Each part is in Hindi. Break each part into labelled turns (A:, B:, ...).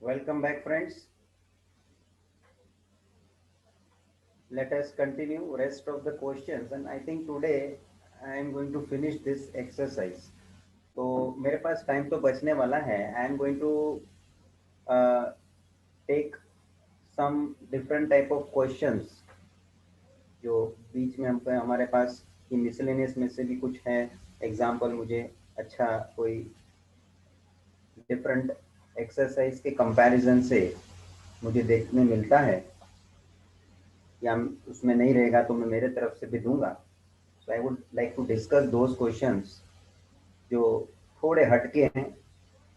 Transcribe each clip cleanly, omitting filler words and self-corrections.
A: Welcome back, friends. Let us continue rest of the questions, and I think today I am going to finish this exercise. तो मेरे पास टाइम तो बचने वाला है. I am going to take some different type of questions जो बीच में हमको हमारे पास कि मिसलेनियस में से भी कुछ है एग्जाम्पल मुझे अच्छा कोई डिफरेंट एक्सरसाइज के कंपैरिजन से मुझे देखने मिलता है या उसमें नहीं रहेगा तो मैं मेरे तरफ से भी दूंगा. So I would like to discuss those questions जो थोड़े हटके हैं.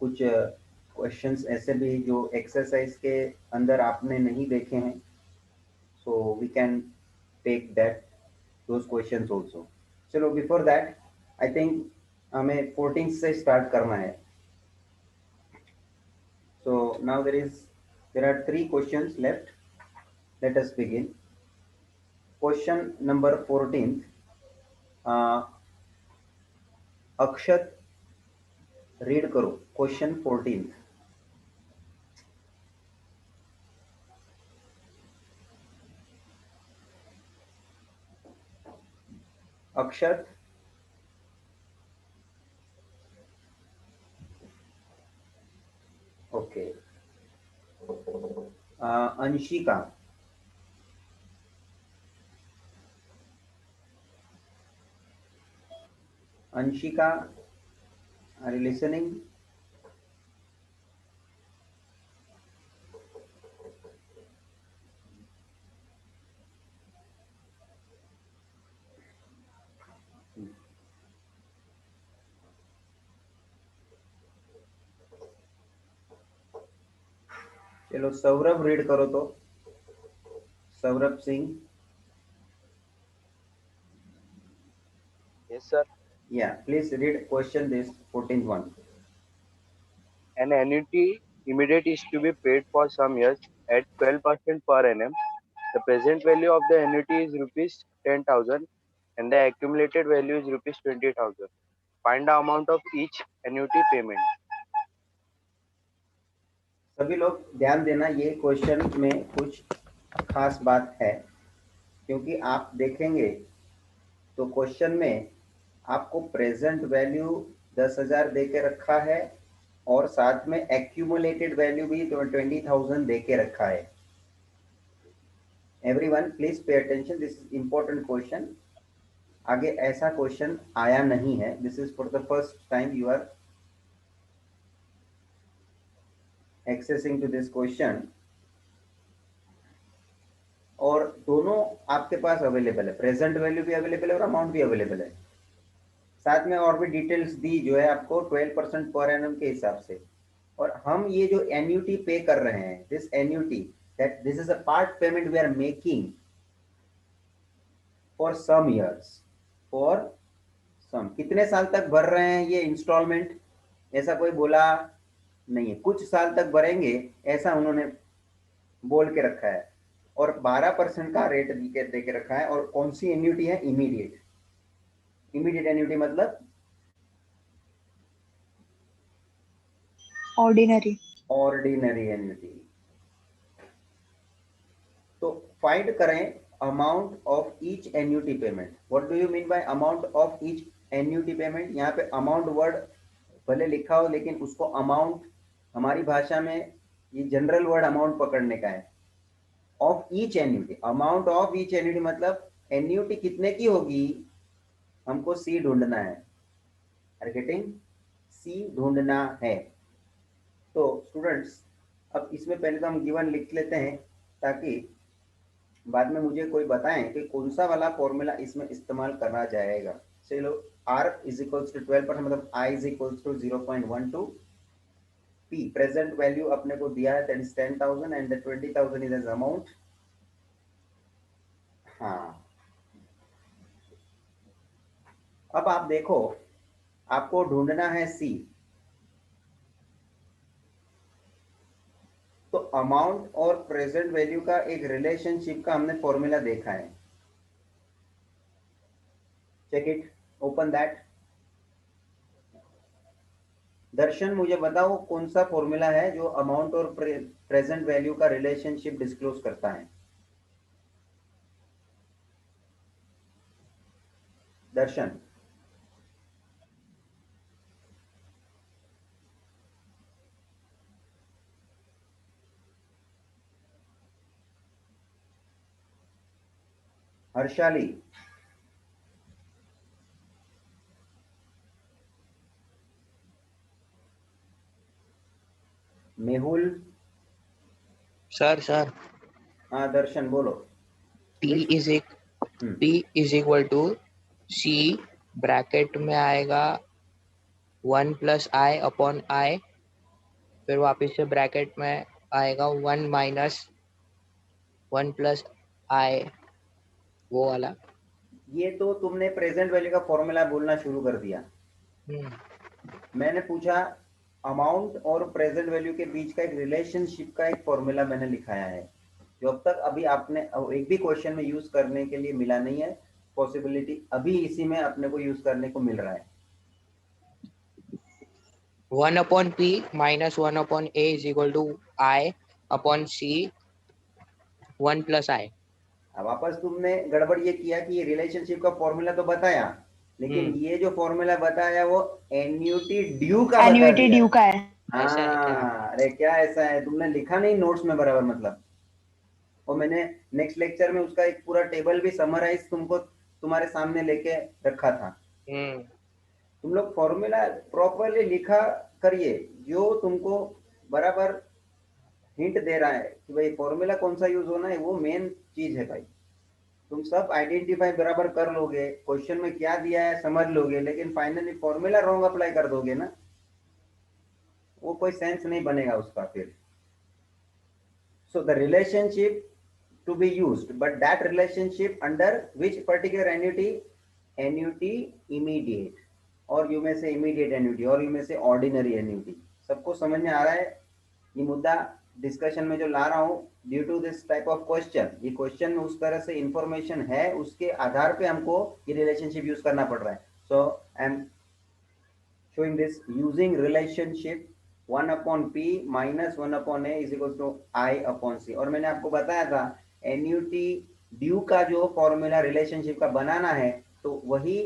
A: कुछ क्वेश्चंस ऐसे भी जो एक्सरसाइज के अंदर आपने नहीं देखे हैं. So we can take that those questions also. चलो बिफोर दैट आई थिंक हमें 14 से स्टार्ट करना है. So now there are three questions left. Let us begin. Question number 14. Akshat read करो question 14. Akshat. Okay. Anshika. Anshika, are you listening? चलो सौरभ रीड करो तो. Saurabh Singh.
B: Yes, sir.
A: Yeah please read question this 14th one.
B: An annuity immediate is to be paid for some years at 12% per annum. The present value of the annuity is rupees 10,000 and the accumulated value is rupees 20,000. Find the amount of each annuity payment.
A: सभी लोग ध्यान देना, ये क्वेश्चन में कुछ खास बात है क्योंकि आप देखेंगे तो क्वेश्चन में आपको प्रेजेंट वैल्यू 10,000 दे के रखा है और साथ में एक्यूमुलेटेड वैल्यू भी 20,000 दे के रखा है. Everyone please pay attention, this is important question. आगे ऐसा क्वेश्चन आया नहीं है. This is for the first time you are accessing to this question. और दोनों आपके पास अवेलेबल है, प्रेजेंट वैल्यू भी अवेलेबल है और अमाउंट भी अवेलेबल है. साथ में और भी डिटेल्स दी जो है आपको 12% पर एनम के हिसाब से. और हम ये जो एन्यूटी पे कर रहे हैं, this annuity that this is a part payment we are making for some years. For some कितने साल तक भर रहे हैं ये इंस्टॉलमेंट, ऐसा कोई बोला नहीं है. कुछ साल तक भरेंगे ऐसा उन्होंने बोल के रखा है. और 12% का रेट दे के रखा है. और कौन सी एन्यूटी है? इमीडिएट. इमीडिएट एन्यूटी मतलब
C: ऑर्डिनरी.
A: Ordinary annuity. तो फाइंड करें amount of each annuity payment. What do you mean by amount of each annuity payment? यहाँ पे अमाउंट वर्ड भले लिखा हो लेकिन उसको अमाउंट हमारी भाषा में ये जनरल वर्ड अमाउंट पकड़ने का है. Of each annuity, amount of each annuity मतलब एन्युटी कितने की होगी हमको सी ढूंढना है. Are getting? सी ढूंढना है. तो स्टूडेंट्स अब इसमें पहले तो हम गिवन लिख लेते हैं ताकि बाद में मुझे कोई बताएं कि कौन सा वाला फॉर्मूला इसमें इस्तेमाल करना जाएगा. चलो R इज इक्वल्स टू 12% मतलब I is equals to 0.12. P present value अपने को दिया है, that is 10,000 and the 20,000 is as amount. हाँ, अब आप देखो आपको ढूंढना है C. तो अमाउंट और प्रेजेंट वैल्यू का एक रिलेशनशिप का हमने फॉर्मूला देखा है. Check it, open that. Darshan मुझे बताओ कौन सा फॉर्मूला है जो अमाउंट और प्रेजेंट वैल्यू का रिलेशनशिप डिस्क्लोज करता है? दर्शन। हर्षाली। मेहुल।
C: सर सर
A: हाँ दर्शन बोलो।
C: P
A: which
C: is equal to C, bracket में आएगा 1+I/I, फिर वापस से ब्रैकेट में आएगा 1 - 1+I, वो वाला।
A: ये तो तुमने प्रेजेंट वैल्यू का फॉर्मूला बोलना शुरू कर दिया। मैंने पूछा अमाउंट और प्रेजेंट वैल्यू के बीच का एक रिलेशनशिप का एक फॉर्मूला मैंने लिखाया है, जो अब तक अभी आपने एक भी क्वेश्चन में यूज करने के लिए मिला नहीं है। पॉसिबिलिटी अभी इसी में अपने को यूज करने को मिल रहा है।
C: 1/P - 1/A is equal to I/C 1+I।
A: अब वापस तुमने गड़बड़ ये किया कि ये रिलेशनशिप का फॉर्मूला तो बताया, लेकिन ये जो फॉर्मूला बताया वो एन्युटी ड्यू का बता
D: एन्युटी
A: दिया।
D: ड्यू का है।
C: ऐसा है क्या?
A: हाँ, अरे क्या ऐसा है, तुमने लिखा नहीं नोट्स में बराबर मतलब। और मैंने नेक्स्ट लेक्चर में उसका एक पूरा टेबल भी समराइज तुमको तुम्हारे सामने लेके रखा था। तुम लोग फॉर्मूला प्रॉपरली लिखा करिए, जो तुमको बराबर हिंट दे रहा है कि भाई फॉर्मूला कौन सा यूज होना है, वो मेन चीज है भाई। तुम सब आइडेंटिफाई बराबर कर लोगे, क्वेश्चन में क्या दिया है समझ लोगे, लेकिन फाइनली फॉर्मूला रॉन्ग अप्लाई कर दोगे ना, वो कोई सेंस नहीं बनेगा उसका फिर। So the relationship to be used, but that relationship under which particular annuity? Annuity immediate, और यू में से immediate annuity, और यू में से ordinary annuity। सबको समझ में आ रहा है ये मुद्दा डिस्कशन में जो ला रहा हूँ? Due to this type of question, ये क्वेश्चन में उस तरह से इंफॉर्मेशन है, उसके आधार पे हमको ये रिलेशनशिप यूज करना पड़ रहा है। So I am showing this using relationship 1/P - 1/A is equals to I/C। और मैंने आपको बताया था एन्यूटी ड्यू का जो फॉर्मूला रिलेशनशिप का बनाना है, तो वही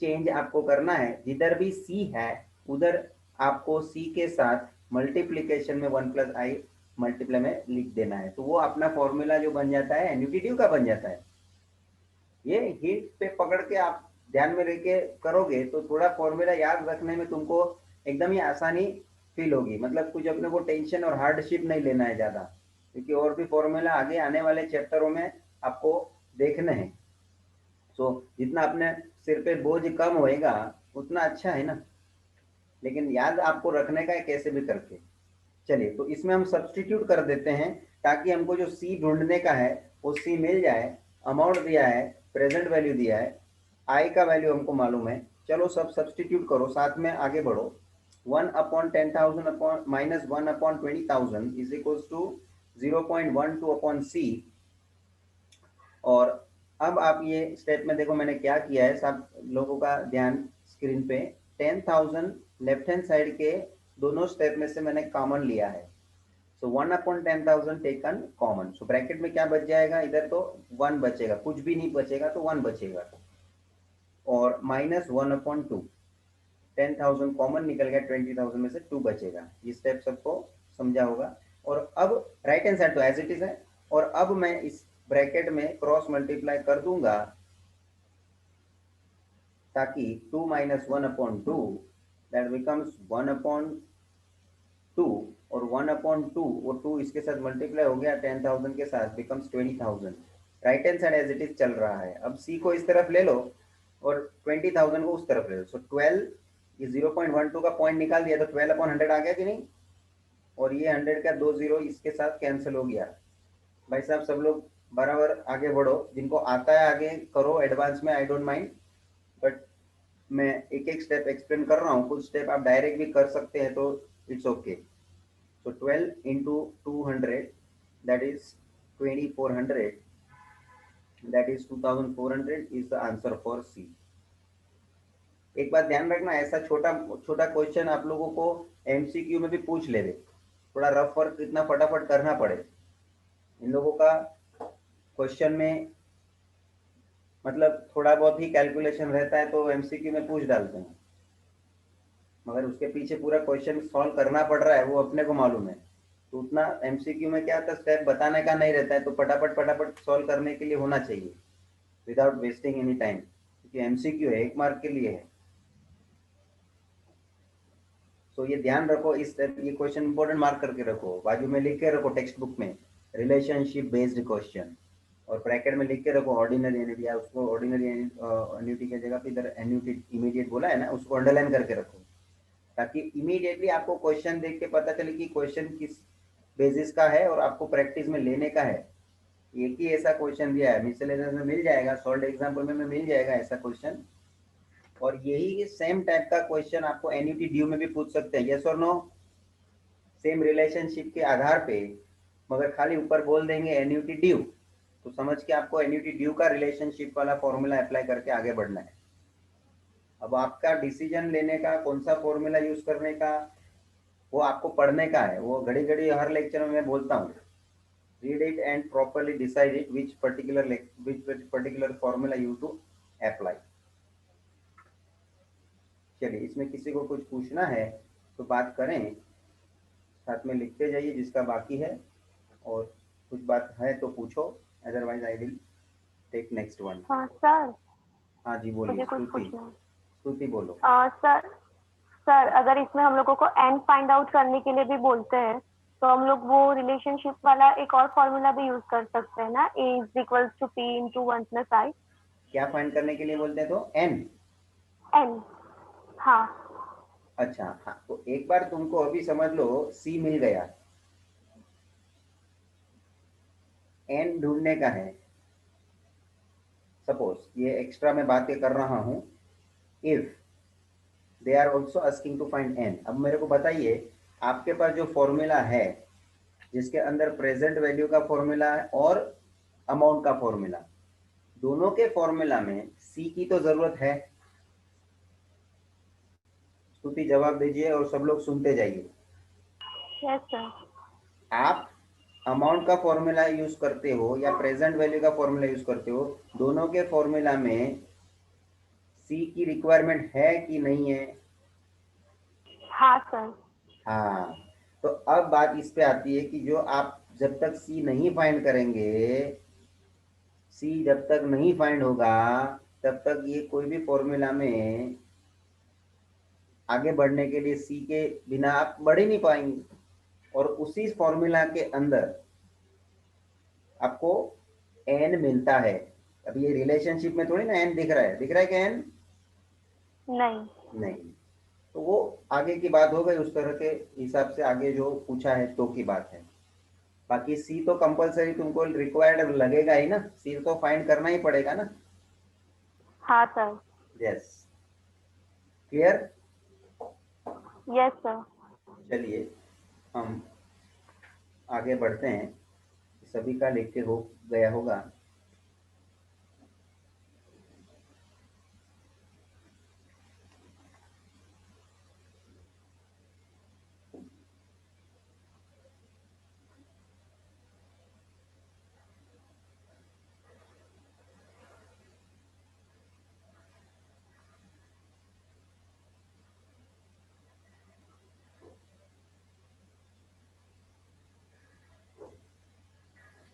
A: चेंज आपको करना है। जिधर भी C है उधर आपको C के साथ मल्टीप्लीकेशन में 1+I मल्टीप्लाई में लिख देना है, तो वो अपना फॉर्मूला जो बन जाता है एन्यूटी ड्यू का बन जाता है। ये हिंट पे पकड़ के आप ध्यान में लेके करोगे तो थोड़ा फॉर्मूला याद रखने में तुमको एकदम ही आसानी फील होगी। मतलब कुछ अपने को टेंशन और हार्डशिप नहीं लेना है ज्यादा, क्योंकि और भी फॉर्मूला आगे आने वाले चैप्टरों में आपको देखने हैं। सो जितना अपने सिर पे बोझ कम होएगा उतना अच्छा है ना, लेकिन याद आपको रखने का है कैसे भी करके। चलिए, तो इसमें हम सब्सटीट्यूट कर देते हैं ताकि हमको जो सी ढूंढने का है वो सी मिल जाए। अमाउंट दिया है, प्रेजेंट वैल्यू दिया है, आई का वैल्यू हमको मालूम है। चलो सब सब्सटीट्यूट करो, साथ में आगे बढ़ो। 1/10,000 upon minus 1/20,000 is equal to 0.12 upon C. और अब आप ये स्टेप में देखो मैंने क्या किया है, सब लोगों का ध्यान स्क्रीन पे। 10,000 लेफ्ट हैंड साइड के दोनों स्टेप में से मैंने कॉमन लिया है। सो 1/10,000 टेकन कॉमन। सो ब्रैकेट में क्या बच जाएगा, इधर तो 1 बचेगा, कुछ भी नहीं बचेगा तो 1 बचेगा। और माइनस 1/2, 10,000 कॉमन निकल गया, 20,000 में से 2 बचेगा। ये स्टेप सबको समझा होगा। और अब राइट हैंड साइड तो एज इट इज है, और अब मैं इस ब्रैकेट में क्रॉस मल्टीप्लाई कर दूंगा ताकि 2 - 1/2 दैट बिकम्स 1/2, और 1/2 वो 2 इसके साथ मल्टीप्लाई हो गया 10,000 के साथ, becomes 20,000। Right hand side as it is चल रहा है। अब सी को इस तरफ ले लो और 20,000 को उस तरफ ले लो। सो 12, ये 0.12 का पॉइंट निकाल दिया तो 12/100 आ गया कि नहीं, और ये 100 का 2 0 इसके साथ कैंसिल हो गया। भाई साहब सब लोग बराबर आगे बढ़ो, जिनको आता है आगे करो एडवांस में, आई डोंट माइंड, बट मैं एक एक स्टेप एक्सप्लेन कर रहा हूँ। कुछ स्टेप आप डायरेक्ट भी कर सकते हैं तो it's okay. So 12 into 200 that is 2400, that is 2400 is the answer for C। एक बात ध्यान रखना, ऐसा छोटा छोटा क्वेश्चन आप लोगों को एमसीक्यू में भी पूछ ले, थोड़ा रफ वर्क इतना फटाफट करना पड़े। इन लोगों का क्वेश्चन में मतलब थोड़ा बहुत ही कैलकुलेशन रहता है तो एमसीक्यू में पूछ डालते हैं, मगर उसके पीछे पूरा क्वेश्चन सॉल्व करना पड़ रहा है वो अपने को मालूम है। तो उतना एमसीक्यू में क्या था, स्टेप बताने का नहीं रहता है, तो फटाफट फटाफट सॉल्व करने के लिए होना चाहिए विदाउट वेस्टिंग एनी टाइम, क्योंकि एमसीक्यू है, 1 मार्क के लिए है। तो ये ध्यान रखो, इस ये क्वेश्चन इंपॉर्टेंट मार्क करके रखो, बाजू में लिख के रखो टेक्स्ट बुक में, रिलेशनशिप बेस्ड क्वेश्चन, और ब्रैकेट में लिख के रखो ऑर्डिनरी एन्युटी, या उसको ऑर्डिनरी एन्युटी की जगह पे इधर एन्युटी इमीडिएट बोला है ना, उसको अंडरलाइन करके रखो, ताकि इमीडिएटली आपको क्वेश्चन देख के पता चले कि क्वेश्चन किस बेसिस का है और आपको प्रैक्टिस में लेने का है। एक ही ऐसा क्वेश्चन दिया है, मिसलेनियस में मिल जाएगा, सॉल्व एग्जाम्पल में मिल जाएगा ऐसा क्वेश्चन, और यही सेम टाइप का क्वेश्चन आपको एन्युटी ड्यू में भी पूछ सकते हैं, यस और नो, सेम रिलेशनशिप के आधार पे, मगर खाली ऊपर बोल देंगे एन्युटी ड्यू, तो समझ के आपको एन्युटी ड्यू का रिलेशनशिप वाला फॉर्मूला अप्लाई करके आगे बढ़ना है। अब आपका डिसीजन लेने का कौन सा फॉर्मूला यूज करने का वो आपको पढ़ने का है, वो घड़ी घड़ी हर लेक्चर में मैं बोलता हूँ, read it and properly decide it which particular formula you to apply। चलिए, इसमें किसी को कुछ पूछना है तो बात करें, साथ में लिखते जाइए जिसका बाकी है, और कुछ बात है तो पूछो, otherwise I will take next one.
D: हाँ सर,
A: हाँ जी बोलिए,
D: मुझे कुछ
A: श्रुति,
D: पूछना है।
A: श्रुति बोलो।
D: सर सर अगर इसमें हम लोगों को एन फाइंड आउट करने के लिए भी बोलते हैं तो हम लोग वो रिलेशनशिप वाला एक और फॉर्मूला भी यूज कर सकते हैं ना, A is equals to P into 1 + i।
A: क्या फाइंड करने के लिए बोलते हैं तो एन?
D: एन, हाँ।
A: अच्छा हाँ, तो एक बार तुमको अभी समझ लो सी मिल गया, एन ढूंढने का है। सपोज ये एक्स्ट्रा मैं बातें कर रहा हूं, if they are also asking to find n. अब मेरे को बताइए, आपके पास जो फॉर्मूला है जिसके अंदर प्रेजेंट वैल्यू का फॉर्मूला है और अमाउंट का फॉर्मूला, दोनों के फॉर्मूला में सी की तो जरूरत है। स्तुति जवाब दीजिए और सब लोग सुनते जाइए।
D: Yes sir.
A: आप अमाउंट का फॉर्मूला यूज करते हो या प्रेजेंट वैल्यू का फॉर्मूला यूज करते हो, दोनों के फॉर्मूला में सी की रिक्वायरमेंट है कि नहीं है?
D: हाँ सर।
A: हाँ, तो अब बात इस पे आती है कि जो आप जब तक सी नहीं फाइंड करेंगे, सी जब तक नहीं फाइंड होगा तब तक ये कोई भी फॉर्मूला में आगे बढ़ने के लिए सी के बिना आप बढ़ ही नहीं पाएंगे। और उसी फॉर्मूला के अंदर आपको एन मिलता है। अब ये रिलेशनशिप में थोड़ी ना एन दिख रहा है, दिख रहा है क्या एन?
D: नहीं।
A: नहीं, तो वो आगे की बात हो गई, उस तरह के हिसाब से आगे जो पूछा है तो की बात है। बाकी सी तो कंपलसरी तुमको रिक्वायर्ड लगेगा ही ना, सी तो फाइंड करना ही पड़ेगा ना।
D: हाँ sir.
A: Yes, clear?
D: Yes sir.
A: चलिए हम आगे बढ़ते हैं, सभी का लिख के हो गया होगा।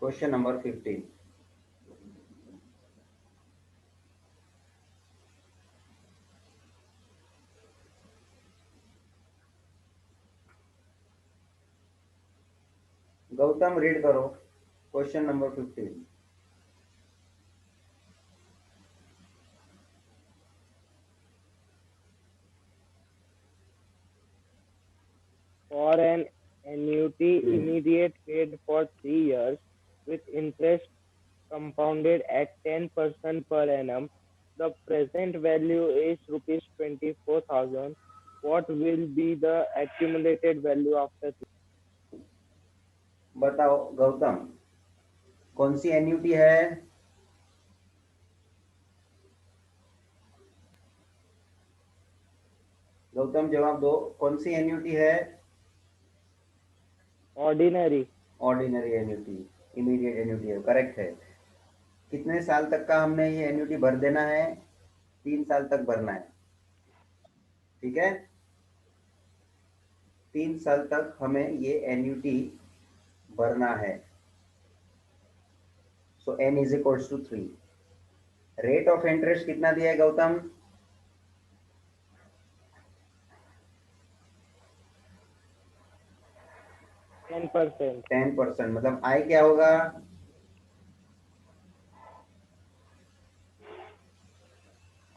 A: Question number 15। गौतम रीड करो question number 15।
E: For an annuity immediate paid for 3 years with interest compounded at 10% per annum, the present value is rupees 24,000. What will be the accumulated value after?
A: बताओ गौतम, कौन सी एन्युटी है? गौतम जवाब दो, कौन सी एन्युटी है?
E: Ordinary.
A: Ordinary annuity, immediate annuity है, करेक्ट है। कितने साल तक का हमने ये एन्युटी भर देना है? 3 साल तक भरना है, ठीक है। 3 साल तक हमें ये एन्युटी भरना है। So n is equals to 3। Rate of interest कितना दिया है गौतम?
E: 10%।
A: 10%, मतलब i क्या होगा?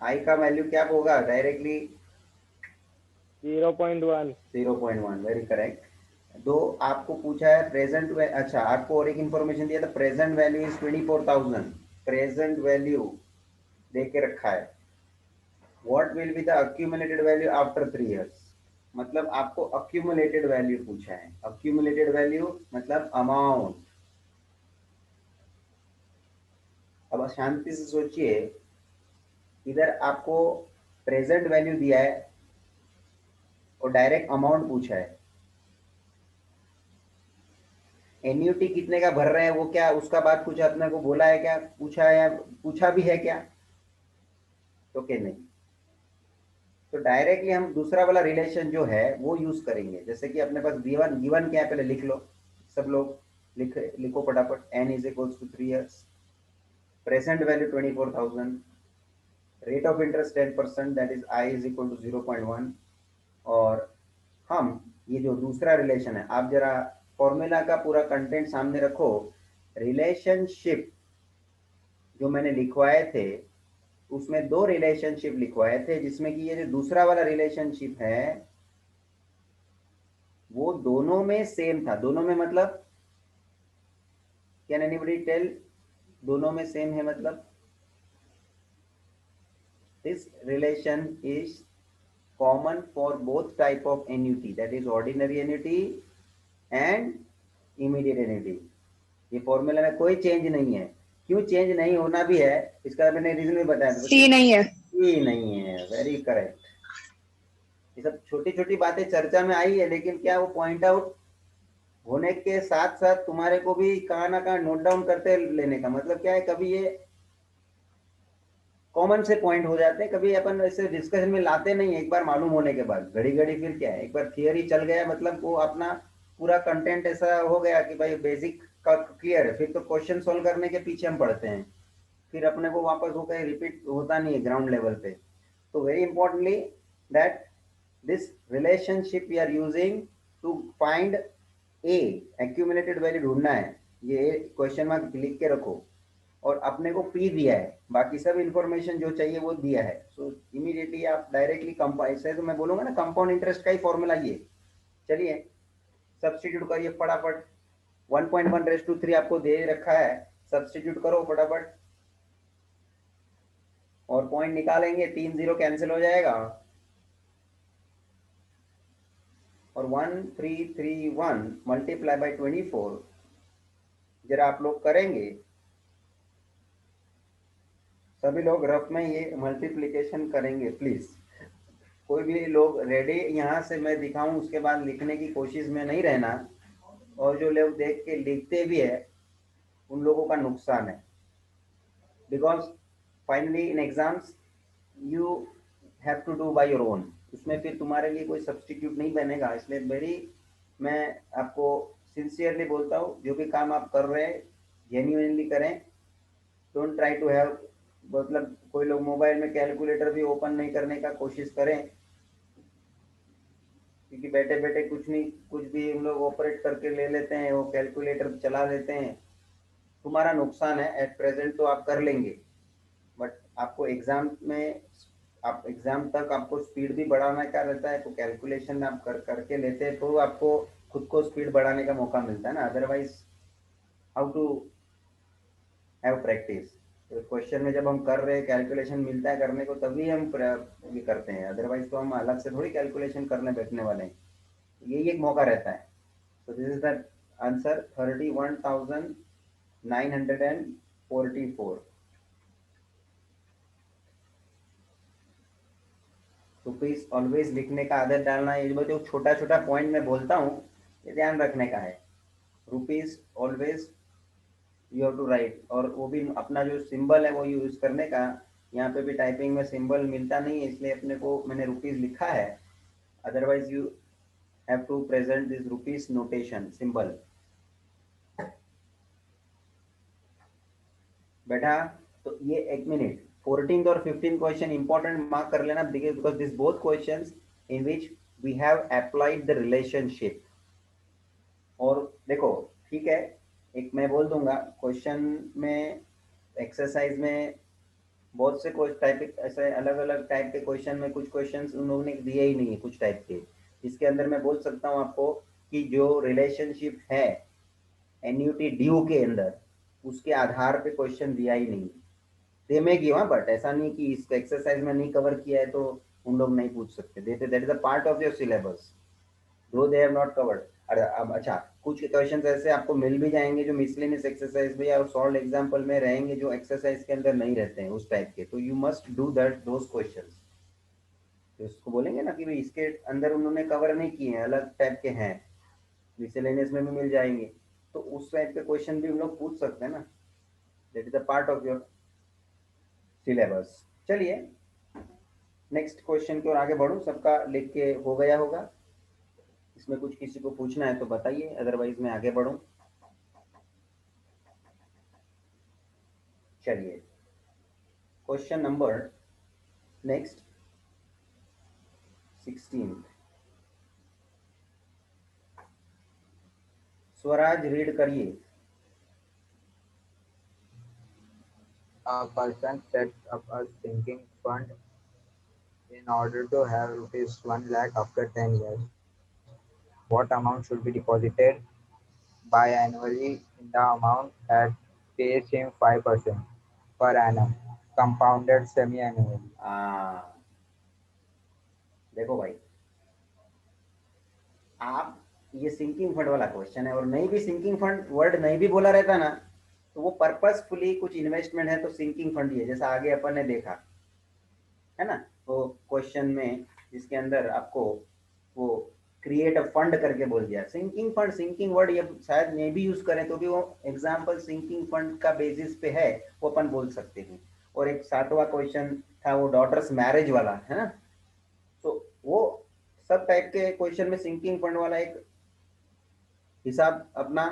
A: i का वैल्यू क्या होगा डायरेक्टली?
E: 0.1।
A: 0.1, very correct. दो आपको पूछा है प्रेजेंट, अच्छा आपको और एक इंफॉर्मेशन दिया था, present value is 24,000। Present value दे के रखा है। What will be the accumulated value after 3 years? मतलब आपको अक्यूमुलेटेड वैल्यू पूछा है। अक्यूमुलेटेड वैल्यू मतलब अमाउंट। अब शांति से सोचिए, इधर आपको प्रेजेंट वैल्यू दिया है और डायरेक्ट अमाउंट पूछा है। एन्युटी कितने का भर रहे हैं वो क्या उसका बात कुछ अपने को बोला है क्या? पूछा है या पूछा भी है क्या? तो क्या नहीं। तो डायरेक्टली हम दूसरा वाला रिलेशन जो है वो यूज करेंगे। जैसे कि अपने पास गिवन, गिवन क्या है पहले लिख लो, सब लोग लिखो फटाफट। n is equals to 3 years, present value 24,000, rate of interest 10%, that is i is equal to 0.1। और हम ये जो दूसरा रिलेशन है, आप जरा फॉर्मूला का पूरा कंटेंट सामने रखो। रिलेशनशिप जो मैंने लिखवाए थे उसमें दो रिलेशनशिप लिखवाए थे, जिसमें कि ये जो दूसरा वाला रिलेशनशिप है वो दोनों में सेम था। दोनों में मतलब कैन एनीबॉडी टेल? दोनों में सेम है मतलब this relation is common for both type of annuity, that is ordinary annuity and immediate annuity. ये फॉर्मूला में कोई चेंज नहीं है। क्यों चेंज नहीं होना भी है इसका मैंने रीजन भी बताया।
F: सी नहीं है।
A: सी नहीं है, वेरी करेक्ट। ये सब छोटी छोटी बातें चर्चा में आई है, लेकिन क्या वो पॉइंट आउट होने के साथ साथ तुम्हारे को भी कहाँ ना कहाँ नोट डाउन करते लेने का मतलब क्या है, कभी ये कॉमन से पॉइंट हो जाते हैं, कभी अपन ऐसे डिस्कशन में लाते नहीं है। एक बार मालूम होने के बाद घड़ी घड़ी फिर क्या है, एक बार थियरी चल गया मतलब वो अपना पूरा कंटेंट ऐसा हो गया कि भाई बेसिक का क्लियर है, फिर तो क्वेश्चन सोल्व करने के पीछे हम पढ़ते हैं, फिर अपने को वापस वो कहीं रिपीट होता नहीं है ग्राउंड लेवल पे। तो very importantly that this relationship we are using to find a accumulated value ढूंढना है। ये क्वेश्चन मार्क लिख के रखो। और अपने को पी दिया है, बाकी सब इंफॉर्मेशन जो चाहिए वो दिया है। सो इमीडिएटली आप डायरेक्टली कंपाउंड, ऐसे तो मैं बोलूंगा ना कंपाउंड इंटरेस्ट का ही फॉर्मूला ये। चलिए सब्स्टिट्यूट करिए फटाफट। 1.1/3 आपको दे रखा है, सब्स्टिट्यूट करो फटाफट और पॉइंट निकालेंगे। 3 0 कैंसिल हो जाएगा और 1331 मल्टीप्लाई बाई 24 जरा आप लोग करेंगे। सभी लोग रफ में ये मल्टीप्लिकेशन करेंगे प्लीज। कोई भी लोग रेडी यहाँ से मैं दिखाऊं उसके बाद लिखने की कोशिश में नहीं रहना। और जो लोग देख के लिखते भी है उन लोगों का नुकसान है, because finally in exams you have to do by your own. उसमें फिर तुम्हारे लिए कोई सब्सटीट्यूट नहीं बनेगा। इसलिए मेरी, मैं आपको सिंसियरली बोलता हूँ, जो भी काम आप कर रहे हैं जेन्युइनली करें। डोंट ट्राई टू हैव, मतलब कोई लोग मोबाइल में कैलकुलेटर भी ओपन नहीं करने का कोशिश करें, क्योंकि बैठे बैठे कुछ नहीं कुछ भी हम लोग ऑपरेट करके ले लेते हैं, वो कैलकुलेटर चला लेते हैं। तुम्हारा नुकसान है। एट प्रेजेंट तो आप कर लेंगे, बट आपको एग्जाम में, आप एग्जाम तक आपको स्पीड भी बढ़ाना का रहता है। तो कैलकुलेशन आप करके लेते हैं तो आपको खुद को स्पीड बढ़ाने का मौका मिलता है ना। Otherwise how to have practice. तो क्वेश्चन में जब हम कर रहे हैं कैलकुलेशन मिलता है करने को तभी हम ये करते हैं, अदरवाइज तो हम अलग से थोड़ी कैलकुलेशन करने बैठने वाले हैं। यही एक मौका रहता है। तो this is the answer 31,944। Rupees always लिखने का आदत डालना, ये जो छोटा छोटा पॉइंट मैं बोलता हूँ ये ध्यान रखने का है। Rupees always you have to write, और वो भी अपना जो सिंबल है वो यूज करने का। यहाँ पे भी टाइपिंग में सिंबल मिलता नहीं है, इसलिए अपने को मैंने रुपीज लिखा है, otherwise you have to present this rupees notation symbol. बेटा तो ये 1 मिनट 14th और 15th क्वेश्चन इंपॉर्टेंट मार्क कर लेना, because this both questions in which we have applied the relationship. और देखो ठीक है, एक मैं बोल दूंगा क्वेश्चन में, एक्सरसाइज में बहुत से टाइप ऐसे अलग अलग टाइप के क्वेश्चन में कुछ क्वेश्चंस उन लोगों ने दिए ही नहीं है कुछ टाइप के, जिसके अंदर मैं बोल सकता हूँ आपको कि जो रिलेशनशिप है एन्यूटी ड्यू के अंदर उसके आधार पे क्वेश्चन दिया ही नहीं। दे में गिव, बट ऐसा नहीं कि इस एक्सरसाइज में नहीं कवर किया है तो उन लोग नहीं पूछ सकते, देते that is a part of your syllabus दो दे हैव नॉट कवर्ड। अरे अब अच्छा कुछ क्वेश्चंस ऐसे आपको मिल भी जाएंगे जो मिसलेनियस एक्सरसाइज में या सॉल्व एग्जांपल में रहेंगे जो एक्सरसाइज के अंदर नहीं रहते हैं उस टाइप के, तो you must do that those questions. तो इसको बोलेंगे ना कि भाई इसके अंदर उन्होंने कवर नहीं किए हैं, अलग टाइप के हैं, मिसलेनियस में भी मिल जाएंगे, तो उस टाइप के क्वेश्चन भी हम लोग पूछ सकते हैं ना, that is a part of your syllabus. चलिए नेक्स्ट क्वेश्चन की ओर आगे बढ़ूं, सबका लिख के हो गया होगा, इसमें कुछ किसी को पूछना है तो बताइए, अदरवाइज मैं आगे बढ़ूं। चलिए question number next 16, Swaraj read करिए।
C: A person sets up a sinking fund in order to have rupees 1 lakh after 10 years. What amount should be deposited biannually in the amount that pays him 5% per annum, compounded semi-annually?
A: देखो भाई, आप ये सिंकिंग फंड वाला क्वेश्चन है, और नहीं भी सिंकिंग फंड वर्ड नहीं भी बोला रहता ना तो वो पर्पसफुली कुछ इन्वेस्टमेंट है तो सिंकिंग फंड ही है, जैसा आगे अपन ने देखा है ना, वो क्वेश्चन में जिसके अंदर आपको वो क्रिएट अ फंड करके बोल दिया, सिंकिंग फंड, सिंकिंग वर्ड ये शायद मे भी यूज करें तो भी वो एग्जाम्पल सिंकिंग फंड का बेसिस पे है, वो अपन बोल सकते हैं। और एक 7वां क्वेश्चन था वो डॉटर्स मैरिज वाला है ना, तो वो सब टाइप के क्वेश्चन में सिंकिंग फंड वाला एक हिसाब अपना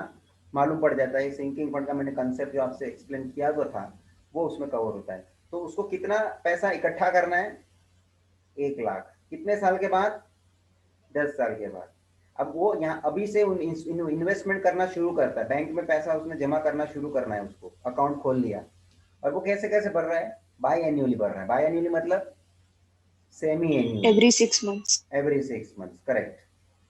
A: मालूम पड़ जाता है। सिंकिंग फंड का मैंने कंसेप्ट जो आपसे एक्सप्लेन किया हुआ था वो उसमें कवर होता है। तो उसको कितना पैसा इकट्ठा करना है, 1 लाख, कितने साल के बाद, 10 साल के बाद। अब वो यहाँ अभी से इन्वेस्टमेंट करना शुरू करता है, बैंक में पैसा उसने जमा करना शुरू करना है, उसको अकाउंट खोल लिया, और वो कैसे कैसे भर रहा है, बाई एन्युअली भर रहा है। बाई एन्युअली मतलब semi annually,
F: every 6 months.
A: Every 6 months, correct.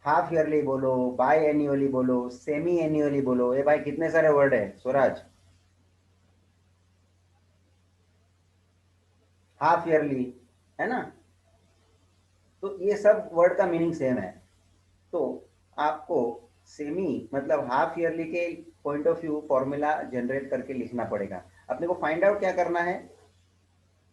A: Half yearly बोलो, बाई एन्युअली बोलो, सेमी एन्युअली बोलो, ये भाई कितने सारे वर्ड है स्वराज। हाफ ईयरली है ना, तो ये सब वर्ड का मीनिंग सेम है। तो आपको सेमी मतलब हाफ ईयरली के point of view formula generate करके लिखना पड़ेगा। अपने को फाइंड आउट क्या करना है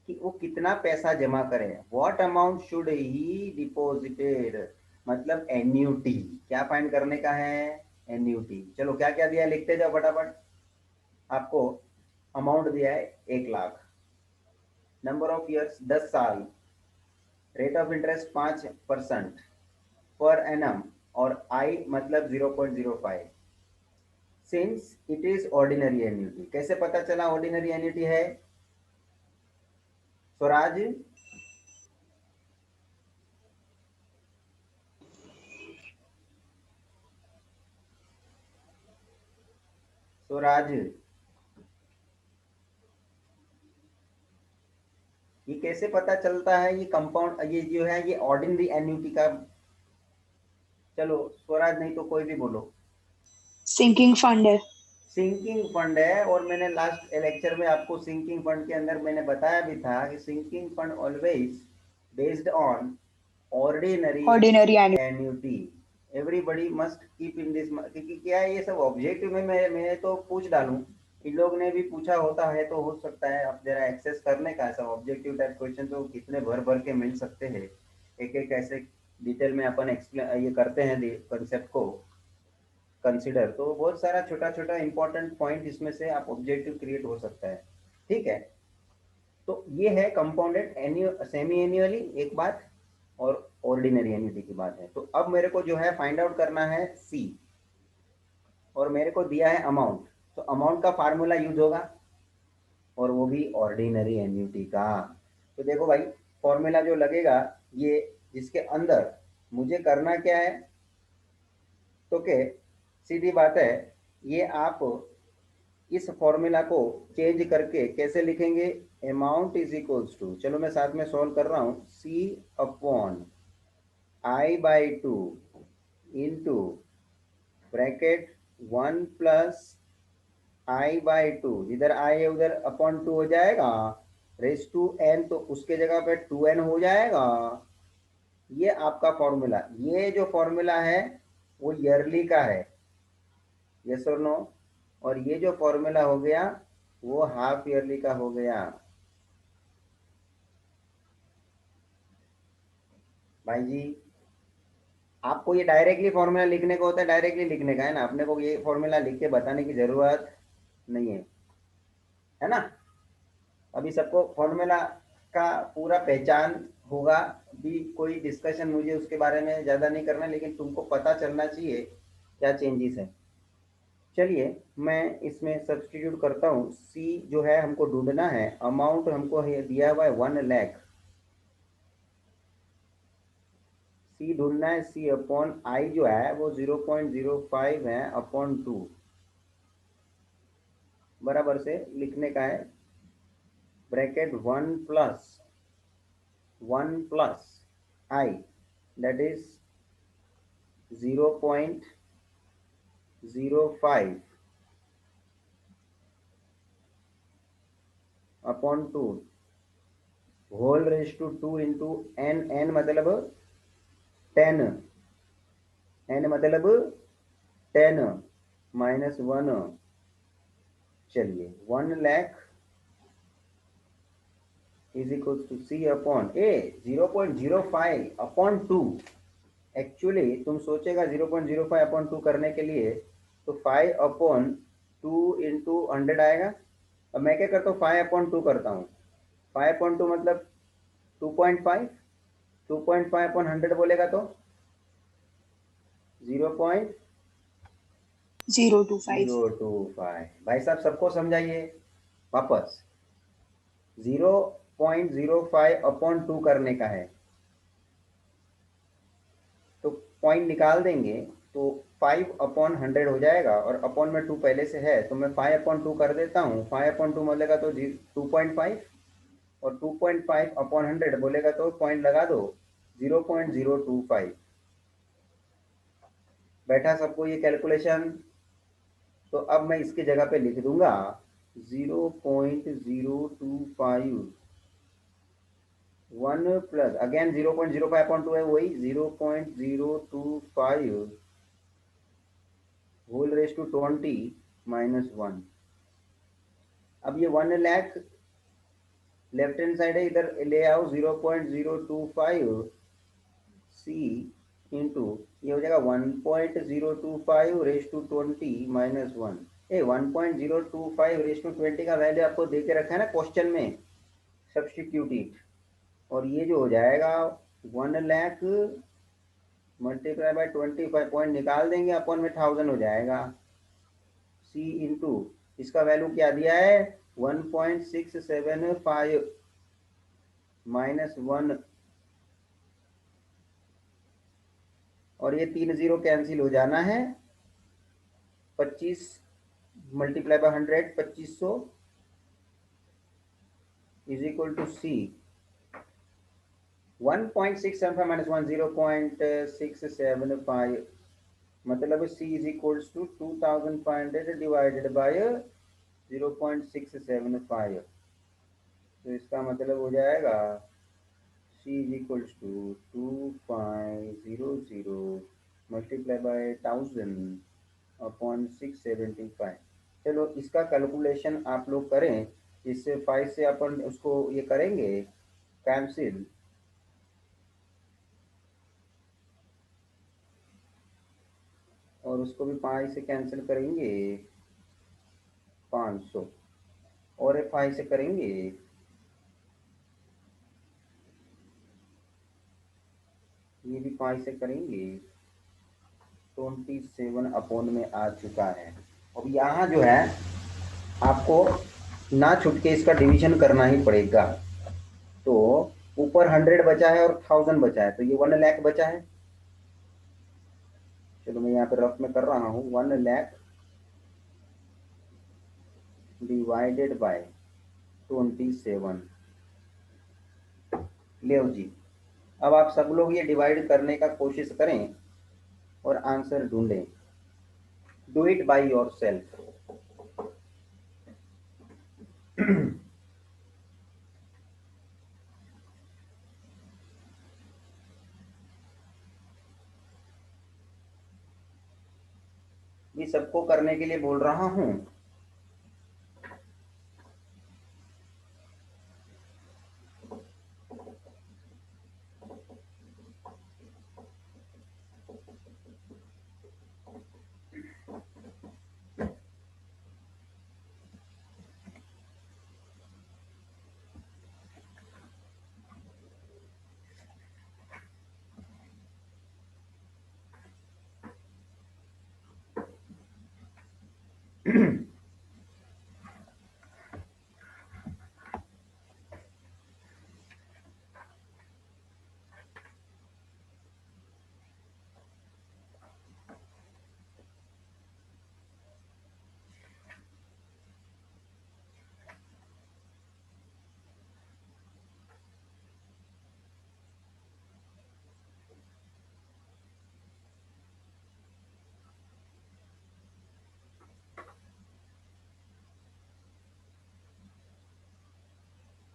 A: कि वो कितना पैसा जमा करे, what amount should he deposited, मतलब एन्यूटी क्या फाइंड करने का है, एन्यूटी। चलो क्या क्या दिया है लिखते जाओ फटाफट। आपको अमाउंट दिया है 1 लाख, नंबर ऑफ ईयर्स 10 साल, rate of interest 5% per annum, और आई मतलब 0.05। Since it is ordinary annuity, कैसे पता चला ऑर्डिनरी एन्यूटी है स्वराज। स्वराज ये कैसे पता चलता है, ये कंपाउंड ये जो है ये ऑर्डिनरी एन्यूटी का, चलो स्वराज नहीं तो कोई भी बोलो।
F: Sinking fund है।
A: सिंकिंग फंड है, और मैंने लास्ट लेक्चर में आपको सिंकिंग फंड के अंदर मैंने बताया भी था कि sinking fund always based on ordinary
F: Ordinary
A: annuity. Everybody must keep in this, क्योंकि क्या है ये सब ऑब्जेक्टिव में मैं तो पूछ डालूं, इन लोग ने भी पूछा होता है तो हो सकता है अब जरा एक्सेस करने का, ऐसा ऑब्जेक्टिव टाइप क्वेश्चन तो कितने भर भर के मिल सकते हैं, एक एक ऐसे डिटेल में अपन एक्सप्लेन ये करते हैं कंसेप्ट को कंसिडर, तो बहुत सारा छोटा छोटा इंपॉर्टेंट पॉइंट इसमें से आप ऑब्जेक्टिव क्रिएट हो सकता है। ठीक है, तो ये है कंपाउंडेड एन्यू सेमी एन्युअली एक बात, और ऑर्डिनरी एन्युटी की बात है। तो अब मेरे को जो है फाइंड आउट करना है सी, और मेरे को दिया है अमाउंट, तो अमाउंट का फार्मूला यूज होगा, और वो भी ऑर्डिनरी एन्युटी का। तो देखो भाई, फॉर्मूला जो लगेगा ये, जिसके अंदर मुझे करना क्या है, तो के सीधी बात है, ये आप इस फॉर्मूला को चेंज करके कैसे लिखेंगे, अमाउंट इज इक्वल्स टू, चलो मैं साथ में सॉल्व कर रहा हूं, C upon I/2 into bracket 1 plus I/2, जिधर I है उधर अपॉन 2 हो जाएगा, रेस टू n, तो उसके जगह पे 2n हो जाएगा। ये आपका फॉर्मूला, ये जो फॉर्मूला है वो ईयरली का है, यस और नो, और ये जो फॉर्मूला हो गया वो हाफ ईयरली का हो गया। भाई जी, आपको ये डायरेक्टली फॉर्मूला लिखने का होता है, डायरेक्टली लिखने का है ना, अपने को ये फॉर्मूला लिख के बताने की जरूरत नहीं है ना। अभी सबको फॉर्मूला का पूरा पहचान होगा, भी कोई डिस्कशन मुझे उसके बारे में ज़्यादा नहीं करना, लेकिन तुमको पता चलना चाहिए क्या चेंजेस है। चलिए मैं इसमें सब्स्टिट्यूट करता हूँ, सी जो है हमको ढूंढना है, अमाउंट हमको दिया हुआ है 1 लाख, सी ढूंढना है, सी अपॉन आई जो है वो 0.05 है अपॉन 2, बराबर से लिखने का है, bracket 1 plus i that is 0.05 upon 2 whole raise to 2 into n, n मतलब 10, एन मतलब 10 माइनस 1, चलिए 1 lakh is equal to c upon a 0.05 upon 2। Actually तुम सोचेगा 0.05 अपॉन 2 करने के लिए तो 5 अपॉन 2 इंटू 100 आएगा। अब मैं क्या करता हूँ, 5 अपॉन 2 करता हूँ, 5 अपॉन 2 मतलब 2.5, 2.5 अपॉन 100 बोलेगा तो
F: 025.
A: 0.025। भाई साहब सबको समझाइए वापस, 0.05 अपॉन 2 करने का है, तो पॉइंट निकाल देंगे तो 5 अपॉन 100 हो जाएगा, और अपॉन में 2 पहले से है तो मैं 5 अपॉन 2 कर देता हूँ, 5 अपॉन 2 बोलेगा तो 2.5, और 2.5 अपॉन 100 बोलेगा तो पॉइंट लगा दो 0.025। बैठा सबको ये कैलकुलेशन? तो अब मैं इसकी जगह पे लिख दूंगा 0.025, 1 प्लस अगेन 0.05 अपॉन 2 है, वही 0.025 होल रेज टू 20 माइनस 1। अब ये 1 लाख लेफ्ट हैंड साइड है, इधर ले आओ 0.025 सी इंटू ये हो जाएगा 1.025 raise to 20 minus 1। 1.025 raise to 20 का वैल्यू आपको दे के रखा है ना क्वेश्चन में, सब्स्टिट्यूट इट, और ये जो हो जाएगा 1 लाख मल्टीप्लाई बाय 25 पॉइंट निकाल देंगे, अपन में 1000 हो जाएगा। सी इंटू इसका वैल्यू क्या दिया है 1.675 माइनस 1, और ये 3 0 कैंसिल हो जाना है, 25 multiply by 100 2500 is equal to C 1.675 minus 1 0.675, मतलब C is equals to 2500 divided by 0.675, तो इसका मतलब हो जाएगा C is equals to 2500 multiply by 1000 upon 675। चलो इसका कैलकुलेशन आप लोग करें, इससे 5 से अपन उसको ये करेंगे कैंसिल, और उसको भी 5 से कैंसिल करेंगे 500, और ये 5 से करेंगे, ये भी 5 से करेंगे, 27 अपॉन में आ चुका है। अब यहाँ जो है आपको ना छुट के इसका डिवीजन करना ही पड़ेगा। तो ऊपर 100 बचा है और 1000 बचा है, तो ये 1 लाख बचा है। चलो मैं यहाँ पे रफ में कर रहा हूँ, 1 लाख डिवाइडेड बाय 27। ले जी, अब आप सब लोग ये डिवाइड करने का कोशिश करें और आंसर ढूंढें। Do it by your self. ये सबको करने के लिए बोल रहा हूँ।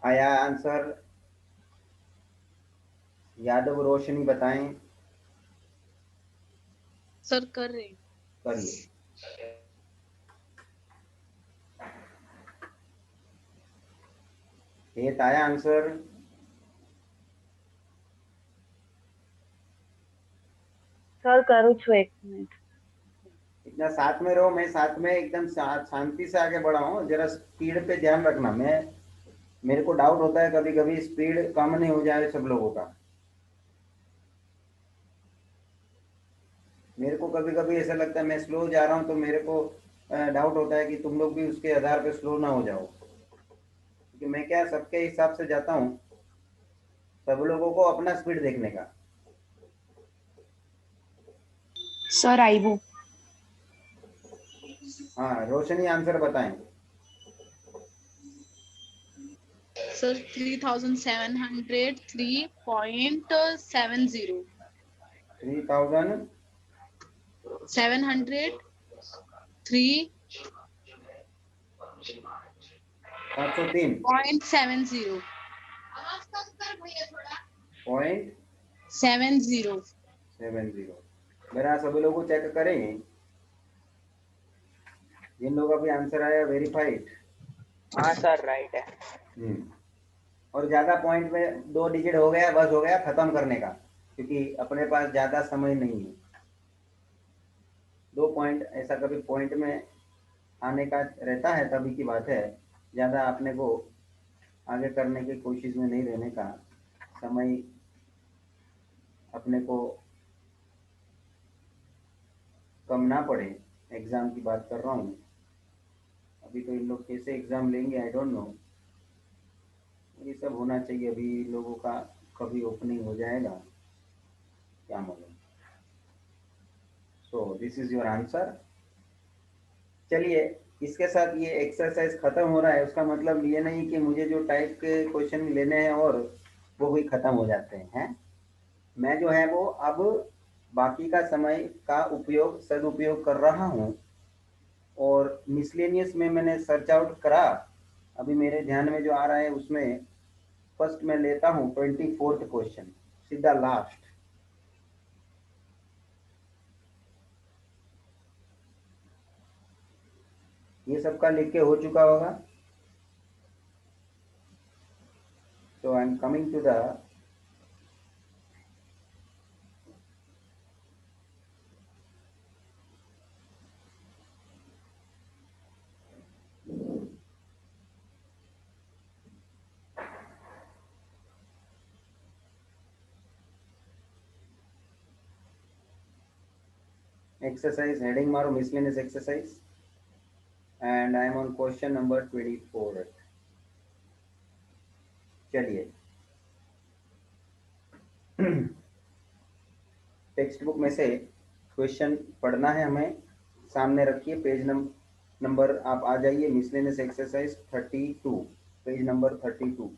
A: आया आंसर? यादव रोशनी बताएं।
G: सर कर रहे हैं।
A: करिए। हेत आया आंसर?
H: સર કરું છું 1 મિનિટ.
A: इतना साथ में रहो, मैं साथ में एकदम शांति से आगे बढ़ा हूँ। जरा स्पीड पे ध्यान रखना। मेरे को डाउट होता है कभी कभी स्पीड कम नहीं हो जाए सब लोगों का। मेरे को कभी कभी ऐसा लगता है मैं स्लो जा रहा हूँ, तो मेरे को डाउट होता है कि तुम लोग भी उसके आधार पे स्लो ना हो जाओ, क्योंकि मैं क्या सबके हिसाब से जाता हूँ, सब लोगों को अपना स्पीड देखने का।
F: સર આવ્યું.
A: हाँ रोशनी आंसर बताएं।
G: सर 3703.70.
A: 3703 703
G: 703.70.
A: पॉइंट
G: 70.
A: 70। मेरा सभी लोगों को चेक करें, जिन लोगों का भी आंसर आया वेरीफाइड।
E: हाँ सर राइट है.
A: और ज्यादा पॉइंट में 2 डिजिट हो गया, बस हो गया खत्म करने का, क्योंकि अपने पास ज्यादा समय नहीं है। 2 पॉइंट ऐसा कभी पॉइंट में आने का रहता है तभी की बात है। ज्यादा अपने को आगे करने की कोशिश में नहीं रहने का। समय अपने को कम ना पड़े। एग्जाम की बात कर रहा हूँ। अभी तो इन लोग कैसे एग्जाम लेंगे आई डोंट नो। ये सब होना चाहिए। अभी लोगों का कभी ओपनिंग हो जाएगा क्या मालूम। So this is your answer. चलिए, इसके साथ ये एक्सरसाइज खत्म हो रहा है। उसका मतलब ये नहीं कि मुझे जो टाइप के क्वेश्चन लेने हैं और वो भी खत्म हो जाते हैं। मैं जो है वो अब बाकी का समय का उपयोग सदुपयोग कर रहा हूँ, और मिसलेनियस में मैंने सर्च आउट करा। अभी मेरे ध्यान में जो आ रहा है उसमें फर्स्ट मैं लेता हूँ 24th क्वेश्चन, सीधा लास्ट। ये सबका लिख के हो चुका होगा। So I am coming to the exercise heading मारो miscellaneous exercise and I am on question number 24। चलिए टेक्स्ट बुक में से क्वेश्चन पढ़ना है हमें। सामने रखिए पेज नंबर आप आ जाइए मिसलेनियस एक्सरसाइज 32, पेज नंबर 32।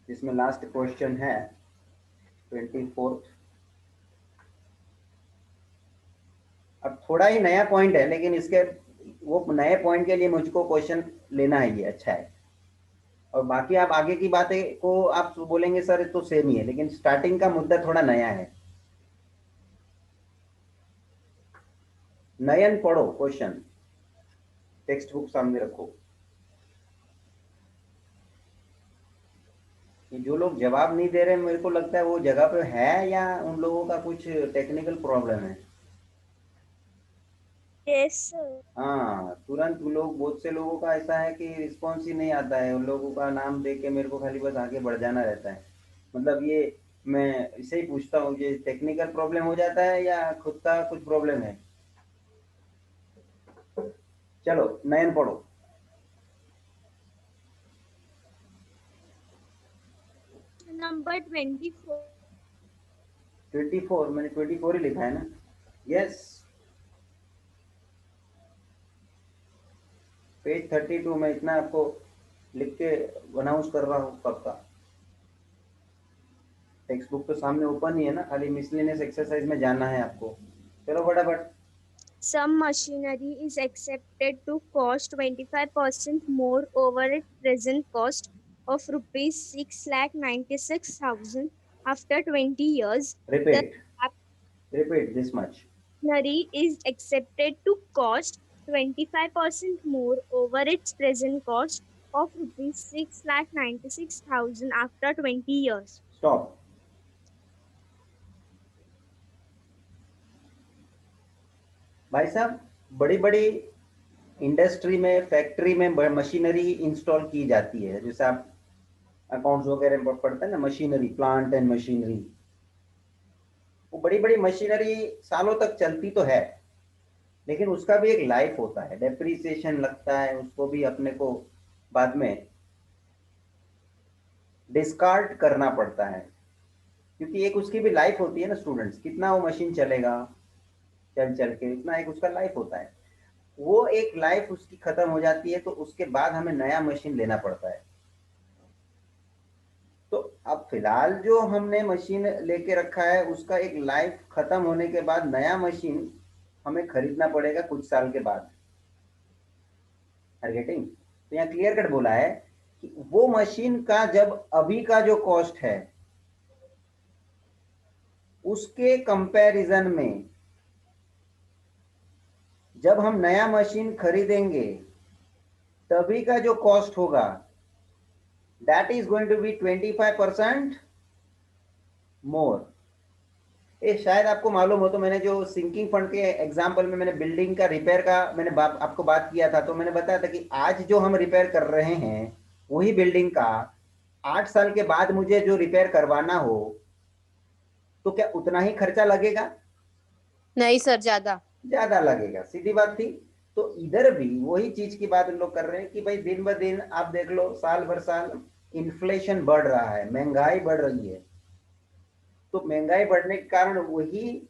A: इसमें लास्ट क्वेश्चन है 24। अब थोड़ा ही नया पॉइंट है, लेकिन इसके वो नए पॉइंट के लिए मुझको क्वेश्चन लेना है, ये अच्छा है। और बाकी आप आगे की बातें को आप बोलेंगे सर तो सेम ही है, लेकिन स्टार्टिंग का मुद्दा थोड़ा नया है। नयन पढ़ो क्वेश्चन, टेक्स्ट बुक सामने रखो। जो लोग जवाब नहीं दे रहे मेरे को लगता है वो जगह पे है या उन लोगों का कुछ टेक्निकल प्रॉब्लम है।
I: Yes sir.
A: हाँ, तुरंत लोग, बहुत से लोगों का ऐसा है कि रिस्पॉन्स ही नहीं आता है। उन लोगों का नाम देख के मेरे को खाली बस आगे बढ़ जाना रहता है। मतलब ये मैं इसे ही पूछता हूँ, ये टेक्निकल प्रॉब्लम हो जाता है या खुद का कुछ प्रॉब्लम है। चलो नयन पढ़ो।
I: नंबर 24।
A: 24, मैंने 24 ही लिखा है ना। यस, पेज 32 में इतना आपको लिख के अनाउंस कर रहा हूँ कब का। टेक्स्ट बुक तो सामने ओपन ही है ना, खाली मिसलेनियस एक्सरसाइज में जाना है आपको। चलो फटाफट।
I: Some machinery is accepted to cost 25% more over its present cost of rupees 6,96,000 after 20 years. The
A: Repeat this much.
I: machinery is accepted to cost 25% more over its present cost of rupees 6,96,000 after 20 years.
A: Stop. भाई साहब, बड़ी बड़ी इंडस्ट्री में, फैक्ट्री में मशीनरी इंस्टॉल की जाती है। जैसे आप अकाउंट्स वगैरह में पढ़ते हैं ना, मशीनरी, प्लांट एंड मशीनरी। वो बड़ी बड़ी मशीनरी सालों तक चलती तो है, लेकिन उसका भी एक लाइफ होता है, डेप्रिसिएशन लगता है, उसको भी अपने को बाद में डिस्कार्ड करना पड़ता है, क्योंकि एक उसकी भी लाइफ होती है ना स्टूडेंट्स। कितना वो मशीन चलेगा चल चल के, इतना एक उसका लाइफ होता है। वो एक लाइफ उसकी खत्म हो जाती है तो उसके बाद हमें नया मशीन लेना पड़ता है। तो अब फिलहाल जो हमने मशीन लेके रखा है उसका एक लाइफ खत्म होने के बाद नया मशीन हमें खरीदना पड़ेगा कुछ साल के बाद। गेटिंग? तो यहाँ क्लियर कट बोला है कि वो मशीन का जब अभी का जो कॉस्ट है उसके कंपैरिजन में जब हम नया मशीन खरीदेंगे तभी का जो कॉस्ट होगा that is going to be 25% more. ये शायद आपको मालूम हो, तो मैंने जो सिंकिंग फंड के एग्जांपल में मैंने बिल्डिंग का रिपेयर का मैंने आपको बात किया था, तो मैंने बताया था कि आज जो हम रिपेयर कर रहे हैं वही बिल्डिंग का 8 साल के बाद मुझे जो रिपेयर करवाना हो तो क्या उतना ही खर्चा लगेगा?
J: नहीं सर, ज्यादा
A: लगेगा। सीधी बात थी। तो इधर भी वही चीज की बात हम लोग कर रहे हैं कि भाई दिन ब दिन आप देख लो, साल भर साल इन्फ्लेशन बढ़ रहा है, महंगाई बढ़ रही है। तो महंगाई बढ़ने के कारण वही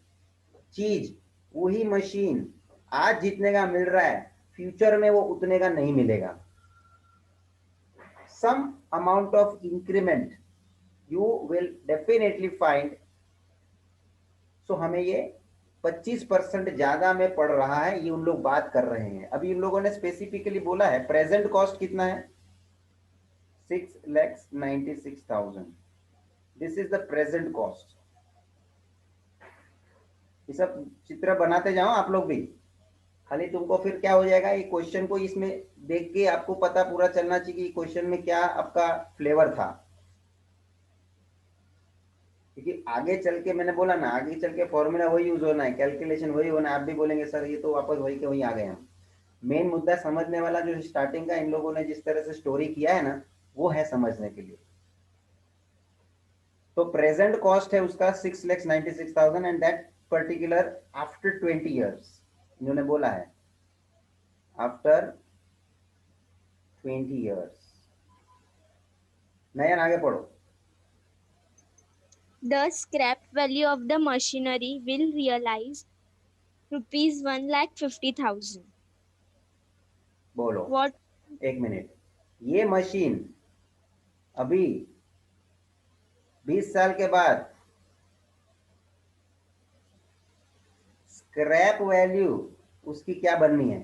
A: चीज, वही मशीन आज जितने का मिल रहा है फ्यूचर में वो उतने का नहीं मिलेगा। Some amount of increment you will definitely find. So हमें ये 25% ज्यादा में पड़ रहा है, ये उन लोग बात कर रहे हैं। अभी उन लोगों ने स्पेसिफिकली बोला है प्रेजेंट कॉस्ट कितना है, 6,96,000। This is the present cost. ये सब चित्र बनाते जाओ आप लोग भी। खाली तुमको फिर क्या हो जाएगा, ये क्वेश्चन को इसमें देख के आपको पता पूरा चलना चाहिए कि क्वेश्चन में क्या आपका फ्लेवर था। क्योंकि आगे चल के मैंने बोला ना, आगे चल के फॉर्मूला वही यूज होना है, कैलकुलेशन वही होना है। आप भी बोलेंगे सर ये तो वापस वही के वही आ गए हम। मेन मुद्दा समझने वाला जो स्टार्टिंग का इन लोगों ने जिस तरह से स्टोरी किया है ना, वो है समझने के लिए। तो प्रेजेंट कॉस्ट है उसका 6,96,000 and that particular after 20 years, इन्होंने बोला है आफ्टर 20 ईयर्स। नयन आगे पढ़ो।
I: The scrap value of the machinery will realize rupees 1,50,000.
A: बोलो।
I: What?
A: एक मिनट, ये मशीन अभी 20 साल के बाद स्क्रैप वैल्यू उसकी क्या बननी है?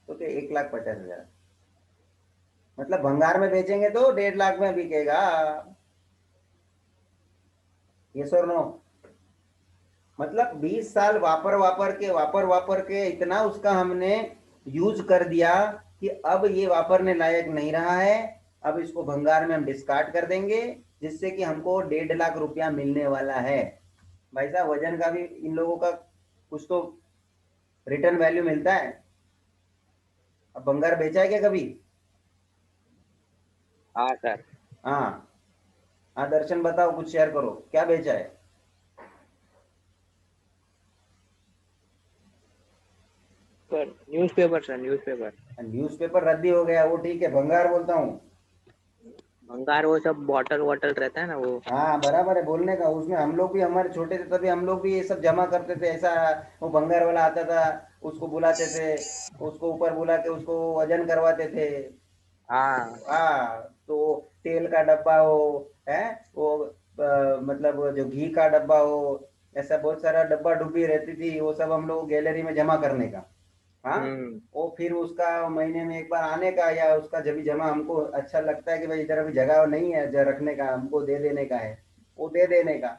A: तो क्या 1,50,000, मतलब भंगार में बेचेंगे तो 1.5 लाख में बिकेगा। यस और नो? मतलब 20 साल वापर के इतना उसका हमने यूज कर दिया कि अब ये वापरने लायक नहीं रहा है, अब इसको भंगार में हम डिस्कार्ड कर देंगे, जिससे कि हमको 1.5 लाख रुपया मिलने वाला है। भाई साहब, वजन का भी इन लोगों का कुछ तो रिटर्न वैल्यू मिलता है। अब भंगार बेचा है क्या कभी?
E: हाँ सर।
A: हाँ हाँ, दर्शन बताओ, कुछ शेयर करो, क्या बेचा है?
E: Sir newspaper sir, newspaper.
A: Newspaper रद्दी हो गया, वो ठीक है, भंगार बोलता हूँ।
E: भंगार वो सब बॉटल वॉटल रहता है ना वो।
A: हाँ बराबर है बोलने का, उसमें हम लोग भी, हमारे छोटे थे तभी हम लोग भी ये सब जमा करते थे। ऐसा वो भंगार वाला आता था, उसको बुलाते थे, उसको ऊपर बुला के उसको वजन करवाते थे।
E: हाँ
A: हाँ, तो तेल का डब्बा हो, है वो, मतलब वो जो घी का डब्बा हो, ऐसा बहुत सारा डब्बा डुब्बी रहती थी, वो सब हम लोग गैलरी में जमा करने का। हाँ, वो फिर उसका महीने में एक बार आने का, या उसका जब भी जमा हमको अच्छा लगता है कि भाई इधर अभी जगह नहीं है जो रखने का, हमको दे देने का है, वो दे देने का।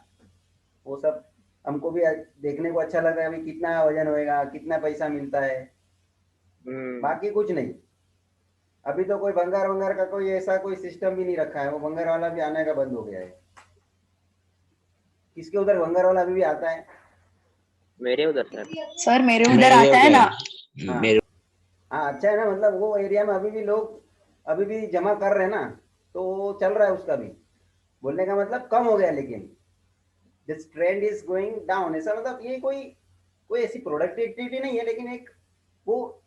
A: वो सब हमको भी देखने को अच्छा लग रहा है, अभी कितना वजन होएगा, कितना पैसा मिलता है, बाकी कुछ नहीं। अभी तो कोई भंगार वंगार का कोई ऐसा कोई सिस्टम भी नहीं रखा है, वो भंगार वाला भी आने का बंद हो गया है। किसके उधर भंगार वाला अभी भी आता है?
E: मेरे उधर सर।
F: सर मेरे उधर आता है ना।
A: हाँ हाँ, अच्छा है ना, मतलब वो एरिया में अभी भी लोग अभी भी जमा कर रहे हैं ना, तो चल रहा है उसका भी। बोलने का मतलब कम हो गया, लेकिन this trend is going down. ऐसा मतलब ये कोई कोई ऐसी प्रोडक्टिविटी नहीं है, लेकिन एक वो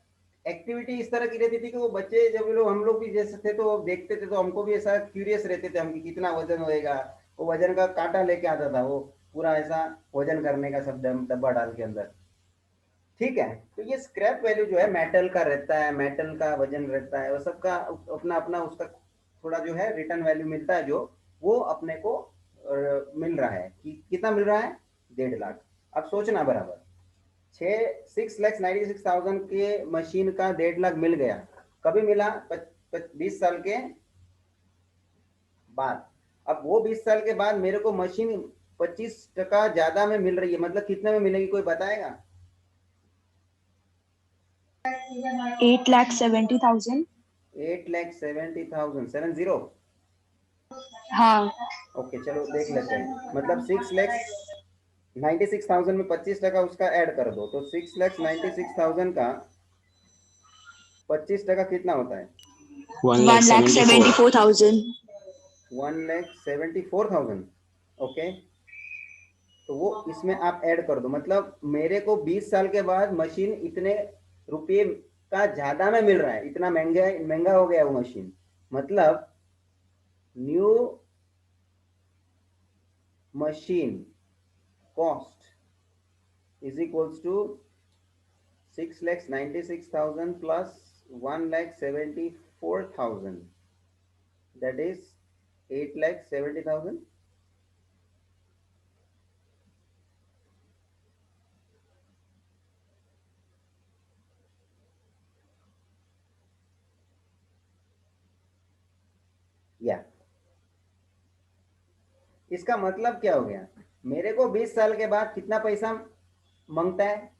A: एक्टिविटी इस तरह की रहती थी कि वो बच्चे जब लोग, हम लोग भी जैसे थे तो देखते थे, तो हमको भी ऐसा क्यूरियस रहते थे हम कि कितना वजन होएगा। वो वजन का कांटा लेके आता था, वो पूरा ऐसा वजन करने का सब डब्बा डाल के अंदर। ठीक है, तो ये स्क्रैप वैल्यू जो है मेटल का रहता है, मेटल का वजन रहता है, वो सबका अपना अपना उसका थोड़ा जो है रिटर्न वैल्यू मिलता है, जो वो अपने को मिल रहा है कि कितना मिल रहा है, 1.5 लाख। अब सोचना बराबर, 6,96,000 के मशीन का 1.5 लाख मिल गया, कभी मिला? 20 साल के बाद। अब वो 20 साल के बाद मेरे को मशीन 25% ज्यादा में मिल रही है, मतलब कितने में मिलेगी, कोई बताएगा?
F: 8,70,000।
A: 8,70,000, 70।
F: हाँ
A: ओके चलो देख लेते हैं, मतलब 6,96,000 में 25% उसका ऐड कर दो, तो 6,96,000 का 25% कितना होता है?
F: 1,74,000।
A: 1,74,000। ओके, तो वो इसमें आप ऐड कर दो, मतलब मेरे को 20 साल के बाद मशीन इतने रुपये का ज्यादा में मिल रहा है, इतना महंगा महंगा हो गया वो मशीन। मतलब new machine cost is equals to 6,96,000 plus 1,74,000, that is 8,70,000. या इसका मतलब क्या हो गया, मेरे को 20 साल के बाद कितना पैसा मांगता है?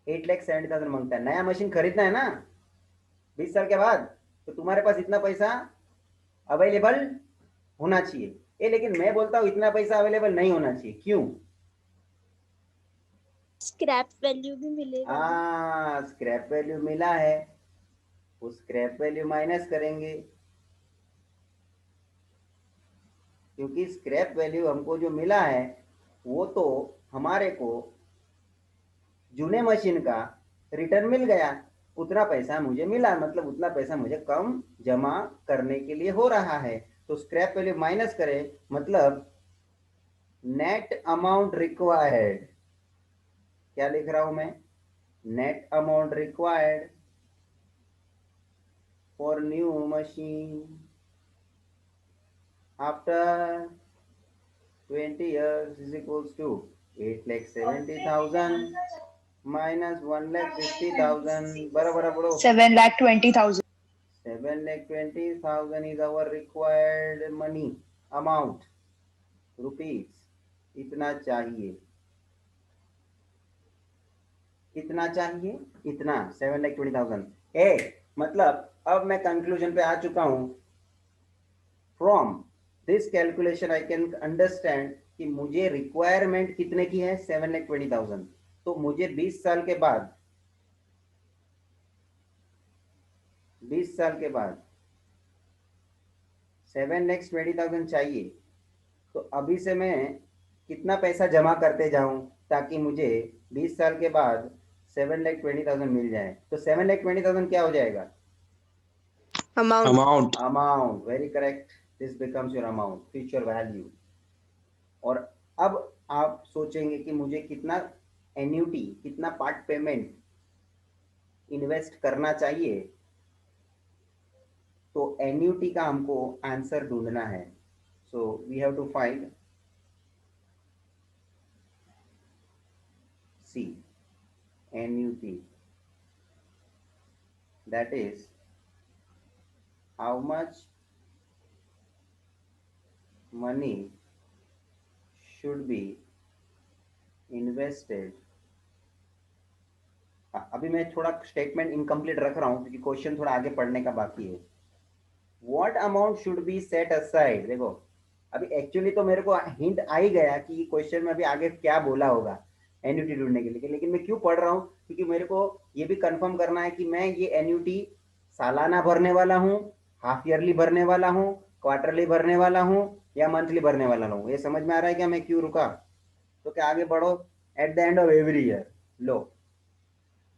A: 8,70,000 मांगता है। नया मशीन खरीदना है ना 20 साल के बाद, तो तुम्हारे पास इतना पैसा अवेलेबल होना चाहिए। ये लेकिन मैं बोलता हूँ इतना पैसा अवेलेबल नहीं होना चाहिए। क्यों?
I: स्क्रैप वैल्यू भी मिलेगा।
A: हाँ, स्क्रैप वैल्यू मिला है, वो स्क्रैप वैल्यू माइनस करेंगे, क्योंकि स्क्रैप वैल्यू हमको जो मिला है वो तो हमारे को जूने मशीन का रिटर्न मिल गया, उतना पैसा मुझे मिला, मतलब उतना पैसा मुझे कम जमा करने के लिए हो रहा है। तो स्क्रैप वैल्यू माइनस करें, मतलब नेट अमाउंट रिक्वायर्ड, क्या लिख रहा हूं मैं, net amount required for new machine after 20 years is equals to 8,70,000 minus 1,50,000, बराबर पढ़ो,
F: 7,20,000.
A: 7,20,000 is our required money amount, rupees, इतना चाहिए, कितना चाहिए, इतना 7,20,000 है। मतलब अब मैं कंक्लूजन पे आ चुका हूं। From this calculation I can understand कि मुझे रिक्वायरमेंट कितने की है, 7,20,000। तो मुझे 20 साल के बाद 7,20,000 चाहिए। तो अभी से मैं कितना पैसा जमा करते जाऊं ताकि मुझे 20 साल के बाद 7,20,000 मिल जाए। तो 7,20,000 क्या हो जाएगा, amount, very correct, this becomes your amount, future value. और अब आप सोचेंगे कि मुझे कितना एन्यूटी, कितना पार्ट पेमेंट इन्वेस्ट करना चाहिए। तो एन्यूटी का हमको आंसर ढूंढना है। So we have to find c annuity, that is how much money should be invested। अभी मैं थोड़ा स्टेटमेंट इनकम्प्लीट रख रहा हूं क्योंकि क्वेश्चन थोड़ा आगे पढ़ने का बाकी है। What amount should be set aside, देखो अभी एक्चुअली तो मेरे को हिंट आ ही गया कि क्वेश्चन में अभी आगे क्या बोला होगा एन्यूटी ढूंढने के लिए, लेकिन मैं क्यों पढ़ रहा हूं, क्योंकि मेरे को ये भी कंफर्म करना है कि मैं ये एन्यूटी सालाना भरने वाला हूँ, हाफ ईयरली भरने वाला हूँ, क्वार्टरली भरने वाला हूँ या मंथली भरने वाला हूँ। ये समझ में आ रहा है क्या, मैं क्यों रुका। तो क्या आगे बढ़ो, eight the end of every year, low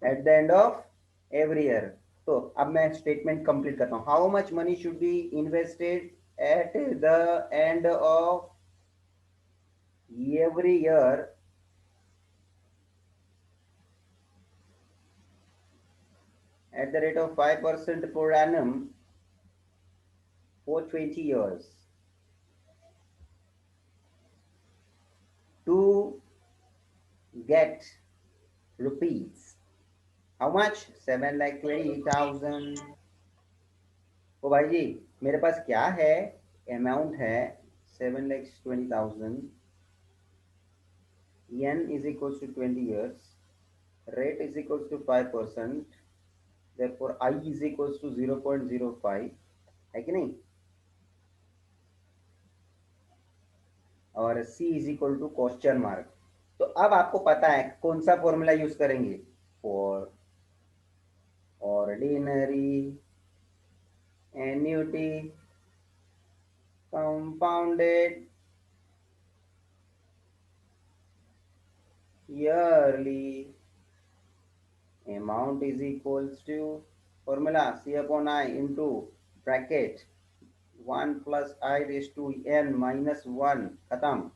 A: eight the end of every year. तो अब मैं स्टेटमेंट कंप्लीट करता हूँ। How much money should be invested at the end of every year at the rate of 5% per annum for 20 years to get rupees, how much, 7,20,000। ओ भाई जी मेरे पास क्या है, अमाउंट है 7,20,000, n is equals to 20 years, rate is equals to 5%, therefore I is equals to 0.05, है कि नहीं, और C is equal to question mark. तो अब आपको पता है कौन सा फॉर्मूला यूज करेंगे, for ordinary annuity compounded yearly amount is equals to formula C upon I into bracket 1 plus I raise to n minus 1, खत्म,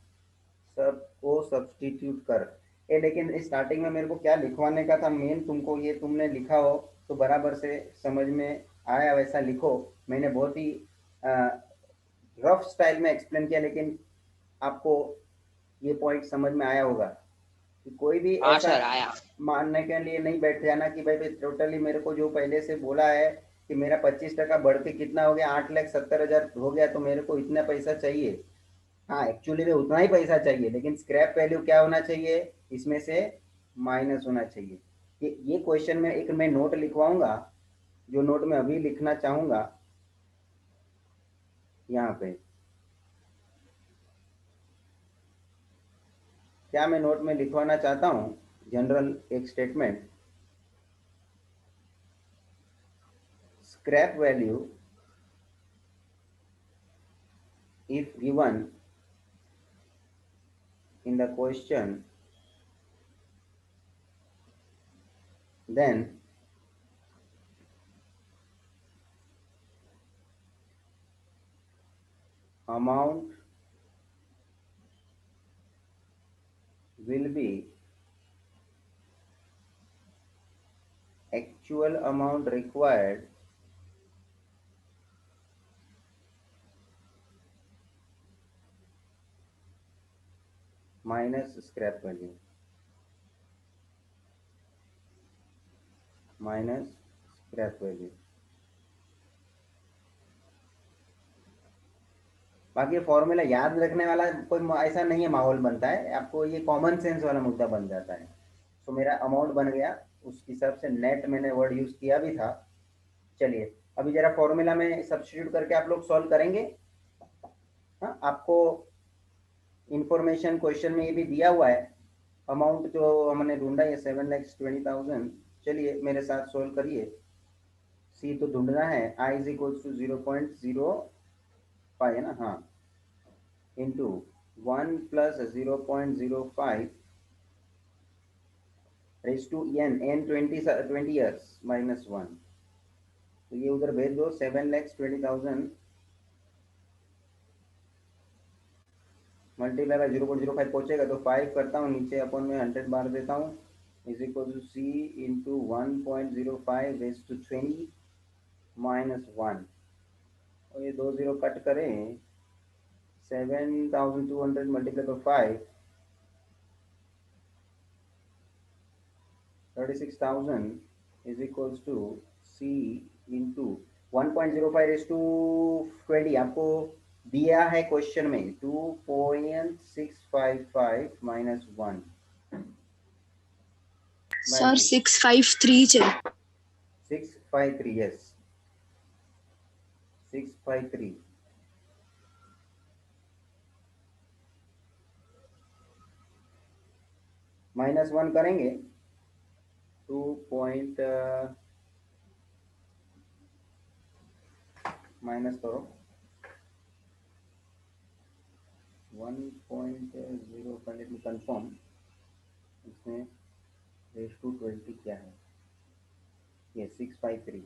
A: सब को सब्सटीट्यूट कर। लेकिन स्टार्टिंग में मेरे को क्या लिखवाने का था मेन, तुमको ये तुमने लिखा हो तो बराबर से समझ में आया वैसा लिखो। मैंने बहुत ही रफ स्टाइल में एक्सप्लेन किया, लेकिन आपको ये पॉइंट समझ में आया होगा कि कोई भी ऐसा मानने के लिए नहीं बैठ जाना कि भाई टोटली मेरे को जो पहले से बोला है कि मेरा 25% बढ़ के कितना हो गया, 8,70,000 हो गया, तो मेरे को इतना पैसा चाहिए। हाँ एक्चुअली में उतना ही पैसा चाहिए, लेकिन स्क्रैप वैल्यू क्या होना चाहिए, इसमें से माइनस होना चाहिए। ये क्वेश्चन में एक मैं नोट लिखवाऊंगा, जो नोट में अभी लिखना चाहूंगा यहाँ पे, क्या मैं नोट में लिखवाना चाहता हूँ, जनरल एक statement, scrap value if given in the question, then amount will be actual amount required minus scrap value, minus scrap value। बाकी फॉर्मूला याद रखने वाला कोई ऐसा नहीं है, माहौल बनता है, आपको ये कॉमन सेंस वाला मुद्दा बन जाता है। तो मेरा अमाउंट बन गया, उस हिसाब से नेट मैंने वर्ड यूज किया भी था। चलिए अभी जरा फॉर्मूला में सब्स्टिट्यूट करके आप लोग सॉल्व करेंगे। हाँ, आपको इंफॉर्मेशन क्वेश्चन में ये भी दिया हुआ है, अमाउंट जो हमने ढूंढा है 7,20,000। चलिए मेरे साथ सोल्व करिए। सी तो ढूंढना है, आई इज इक्वल टू 0.05 है ना, हाँ, into 1 plus 0.05 raise to n 20 years minus 1। तो ये उधर भेज दो, 7,20,000 मल्टीप्लाई बाय 0.05 पहुंचेगा तो 5 करता हूँ, नीचे अपन में 100 बार देता हूँ, is equal to c into 1.05 raise to 20 minus 1। और ये 2 0 कट करें, 7,200 multiply by 5 36,000 is equals to c into 1.05 raise to 20। आपको दिया है क्वेश्चन में 2.655 माइनस 1।
F: सर 653 चाहिए।
A: 653, यस 653। माइनस 1 करेंगे 2 पॉइंट माइनस करो 1.05, लेट मी कंफर्म, इसमें रेज टू 20 क्या है, ये 653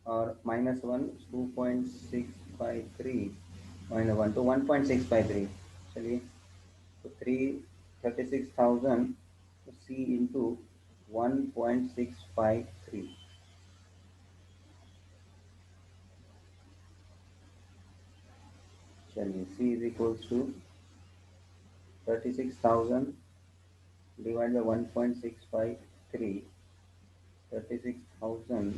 A: और माइनस 1 2.653 माइनस 1 तो 1.653। चलिए तो 36,000 सी इंटू 1.653। चलिए C is equals to 36,000 divide by 1.653। 36,000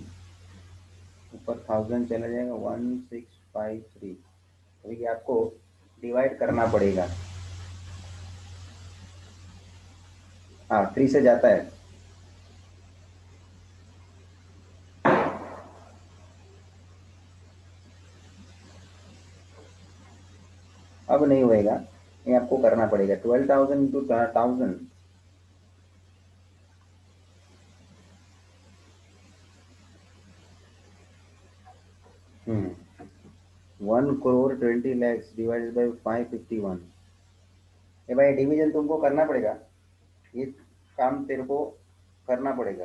A: ऊपर 1000 चला जाएगा, 1653। तो ये आपको डिवाइड करना पड़ेगा। हाँ 3 से जाता है, अब नहीं होएगा, ये आपको करना पड़ेगा 12,000 इंटू 1000। 1,20,00,000 divided by 551। ये भाई डिवीजन तुमको करना पड़ेगा, ये काम तेरे को करना पड़ेगा,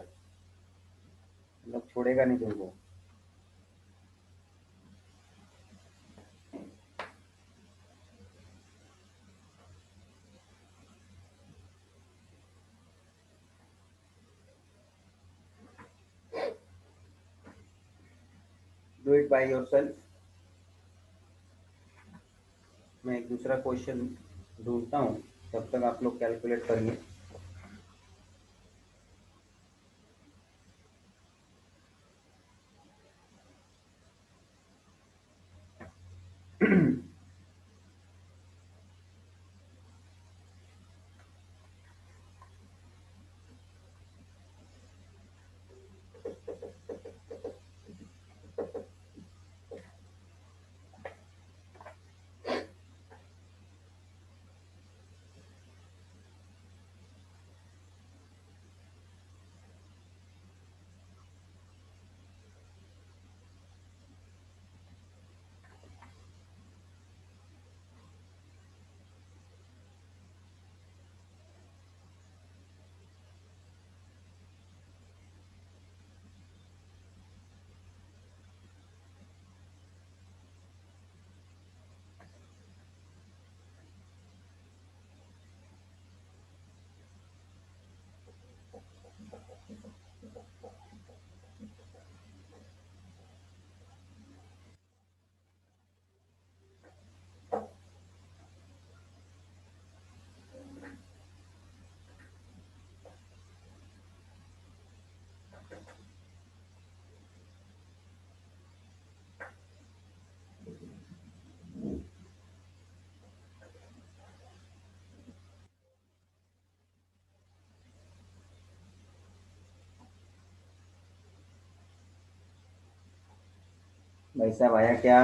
A: मतलब छोड़ेगा नहीं तुमको। Do it by yourself. मैं एक दूसरा क्वेश्चन ढूंढता हूँ, तब तक आप लोग कैलकुलेट करिए। भाई साहब आया क्या?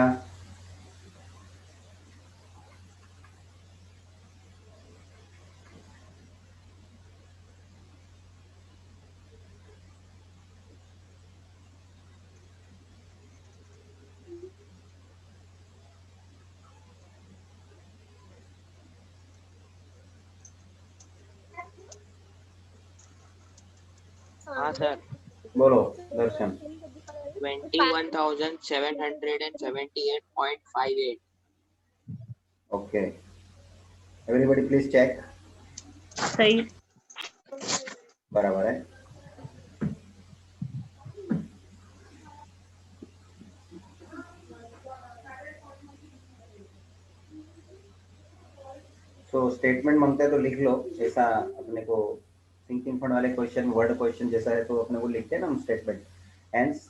E: हाँ सर।
A: बोलो Darshan.
E: 21,778.58.
A: Okay, everybody please check.
H: सही।
A: बराबर है। तो स्टेटमेंट मांगता है तो लिख लो, जैसा अपने को थिंकिंग फंड वाले क्वेश्चन वर्ड क्वेश्चन जैसा है तो अपने को लिखते हैं ना हम statement. Hence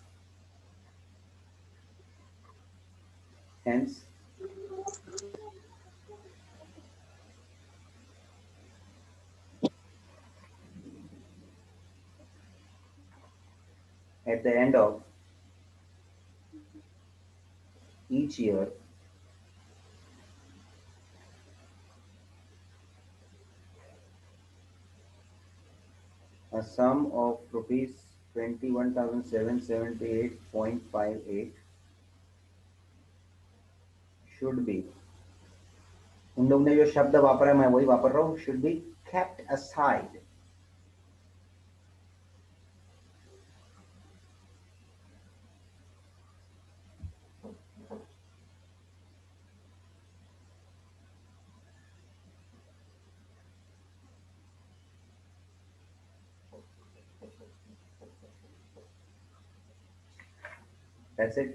A: hence at the end of each year a sum of rupees 21,778.58 should be, उन लोग ने जो शब्द वापरा है मैं वही वापर रहा हूँ, should be kept aside. That's it.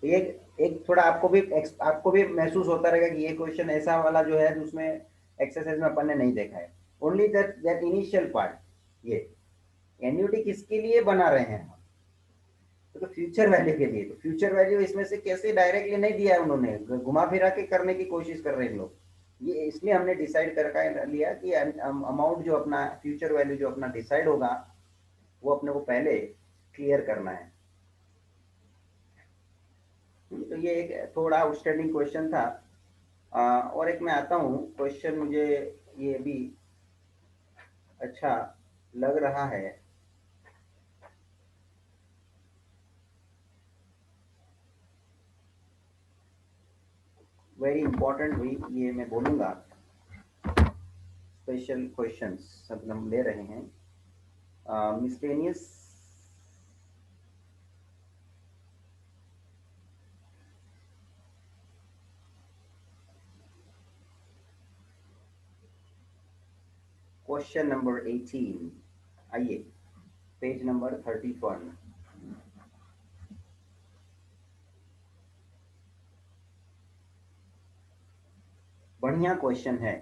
A: एक थोड़ा आपको भी महसूस होता रहेगा कि ये क्वेश्चन ऐसा वाला जो है उसमें एक्सरसाइज में अपन ने नहीं देखा है। ओनली दैट इनिशियल पार्ट, ये एन्युटी किसके लिए बना रहे हैं हम, तो फ्यूचर वैल्यू के लिए। तो फ्यूचर वैल्यू इसमें से कैसे डायरेक्टली नहीं दिया है, उन्होंने घुमा फिरा के करने की कोशिश कर रहे हैं लोग। ये इसलिए हमने डिसाइड कर लिया कि अमाउंट जो अपना फ्यूचर वैल्यू जो अपना डिसाइड होगा वो अपने को पहले क्लियर करना है। तो ये एक थोड़ा आउटस्टैंडिंग क्वेश्चन था। और एक मैं आता हूँ क्वेश्चन, मुझे ये भी अच्छा लग रहा है। वेरी इंपॉर्टेंट भी ये मैं बोलूंगा। स्पेशल क्वेश्चंस सब हम ले रहे हैं। मिसलेनियस क्वेश्चन नंबर 18, आइए पेज नंबर 31। बढ़िया क्वेश्चन है,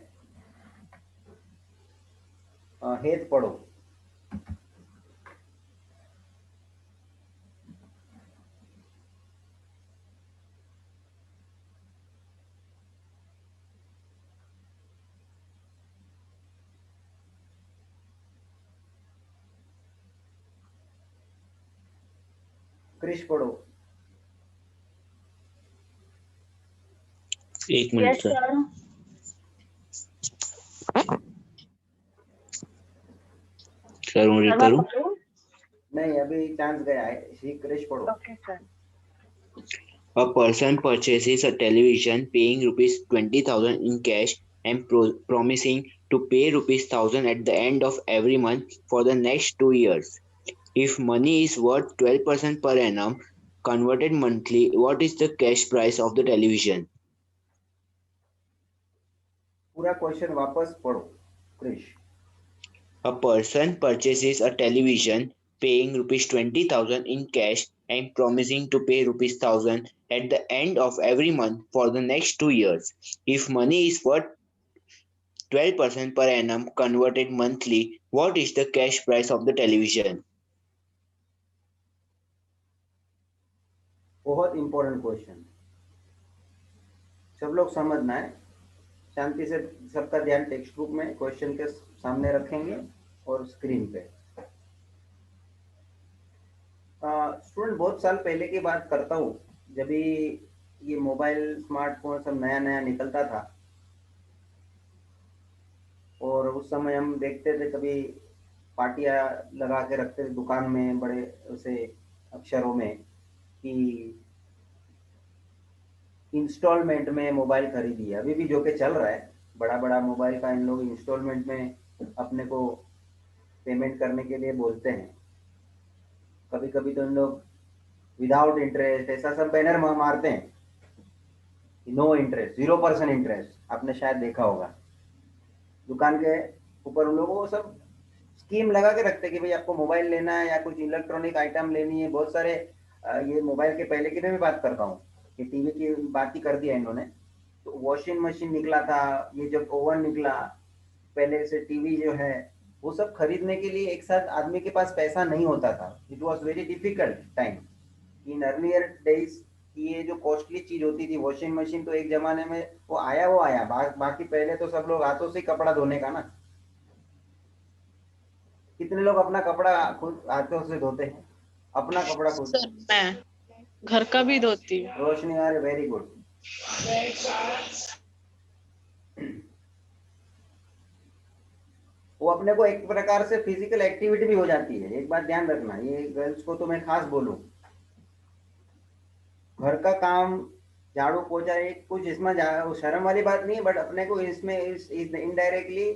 A: हेत पढ़ो। क्रिश पढ़ो।
K: एक मिनट सर। सर मैं रीड करूं?
A: नहीं, अभी चांस गया है, श्री क्रिश पढ़ो।
H: Okay sir.
K: A person purchases a television paying rupees 20,000 in cash and promising to pay rupees 1,000 at the end of every month for the next 2 years. If money is worth 12% per annum, converted monthly, what is the cash price of the television?
A: पूरा क्वेश्चन वापस पढ़ो Krrish.
K: A person purchases a television paying rupees 20,000 in cash and promising to pay rupees 1,000 at the end of every month for the next 2 years. If money is worth 12% per annum converted monthly, what is the cash price of the television?
A: बहुत इंपॉर्टेंट क्वेश्चन, सब लोग समझना है। शांति से सबका ध्यान टेक्स्ट बुक में क्वेश्चन के सामने रखेंगे और स्क्रीन पे। स्टूडेंट बहुत साल पहले की बात करता हूँ, जब भी ये मोबाइल स्मार्टफोन सब नया नया निकलता था, और उस समय हम देखते थे कभी पार्टियां लगा के रखते थे दुकान में बड़े उसे अक्षरों में कि इंस्टॉलमेंट में मोबाइल खरीदिए। अभी भी जो कि चल रहा है, बड़ा बड़ा मोबाइल का इन लोग इंस्टॉलमेंट में अपने को पेमेंट करने के लिए बोलते हैं। कभी कभी तो इन लोग विदाउट इंटरेस्ट ऐसा सब बैनर मारते हैं, नो इंटरेस्ट, 0% इंटरेस्ट। आपने शायद देखा होगा दुकान के ऊपर उन लोगों को सब स्कीम लगा के रखते हैं कि भाई आपको मोबाइल लेना है या कुछ इलेक्ट्रॉनिक आइटम लेनी है। बहुत सारे ये मोबाइल के पहले की मैं भी बात करता हूँ कि टीवी की बात ही कर दिया इन्होंने, तो वॉशिंग मशीन निकला था, ये जब ओवन निकला, पहले से टीवी जो है, वो सब खरीदने के लिए एक साथ आदमी के पास पैसा नहीं होता था। It was very difficult time in earlier days. ये जो कॉस्टली चीज होती थी वॉशिंग मशीन, तो एक जमाने में वो आया बाकी पहले तो सब लोग हाथों से कपड़ा धोने का ना, कितने लोग अपना कपड़ा खुद हाथों से धोते हैं, अपना कपड़ा खुद?
H: सर मैं घर का भी धोती हूँ।
A: रोशनी यार, वेरी गुड। वो अपने को एक प्रकार से फिजिकल एक्टिविटी भी हो जाती है। एक बात ध्यान रखना, ये गर्ल्स को तो मैं खास बोलूं, घर का काम झाड़ू पोछा एक कुछ इसमें शर्म वाली बात नहीं है, बट अपने को इसमें इनडायरेक्टली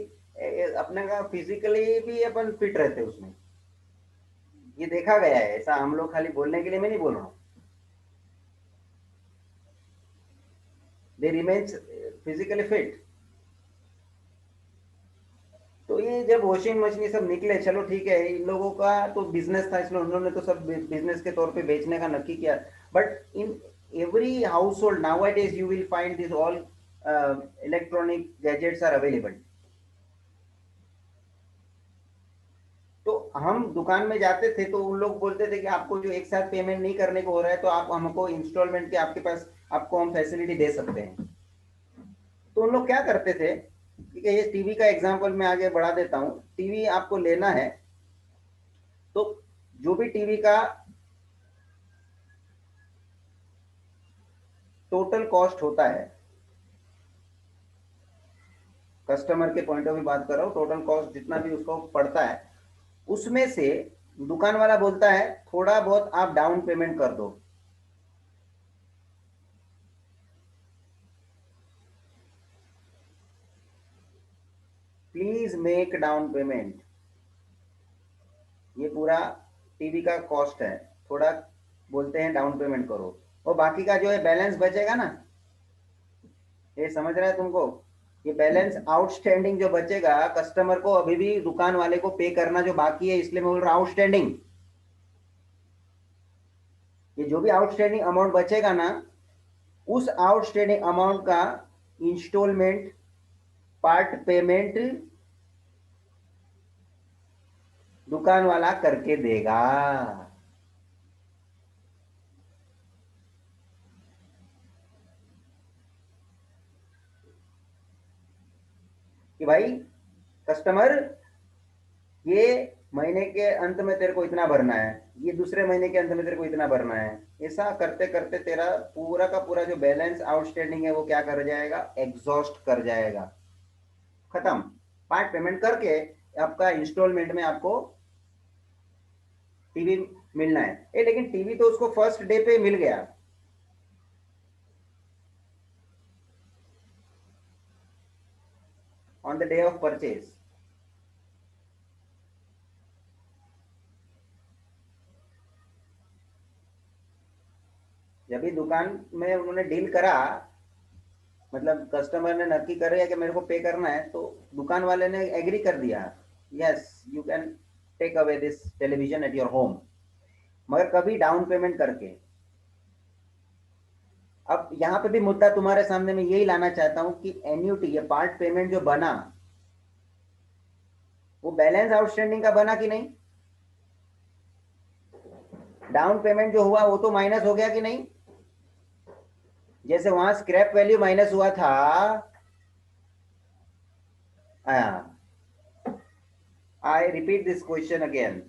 A: अपने का फिजिकली भी अपन फिट रहते हैं उसमें। ये देखा गया है, ऐसा हम लोग खाली बोलने के लिए मैं नहीं बोल रहा हूँ। दे रिमेन्स फिजिकली फिट। तो ये जब वॉशिंग मशीन सब निकले, चलो ठीक है, इन लोगों का तो बिजनेस था, इसलिए उन्होंने तो सब बिजनेस के तौर पे बेचने का नक्की किया। But in every household nowadays you will find this all electronic gadgets are available. तो हम दुकान में जाते थे तो उन लोग बोलते थे कि आपको जो एक साथ पेमेंट नहीं करने को हो रहा है तो आप हमको इंस्टॉलमेंट के आपके पास आपको हम फैसिलिटी दे सकते हैं। तो उन लोग क्या करते थे, ठीक है, ये टीवी का एग्जांपल मैं आगे बढ़ा देता हूँ। टीवी आपको लेना है तो जो भी टीवी का टोटल कॉस्ट होता है, कस्टमर के पॉइंट ऑफ व्यू बात कर रहा हूँ, टोटल कॉस्ट जितना भी उसको पड़ता है, उसमें से दुकान वाला बोलता है थोड़ा बहुत आप डाउन पेमेंट कर दो। Please make down payment. ये पूरा टीवी का कॉस्ट है, थोड़ा बोलते हैं डाउन पेमेंट करो, और बाकी का जो है बैलेंस बचेगा ना, ये समझ रहा है तुमको, ये बैलेंस आउटस्टैंडिंग जो बचेगा, कस्टमर को अभी भी दुकान वाले को पे करना जो बाकी है, इसलिए मैं बोल रहा हूं आउटस्टैंडिंग। ये जो भी आउटस्टैंडिंग अमाउंट बचेगा ना, उस आउटस्टैंडिंग अमाउंट का इंस्टॉलमेंट पार्ट पेमेंट दुकान वाला करके देगा। कि भाई कस्टमर, ये महीने के अंत में तेरे को इतना भरना है, ये दूसरे महीने के अंत में तेरे को इतना भरना है। ऐसा करते करते तेरा पूरा का पूरा जो बैलेंस आउटस्टैंडिंग है वो क्या कर जाएगा, एग्जॉस्ट कर जाएगा, खत्म। पार्ट पेमेंट करके आपका इंस्टॉलमेंट में आपको टीवी मिलना है। लेकिन टीवी तो उसको फर्स्ट डे पे मिल गया, on the day of purchase। जब भी दुकान में उन्होंने डील करा, मतलब कस्टमर ने नक्की कर कि मेरे को पे करना है, तो दुकान वाले ने एग्री कर दिया, yes you can take away this television at your home, मगर कभी डाउन पेमेंट करके। अब यहाँ पे भी मुद्दा तुम्हारे सामने में यही लाना चाहता हूं कि एन्यूटी, ये पार्ट पेमेंट जो बना, वो बैलेंस आउटस्टैंडिंग का बना कि नहीं? डाउन पेमेंट जो हुआ वो तो माइनस हो गया कि नहीं? जैसे वहां स्क्रैप वैल्यू माइनस हुआ था, I repeat this question again,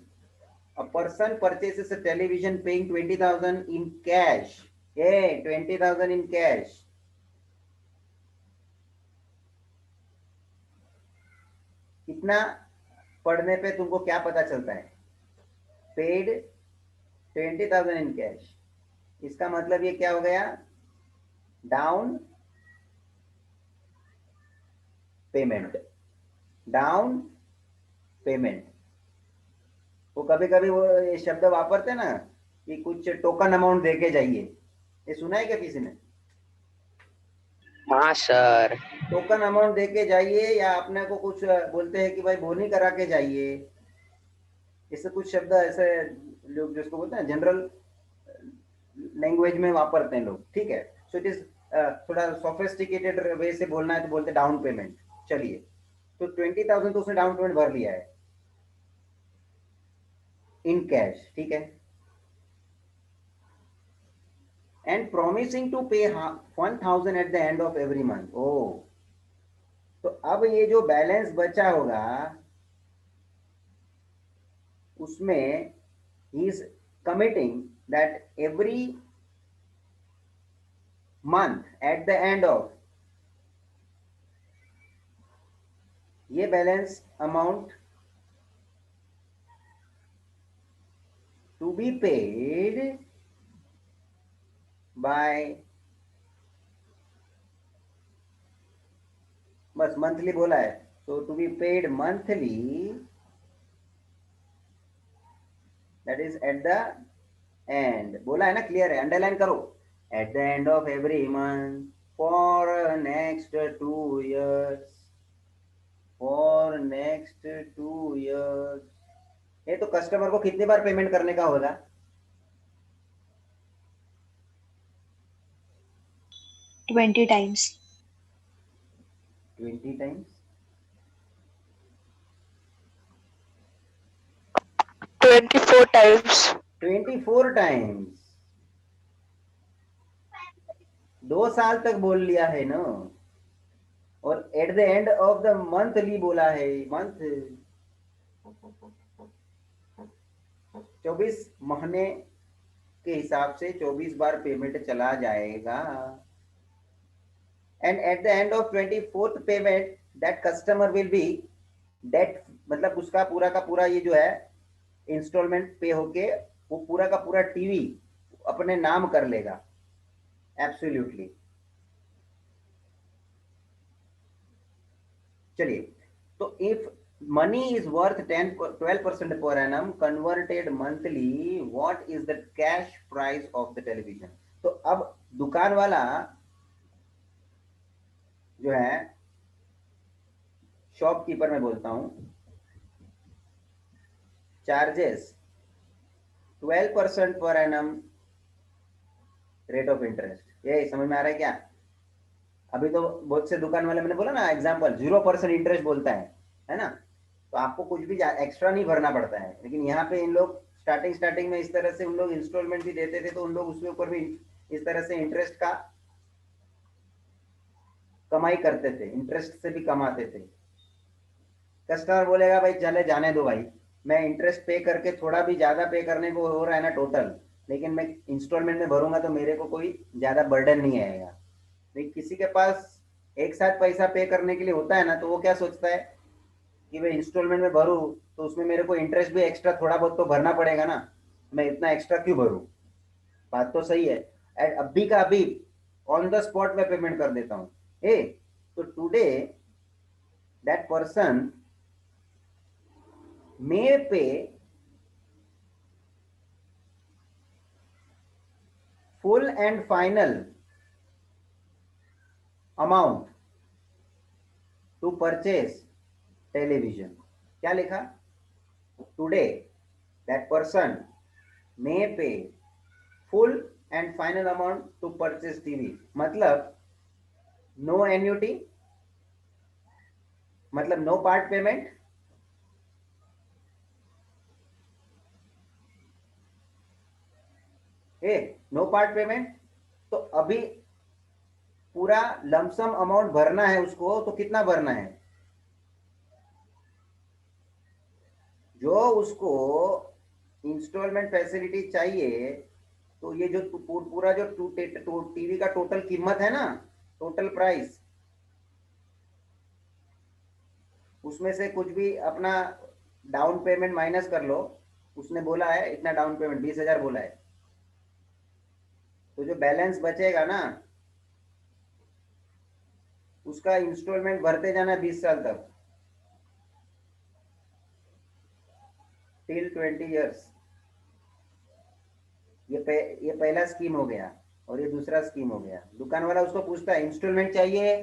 A: A person purchases a television paying 20,000 in cash. Hey, 20,000 in cash. कितना पढ़ने पे तुमको क्या पता चलता है? Paid 20,000 in cash. इसका मतलब ये क्या हो गया? Down payment. Down payment. वो कभी कभी वो ये शब्द वापरते ना कि कुछ टोकन अमाउंट देके जाइए. ये सुना है क्या किसी ने?
E: हाँ सर.
A: टोकन अमाउंट देके जाइए, या अपने को कुछ बोलते हैं कि भाई बोनी करा के जाइए. इससे कुछ शब्द ऐसे लोग जिसको बोलते हैं जनरल लैंग्वेज में वापरते हैं लोग. ठीक है. सो इट इज थोड़ा सोफिस्टिकेटेड वे से बोलना है तो बोलते डाउन पेमेंट. चलिए, तो 20,000 तो उसने डाउन पेमेंट भर लिया है इन कैश. ठीक है. And promising to pay 1,000 at the end of every month. ओ, तो अब ये जो बैलेंस बचा होगा उसमें ही is committing that every month at the end of, ये balance amount to be paid by, बस मंथली बोला है, तो to be paid monthly, that is at the end. बोला है ना, क्लियर है, अंडरलाइन करो. At the end of every month for next 2 years. For next 2 years. ये तो कस्टमर को कितनी बार पेमेंट करने का होगा?
F: 20 times.
A: 20 times.
E: 24 times.
A: 24 times. 2 साल तक बोल लिया है ना, और eight the end of the monthly बोला है. मंथ 24 महीने के हिसाब से 24 बार पेमेंट चला जाएगा. And at the end of 24th payment that customer will be debt, मतलब उसका पूरा का पूरा ये जो है इंस्टॉलमेंट पे होके वो पूरा का पूरा टीवी अपने नाम कर लेगा. एब्सोल्युटली. चलिए, तो if money is worth 12% per annum converted monthly, what is the cash price of the television? तो अब दुकान वाला जो है, शॉपकीपर में बोलता हूं, charges 12% per annum rate of interest. ये समझ में आ रहा है क्या? अभी तो बहुत से दुकान वाले, मैंने बोला ना एग्जांपल, 0% इंटरेस्ट बोलता है ना, तो आपको कुछ भी एक्स्ट्रा नहीं भरना पड़ता है. लेकिन यहाँ पे इन लोग स्टार्टिंग में इस तरह से उन लोग इंस्टॉलमेंट भी देते थे, तो उन लोग उसके ऊपर भी इस तरह से इंटरेस्ट का कमाई करते थे, इंटरेस्ट से भी कमाते थे. कस्टमर बोलेगा भाई चले जाने दो भाई, मैं इंटरेस्ट पे करके थोड़ा भी ज्यादा पे करने को हो रहा है ना टोटल, लेकिन मैं इंस्टॉलमेंट में भरूंगा तो मेरे को कोई ज्यादा बर्डन नहीं आएगा. लेकिन किसी के पास एक साथ पैसा पे करने के लिए होता है ना, तो वो क्या सोचता है कि भाई इंस्टॉलमेंट में भरूं तो उसमें मेरे को इंटरेस्ट भी एक्स्ट्रा थोड़ा बहुत तो भरना पड़ेगा ना, मैं इतना एक्स्ट्रा क्यों भरूं? बात तो सही है. एंड अभी का अभी ऑन द स्पॉट में पेमेंट कर देता हूं. तो today that person may pay full and final amount to purchase television. क्या लिखा? Today that person may pay full and final amount to purchase TV. मतलब नो एन्युटी, मतलब no part payment, no part payment. तो अभी पूरा लमसम अमाउंट भरना है उसको, तो कितना भरना है? जो उसको इंस्टॉलमेंट फैसिलिटी चाहिए तो ये जो पूरा जो टीवी का टोटल कीमत है ना, टोटल प्राइस, उसमें से कुछ भी अपना डाउन पेमेंट माइनस कर लो। उसने बोला है इतना डाउन पेमेंट 20,000 बोला है, तो जो बैलेंस बचेगा ना उसका इंस्टॉलमेंट भरते जाना 20 साल तक, टिल 20 इयर्स। ये पहला स्कीम हो गया और ये दूसरा स्कीम हो गया। दुकान वाला उसको पूछता है इंस्टॉलमेंट चाहिए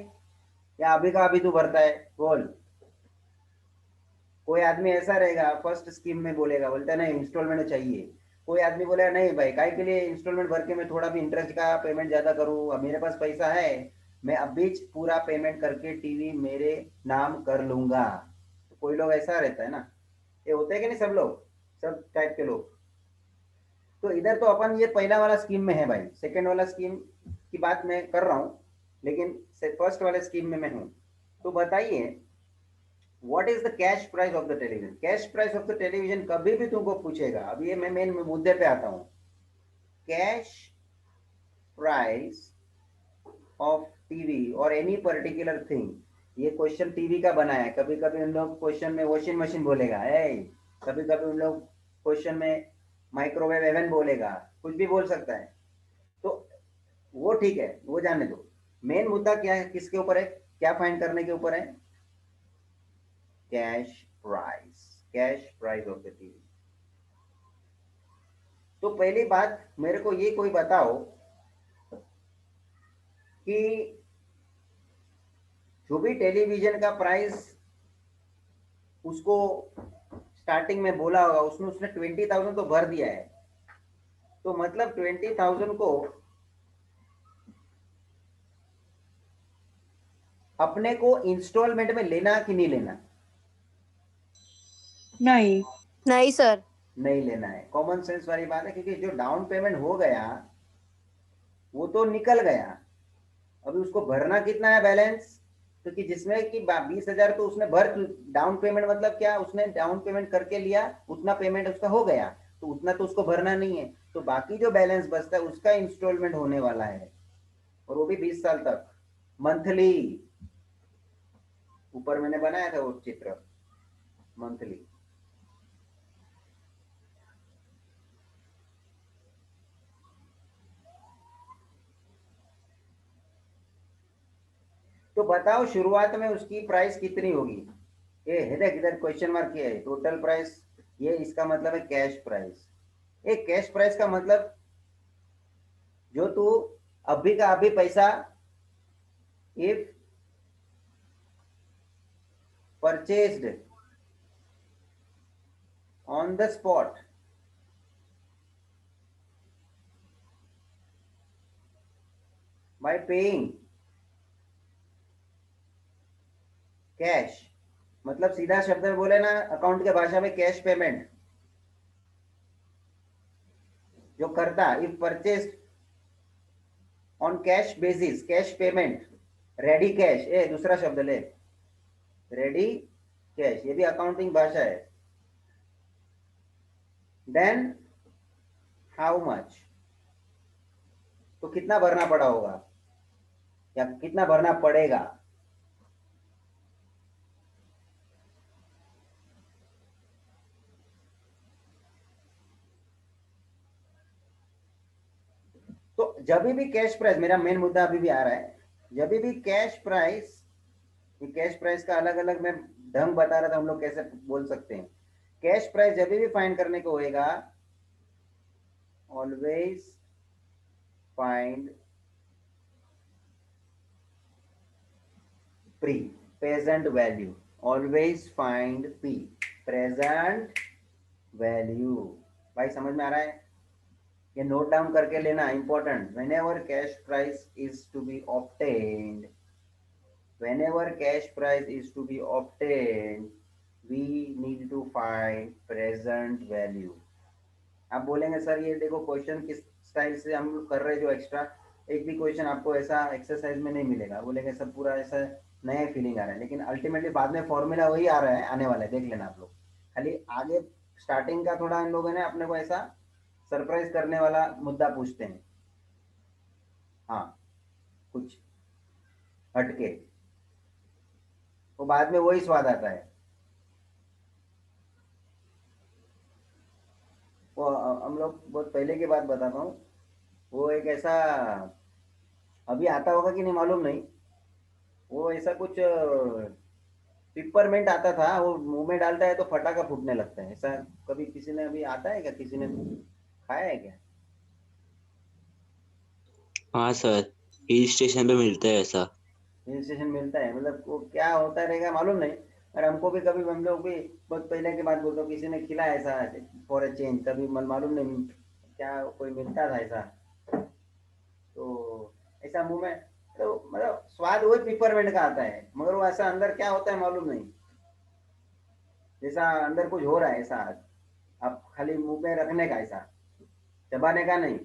A: या अभी का अभी तू भरता है, बोल। कोई आदमी ऐसा रहेगा फर्स्ट स्कीम में बोलेगा, बोलता है नहीं इंस्टॉलमेंट चाहिए। कोई आदमी बोलेगा नहीं भाई, काय के लिए इंस्टॉलमेंट भर के मैं थोड़ा भी इंटरेस्ट का पेमेंट ज्यादा करूँ, अब मेरे पास पैसा है, मैं अभी पूरा पेमेंट करके टीवी मेरे नाम कर लूंगा। तो कोई लोग ऐसा रहता है ना, ये होते हैं कि नहीं, सब लोग, सब टाइप के लोग। तो इधर तो अपन ये पहला वाला स्कीम में है भाई, सेकंड वाला स्कीम की बात मैं कर रहा हूँ, लेकिन फर्स्ट वाले स्कीम में मैं हूँ। तो बताइए what is the cash price of the television. Cash price of the television कभी भी तुमको पूछेगा, अब ये मैं मेन मुद्दे पे आता हूँ। कैश प्राइस ऑफ टीवी और एनी पर्टिकुलर थिंग, ये क्वेश्चन टीवी का बना है। कभी कभी उन लोग क्वेश्चन में वॉशिंग मशीन बोलेगा, कभी कभी उन लोग क्वेश्चन में माइक्रोवेव एवन बोलेगा, कुछ भी बोल सकता है। तो वो ठीक है, वो जाने दो। मेन मुद्दा क्या है, किसके ऊपर है, क्या फाइंड करने के ऊपर है? Cash price, cash price of the TV. तो पहली बात मेरे को ये कोई बताओ कि जो भी टेलीविजन का प्राइस उसको स्टार्टिंग में बोला होगा, उसने 20,000 तो भर दिया है, तो मतलब 20,000 को अपने को इंस्टॉलमेंट में लेना कि नहीं लेना?
F: नहीं,
J: नहीं सर।
A: नहीं लेना है, कॉमन सेंस वाली बात है, क्योंकि जो डाउन पेमेंट हो गया वो तो निकल गया। अभी उसको भरना कितना है बैलेंस? क्योंकि जिसमें कि 20,000 तो उसने भर, डाउन पेमेंट मतलब क्या, उसने डाउन पेमेंट करके लिया, उतना पेमेंट उसका हो गया, तो उतना तो उसको भरना नहीं है। तो बाकी जो बैलेंस बचता है उसका इंस्टॉलमेंट होने वाला है, और वो भी 20 साल तक, मंथली। ऊपर मैंने बनाया था वो चित्र, मंथली। तो बताओ शुरुआत में उसकी प्राइस कितनी होगी? ये है देख, इधर क्वेश्चन मार्क किया है, टोटल प्राइस, ये इसका मतलब है कैश प्राइस। ये कैश प्राइस का मतलब जो तू अभी का अभी पैसा, if purchased on the spot bye paying cash, मतलब सीधा शब्द में बोले ना अकाउंट के भाषा में, कैश पेमेंट जो करता, if purchase on cash basis, cash payment, ready cash, ये दूसरा शब्द ले, रेडी कैश, ये भी अकाउंटिंग भाषा है। देन हाउ मच, तो कितना भरना पड़ा होगा या कितना भरना पड़ेगा? तो जब भी कैश प्राइस, मेरा मेन मुद्दा अभी भी आ रहा है, जब भी कैश प्राइस, ये कैश प्राइस का अलग अलग मैं ढंग बता रहा था, हम लोग कैसे बोल सकते हैं। कैश प्राइस जब भी फाइंड करने को होएगा, always find pre present value, always find P present value. भाई समझ में आ रहा है? ये नोट डाउन करके लेना, important. Whenever cash price is to be obtained, whenever cash price is to be obtained, we need to find present value। आप बोलेंगे सर ये देखो क्वेश्चन किस स्टाइल से हम लोग कर रहे हैं, जो एक्स्ट्रा एक भी क्वेश्चन आपको ऐसा एक्सरसाइज में नहीं मिलेगा। बोलेंगे सब पूरा ऐसा नया फीलिंग आ रहा है, लेकिन अल्टीमेटली बाद में फॉर्मूला वही आ रहा है, आने वाला है, देख लेना आप लोग। खाली आगे स्टार्टिंग का थोड़ा इन लोगों ने अपने को ऐसा सरप्राइज करने वाला मुद्दा पूछते हैं, हाँ कुछ हटके, तो बाद में वही स्वाद आता है। वो हम लोग बहुत पहले की बात बताता हूँ, वो एक ऐसा अभी आता होगा कि नहीं मालूम नहीं, वो ऐसा कुछ पिपरमेंट आता था, वो मुंह में डालता है तो फटाका फूटने लगता है। ऐसा कभी किसी ने अभी आता है क्या, किसी ने खाया है क्या?
K: हाँ सर, हिल स्टेशन पे मिलता है ऐसा।
A: हिल स्टेशन मिलता है, मतलब वो क्या होता रहेगा मालूम नहीं, और हमको भी कभी, हम लोग भी बहुत पहले की बात बोलते हो, किसी ने खिलाया ऐसा फॉर ए चेंज, कभी मालूम नहीं क्या कोई मिलता था ऐसा, तो ऐसा मुंह में, तो मतलब स्वाद वही पिपरमेंट का आता है, मगर वो ऐसा अंदर क्या होता है मालूम नहीं, जैसा अंदर कुछ हो रहा है ऐसा, आप खाली मुंह में रखने का, ऐसा चबाने का नहीं,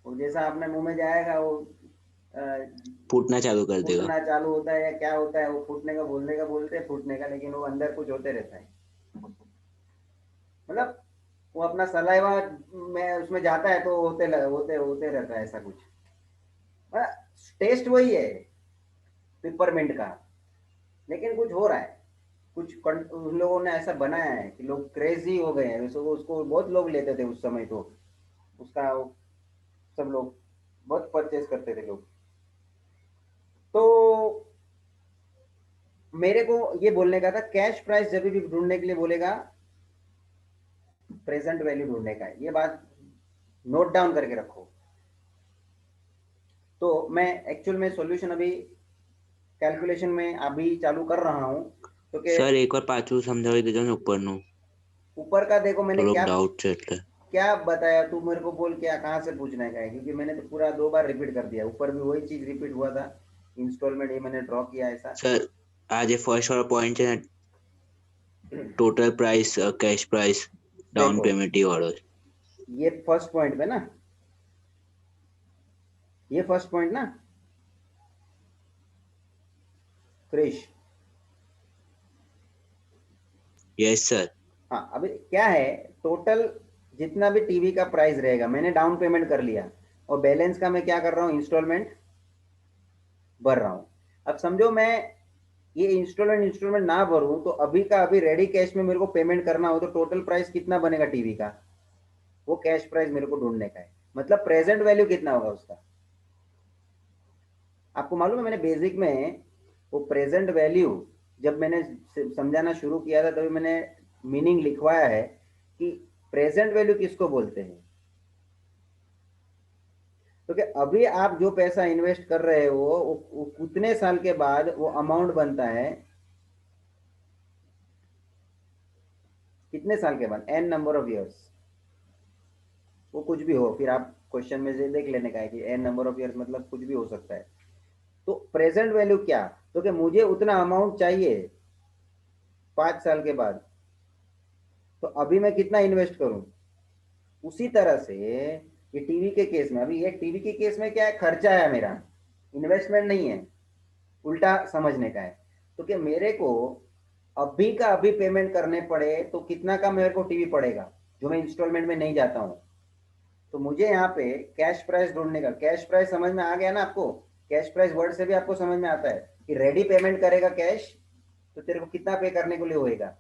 A: वो जैसा अपने मुंह में जाएगा वो
K: फूटना चालू कर देगा।
A: फूटना चालू होता है या क्या होता है, वो फूटने का बोलने का बोलते हैं फूटने का, लेकिन वो अंदर कुछ होते रहता है, मतलब वो अपना सलाइवा में उसमें जाता है तो होते रहता है ऐसा कुछ, टेस्ट वही है पिपरमेंट का, लेकिन कुछ हो रहा है, कुछ उन लोगों ने ऐसा बनाया है कि लोग क्रेजी हो गए हैं, उसको बहुत लोग लेते थे उस समय, तो उसका सब लोग बहुत परचेस करते थे लोग। तो मेरे को ये बोलने का था, कैश प्राइस जब भी ढूंढने के लिए बोलेगा प्रेजेंट वैल्यू ढूंढने का है, ये बात नोट डाउन करके रखो। तो मैं एक्चुअल में सॉल्यूशन अभी कैलकुलेशन में अभी चालू कर रहा हूँ, तो
K: सर एक बार पाछू समझावी देजो ने
A: ऊपर का देखो मैंने क्या
K: डाउट છે એટલે
A: क्या बताया, तू मेरे को बोल क्या कहाँ से पूछने का है, क्योंकि मैंने तो पूरा 2 बार रिपीट कर दिया, ऊपर भी वही चीज रिपीट हुआ था, इंस्टॉलमेंट ये मैंने ड्रॉ किया ऐसा।
K: सर आज ये फर्स्ट वाला पॉइंट है total price cash price down payment ही वाला,
A: ये फर्स्ट पॉइंट पे ना, ये फर्स्ट पॉइंट ना क्रिश?
K: Yes sir.
A: हाँ, अभी क्या है, टोटल जितना भी टीवी का प्राइस रहेगा मैंने डाउन पेमेंट कर लिया, और बैलेंस का मैं क्या कर रहा हूँ, इंस्टॉलमेंट भर रहा हूँ। अब समझो मैं ये इंस्टॉलमेंट ना भरूं तो अभी का अभी रेडी कैश में मेरे को पेमेंट करना हो, तो टोटल प्राइस कितना बनेगा टीवी का, वो कैश प्राइस मेरे को ढूंढने का है, मतलब प्रेजेंट वैल्यू कितना होगा उसका। आपको मालूम है मैंने बेसिक में वो प्रेजेंट वैल्यू जब मैंने समझाना शुरू किया था तभी मैंने मीनिंग लिखवाया है कि प्रेजेंट वैल्यू किसको बोलते हैं। तो क्या अभी आप जो पैसा इन्वेस्ट कर रहे हो वो उतने साल के बाद वो अमाउंट बनता है, कितने साल के बाद, एन नंबर ऑफ इयर्स, वो कुछ भी हो, फिर आप क्वेश्चन में से देख लेने का है कि एन नंबर ऑफ इयर्स मतलब कुछ भी हो सकता है। तो प्रेजेंट वैल्यू क्या, तो क्या मुझे उतना अमाउंट चाहिए 5 साल के बाद, तो अभी मैं कितना इन्वेस्ट करूं। उसी तरह से ये टीवी के केस में, अभी ये टीवी के केस में क्या है, खर्चा है मेरा, इन्वेस्टमेंट नहीं है, उल्टा समझने का है। तो क्या मेरे को अभी का अभी पेमेंट करने पड़े तो कितना का मेरे को टीवी पड़ेगा जो मैं इंस्टॉलमेंट में नहीं जाता हूं। तो मुझे यहाँ पे कैश प्राइस ढूंढने का, कैश प्राइस समझ में आ गया ना आपको, कैश प्राइस वर्ड से भी आपको समझ में आता है कि रेडी पेमेंट करेगा कैश तो तेरे को कितना पे करने के लिए होएगा।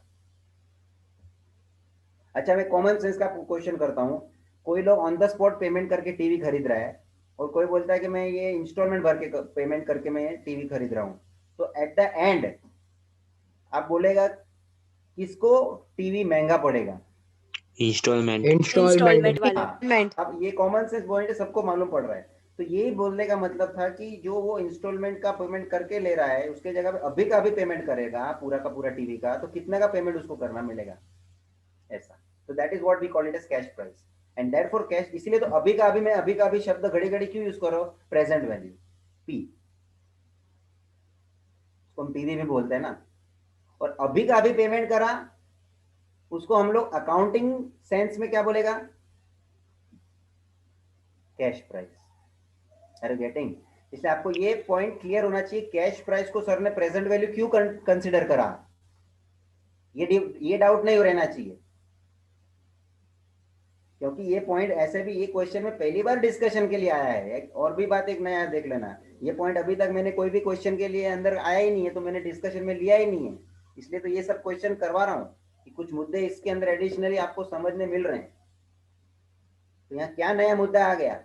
A: अच्छा मैं कॉमन सेंस का क्वेश्चन करता हूँ, कोई लोग ऑन द स्पॉट पेमेंट करके टीवी खरीद रहा है और कोई बोलता है कि मैं ये इंस्टॉलमेंट भर के पेमेंट करके मैं टीवी खरीद रहा हूँ, तो एट द एंड आप बोलेगा किसको टीवी महंगा पड़ेगा,
K: इंस्टॉलमेंट
A: वाला। अब ये कॉमन सेंस पॉइंट सबको मालूम पड़ रहा है, तो यही बोलने का मतलब था कि जो वो इंस्टॉलमेंट का पेमेंट करके ले रहा है उसके जगह पे अभी का अभी पेमेंट करेगा पूरा का पूरा टीवी का, तो कितना का पेमेंट उसको करना मिलेगा ऐसा। तो that is what we call it as cash price and therefore cash. इसलिए तो अभी का अभी, मैं अभी का अभी शब्द घड़ी घड़ी क्यों यूज करो, प्रेजेंट वैल्यू पी, उसको हम पीवी भी बोलते हैं ना। और अभी का अभी पेमेंट करा उसको हम लोग अकाउंटिंग सेंस में क्या बोलेगा, cash price. Are you getting? इसलिए आपको ये पॉइंट क्लियर होना चाहिए, कैश प्राइस को सर ने प्रेजेंट वैल्यू क्यों कंसीडर करा, ये डाउट नहीं रहना चाहिए। क्योंकि ये पॉइंट ऐसे भी ये क्वेश्चन में पहली बार डिस्कशन के लिए आया है। और भी बात एक नया देख लेना, ये पॉइंट अभी तक मैंने कोई भी क्वेश्चन के लिए अंदर आया ही नहीं है, तो मैंने डिस्कशन में लिया ही नहीं है, इसलिए तो ये सब क्वेश्चन करवा रहा हूँ कि कुछ मुद्दे इसके अंदर एडिशनली आपको समझने मिल रहे हैं। तो यहाँ क्या नया मुद्दा आ गया,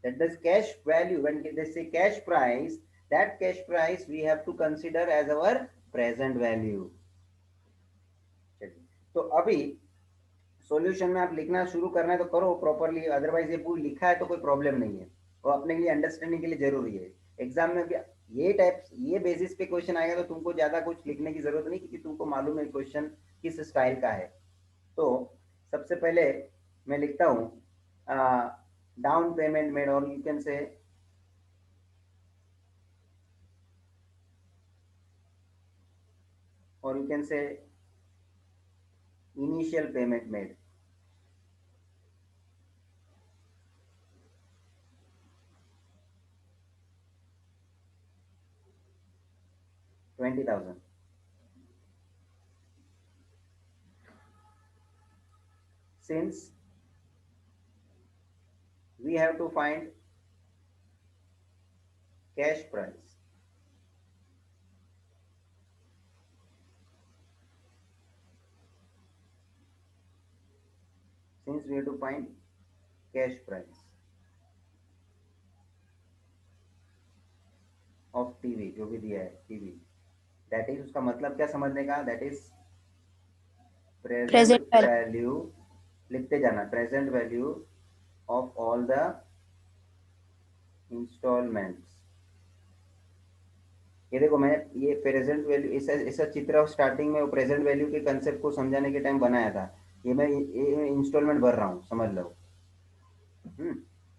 A: that the cash value, when they say cash price, that cash price we have to consider as our present value। तो अभी सॉल्यूशन में आप लिखना शुरू करना है तो करो प्रॉपरली, अदरवाइज ये पूरी लिखा है तो कोई प्रॉब्लम नहीं है, वो अपने लिए अंडरस्टैंडिंग के लिए जरूरी है। एग्जाम में भी ये टाइप्स ये बेसिस पे क्वेश्चन आएगा तो तुमको ज्यादा कुछ लिखने की जरूरत नहीं, क्योंकि तुमको मालूम है क्वेश्चन किस स्टाइल का है। तो सबसे पहले मैं लिखता हूँ down payment made, or you can say initial payment made। $20,000। Since we have to find cash price, of TV, जो भी दिया है TV, that is उसका मतलब क्या समझने का, that is present value, लिखते जाना, present value of all the installments। ये देखो मैं ये प्रेजेंट वैल्यू ऐसा चित्र स्टार्टिंग में प्रेजेंट वैल्यू के कंसेप्ट को समझाने के टाइम बनाया था। ये मैं इंस्टॉलमेंट भर रहा हूँ, समझ लो।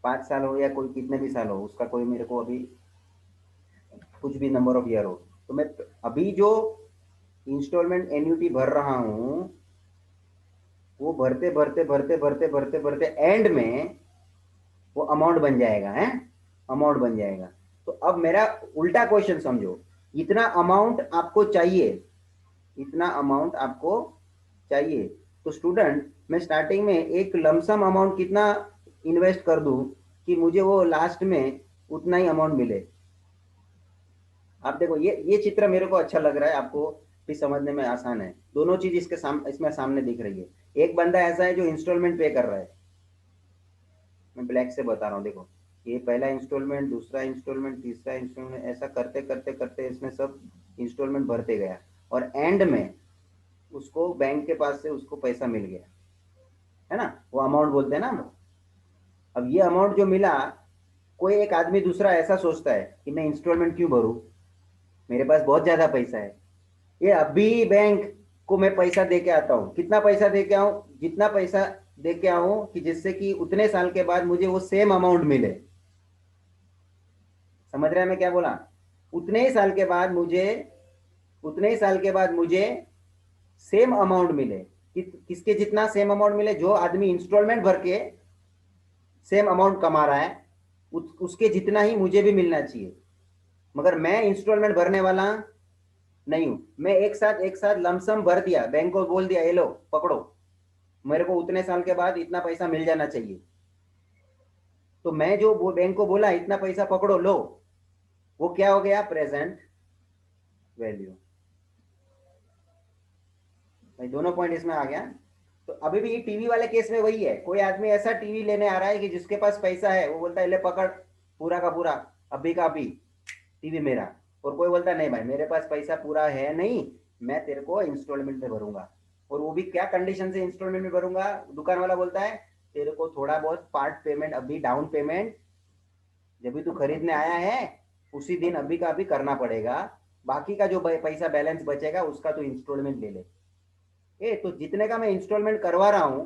A: 5 साल हो या कोई कितने भी साल हो, उसका कोई मेरे को अभी कुछ भी नंबर ऑफ ईयर हो, तो मैं अभी जो इंस्टॉलमेंट एन्युटी भर रहा हूँ वो भरते भरते भरते भरते भरते भरते एंड में वो अमाउंट बन जाएगा, है अमाउंट बन जाएगा। तो अब मेरा उल्टा क्वेश्चन समझो, इतना अमाउंट आपको चाहिए, इतना अमाउंट आपको चाहिए, तो स्टूडेंट मैं स्टार्टिंग में एक लमसम अमाउंट कितना इन्वेस्ट कर दूं कि मुझे वो लास्ट में उतना ही अमाउंट मिले। आप देखो ये चित्र मेरे को अच्छा लग रहा है, आपको भी समझने में आसान है। दोनों चीज इसमें सामने दिख रही है। एक बंदा ऐसा है जो इंस्टॉलमेंट पे कर रहा है, मैं ब्लैक से बता रहा हूँ, देखो ये पहला इंस्टॉलमेंट, दूसरा इंस्टॉलमेंट, तीसरा इंस्टॉलमेंट, ऐसा करते करते करते इसमें सब इंस्टॉलमेंट भरते गया और एंड में उसको बैंक के पास से उसको पैसा मिल गया, है ना, वो अमाउंट बोलते हैं ना। अब ये अमाउंट जो मिला, कोई एक आदमी दूसरा ऐसा सोचता है कि मैं इंस्टॉलमेंट क्यों भरूं, मेरे पास बहुत ज्यादा पैसा है, ये अभी बैंक को मैं पैसा दे के आता हूँ। कितना पैसा दे के आऊं, जितना पैसा दे के आऊं कि जिससे कि उतने साल के बाद मुझे वो सेम अमाउंट मिले। समझ रहे हैं मैं क्या बोला, उतने ही साल के बाद मुझे सेम अमाउंट मिले। किसके जितना सेम अमाउंट मिले, जो आदमी इंस्टॉलमेंट भर के सेम अमाउंट कमा रहा है उसके जितना ही मुझे भी मिलना चाहिए। मगर मैं इंस्टॉलमेंट भरने वाला नहीं हूं, मैं एक साथ लमसम भर दिया, बैंक को बोल दिया ये लो पकड़ो, मेरे को उतने साल के बाद इतना पैसा मिल जाना चाहिए। तो मैं जो बैंक को बोला इतना पैसा पकड़ो लो, वो क्या हो गया, प्रेजेंट वैल्यू। भाई दोनों पॉइंट इसमें आ गया। तो अभी भी ये टीवी वाले केस में वही है, कोई आदमी ऐसा टीवी लेने आ रहा है कि जिसके पास पैसा है, वो बोलता है ले पकड़ पूरा का पूरा अभी का अभी टीवी मेरा, और कोई बोलता है नहीं भाई मेरे पास पैसा पूरा है नहीं, मैं तेरे को इंस्टॉलमेंट में भरूंगा। और वो भी क्या कंडीशन से इंस्टॉलमेंट में भरूंगा, दुकान वाला बोलता है तेरे को थोड़ा बहुत पार्ट पेमेंट अभी, डाउन पेमेंट जब भी तू खरीदने आया है उसी दिन अभी का अभी करना पड़ेगा, बाकी का जो पैसा बैलेंस बचेगा उसका तू इंस्टॉलमेंट ले ले। तो जितने का मैं इंस्टॉलमेंट करवा रहा हूं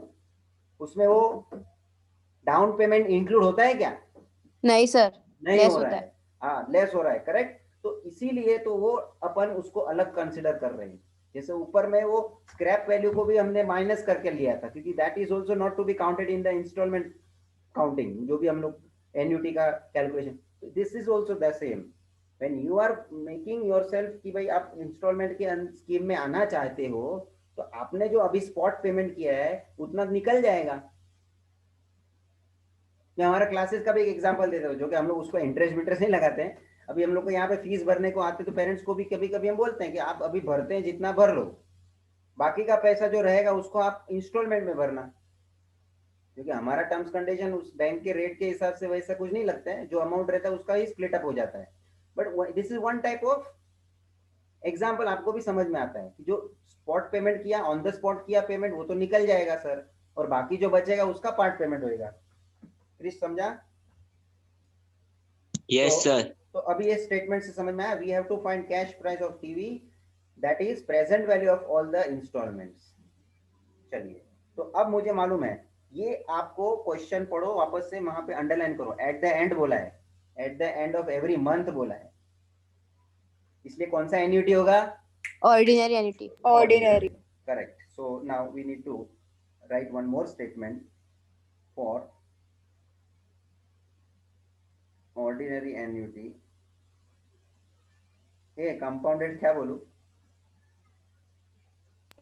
A: उसमें वो डाउन पेमेंट इंक्लूड होता है क्या?
J: नहीं सर,
A: नहीं हो रहा है, हाँ लेस हो रहा है, करेक्ट। तो इसीलिए तो वो अपन उसको अलग कंसिडर कर रहे हैं। जैसे ऊपर में वो स्क्रैप वैल्यू को भी हमने माइनस करके लिया था, क्योंकि that is also not to be counted in the installment counting, जो भी हम लोग एन्युटी का calculation, this is also the same. When you are making yourself कि भाई आप इंस्टॉलमेंट के स्कीम में आना चाहते हो, तो आपने जो अभी स्पॉट पेमेंट किया है उतना निकल जाएगा। मैं हमारा क्लासेस का भी एक एग्जांपल देता हूँ, जो कि हम लोग उसको इंटरेस्ट विंटरेस्ट नहीं लगाते हैं। अभी हम लोग को यहाँ पे फीस भरने को आते तो पेरेंट्स को भी कभी कभी हम बोलते हैं कि आप अभी भरते हैं जितना भर लो, बाकी का पैसा जो रहेगा उसको आप इंस्टॉलमेंट में भरना, क्योंकि हमारा टर्म्स कंडीशन उस बैंक के रेट के हिसाब से वैसा कुछ नहीं लगता है, जो अमाउंट रहता है उसका ही स्प्लिट अप हो जाता है। But this is one type of example, आपको भी समझ में आता है कि जो स्पॉट पेमेंट किया, ऑन द स्पॉट किया पेमेंट, वो तो निकल जाएगा सर, और बाकी जो बचेगा उसका पार्ट पेमेंट होएगा। क्रिश समझा?
K: Yes sir.
A: तो अभी ये स्टेटमेंट से समझ में आया, we have to find cash price of TV that is present value of all the installments. चलिए, तो अब मुझे मालूम है, ये आपको क्वेश्चन पढ़ो वापस से, वहां पे अंडरलाइन करो, एट द एंड बोला है, eight the end of every month बोला है, इसलिए कौन सा एन्युटी होगा?
J: Ordinary annuity.
F: Ordinary.
A: Correct. So now we need to write one more statement for ordinary annuity. Hey, compounded क्या बोलूं?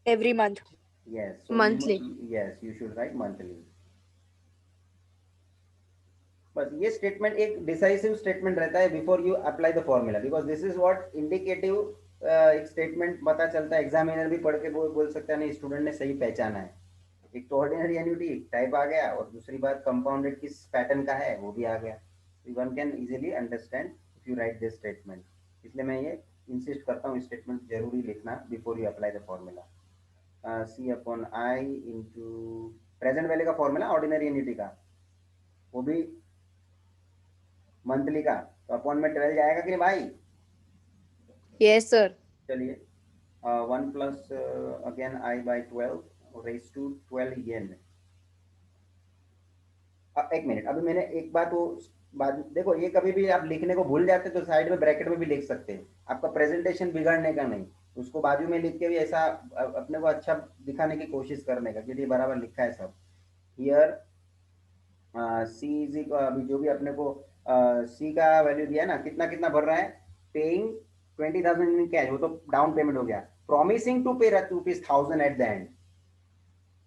F: Every month.
A: Yes. So
J: Monthly.
A: Yes, you should write monthly. बस ये स्टेटमेंट एक डिसाइसिव स्टेटमेंट रहता है before you apply the formula, because this is what indicative एक स्टेटमेंट पता चलता है, एग्जामिनर भी पढ़ के बोल सकता है नहीं स्टूडेंट ने सही पहचाना है। एक तो ऑर्डिनरी एन्युटी टाइप आ गया, और दूसरी बात कंपाउंडेड किस पैटर्न का है वो भी आ गया। One can easily understand if you write this statement, इसलिए मैं ये इंसिस्ट करता हूँ स्टेटमेंट जरूरी लिखना before you apply the formula. C upon i into present value का फॉर्मूला ऑर्डिनरी एन्युटी का, वो भी मंथली का, तो अपॉन में 12 जाएगा कि नहीं भाई?
J: Yes sir.
A: चलिए 1 plus again i by 12 raise to 12 n. एक मिनट, अभी मैंने एक बात वो बात देखो, ये कभी भी आप लिखने को भूल जाते तो साइड में ब्रैकेट में भी लिख सकते हैं, आपका प्रेजेंटेशन बिगाड़ने का नहीं, उसको बाजू में लिख के भी ऐसा अपने को अच्छा दिखाने की कोशिश करने का, क्योंकि बराबर लिखा है सब। हियर सी इज अभी जो भी अपने को सी का वैल्यू दिया है ना, कितना कितना भर रहा है, पेइंग 20,000 इन कैश, वो तो डाउन पेमेंट हो गया, promising to pay ₹1,000 at the and.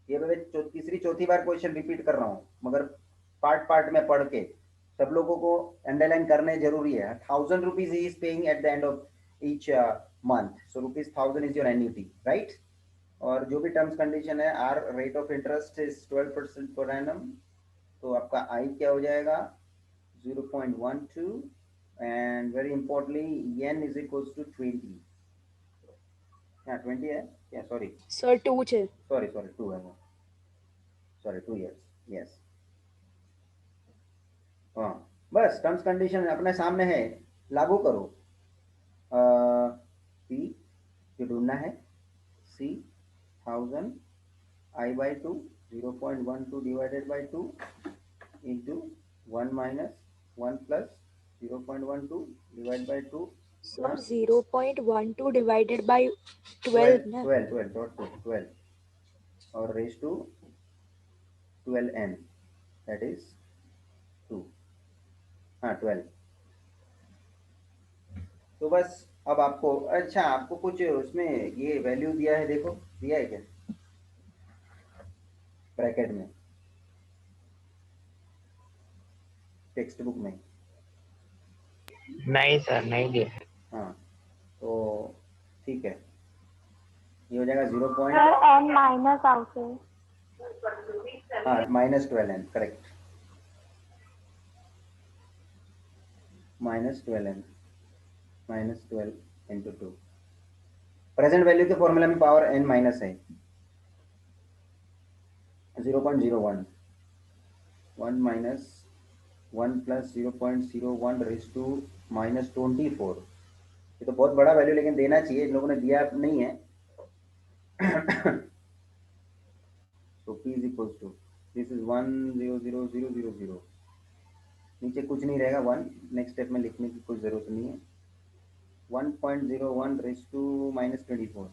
A: ये मैं तीसरी चौथी बार क्वेश्चन रिपीट कर रहा हूँ, मगर पार्ट पार्ट में पढ़ के सब लोगों को अंडरलाइन करने जरूरी है। 1,000 rupees is paying at the end of each month, so ₹1,000 is your annuity, right. और जो भी टर्म्स कंडीशन है, our rate of interest is 12% per annum, तो आपका आई क्या हो जाएगा 0.12, and very importantly n is equals to 20. Yeah, 20 है क्या? सॉरी
F: Sir, 2 છે.
A: सॉरी 2 है, सॉरी 2 years, yes। हाँ, बस टर्म्स कंडीशन अपने सामने है, लागू करो। P जो ढूंढना है, C 1000 I by 2 0.12 divided by 2 into 1 minus 1 plus 0.12 divided by 2
F: Sir, 0.12 divided by 12.
A: 12 और raised to 12n, that is 2, हाँ 12। तो बस अब आपको, अच्छा आपको कुछ उसमें ये वैल्यू दिया है, देखो दिया है क्या ब्रैकेट में टेक्स्ट बुक में?
E: नहीं सर, नहीं दिया।
A: हाँ, तो ठीक है, ये हो जाएगा 0.
D: n माइनस आउट है,
A: हाँ -12n, correct, -12 into 2। Present value के फॉर्मूला में पावर n माइनस है, 0.01, 1 minus 1 plus 0.01 raised to -24। ये तो बहुत बड़ा वैल्यू लेकिन देना चाहिए, इन लोगों ने दिया नहीं है। So P is equals to, this is 1,000,000, नीचे कुछ नहीं रहेगा, 1 नेक्स्ट स्टेप में लिखने की कोई जरूरत नहीं है, 1.01 raised to -24।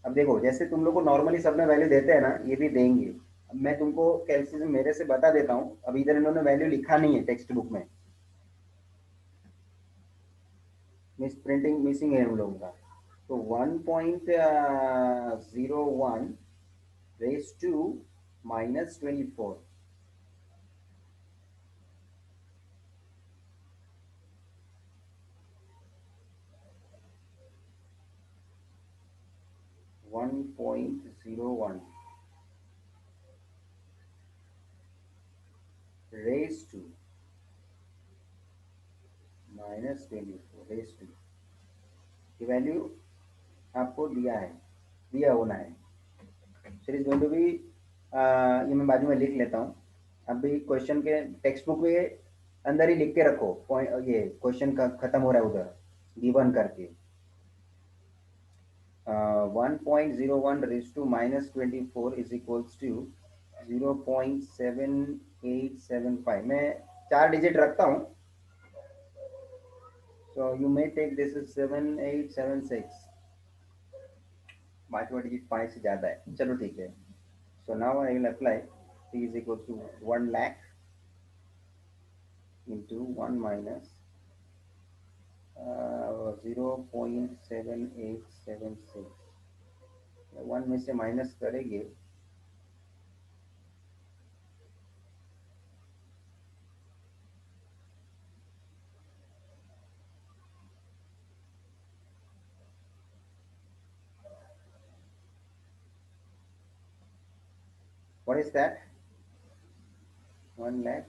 A: अब देखो, जैसे तुम लोग को नॉर्मली सब में वैल्यू देते हैं ना, ये भी देंगे। अब मैं तुमको कैलकुलेशन मेरे से बता देता हूँ, अब इधर इन्होंने वैल्यू लिखा नहीं है टेक्स्ट बुक में, मिस प्रिंटिंग मिसिंग है उन लोगों का, तो 1.01 raised to minus 24. .01 raised to minus 24 raised to की वैल्यू आपको दिया होना है. So is going to be, ये मैं बाजू में लिख लेता हूँ. अभी क्वेश्चन के टेक्स्ट बुक में अंदर ही लिख के रखो. ये क्वेश्चन का खत्म हो रहा है उधर गिवन करके. 1.01 raised to minus 24 is equals to 0.7875. मैं 4 डिजिट रखता हूँ. So you may take this as 7876. 5वां डिजिट 5 से ज़्यादा है. चलो ठीक है. So now I will apply T is equals to 1 lakh into 1 minus 0.7876. 1 में से माइनस करेंगे what is that? 1 lakh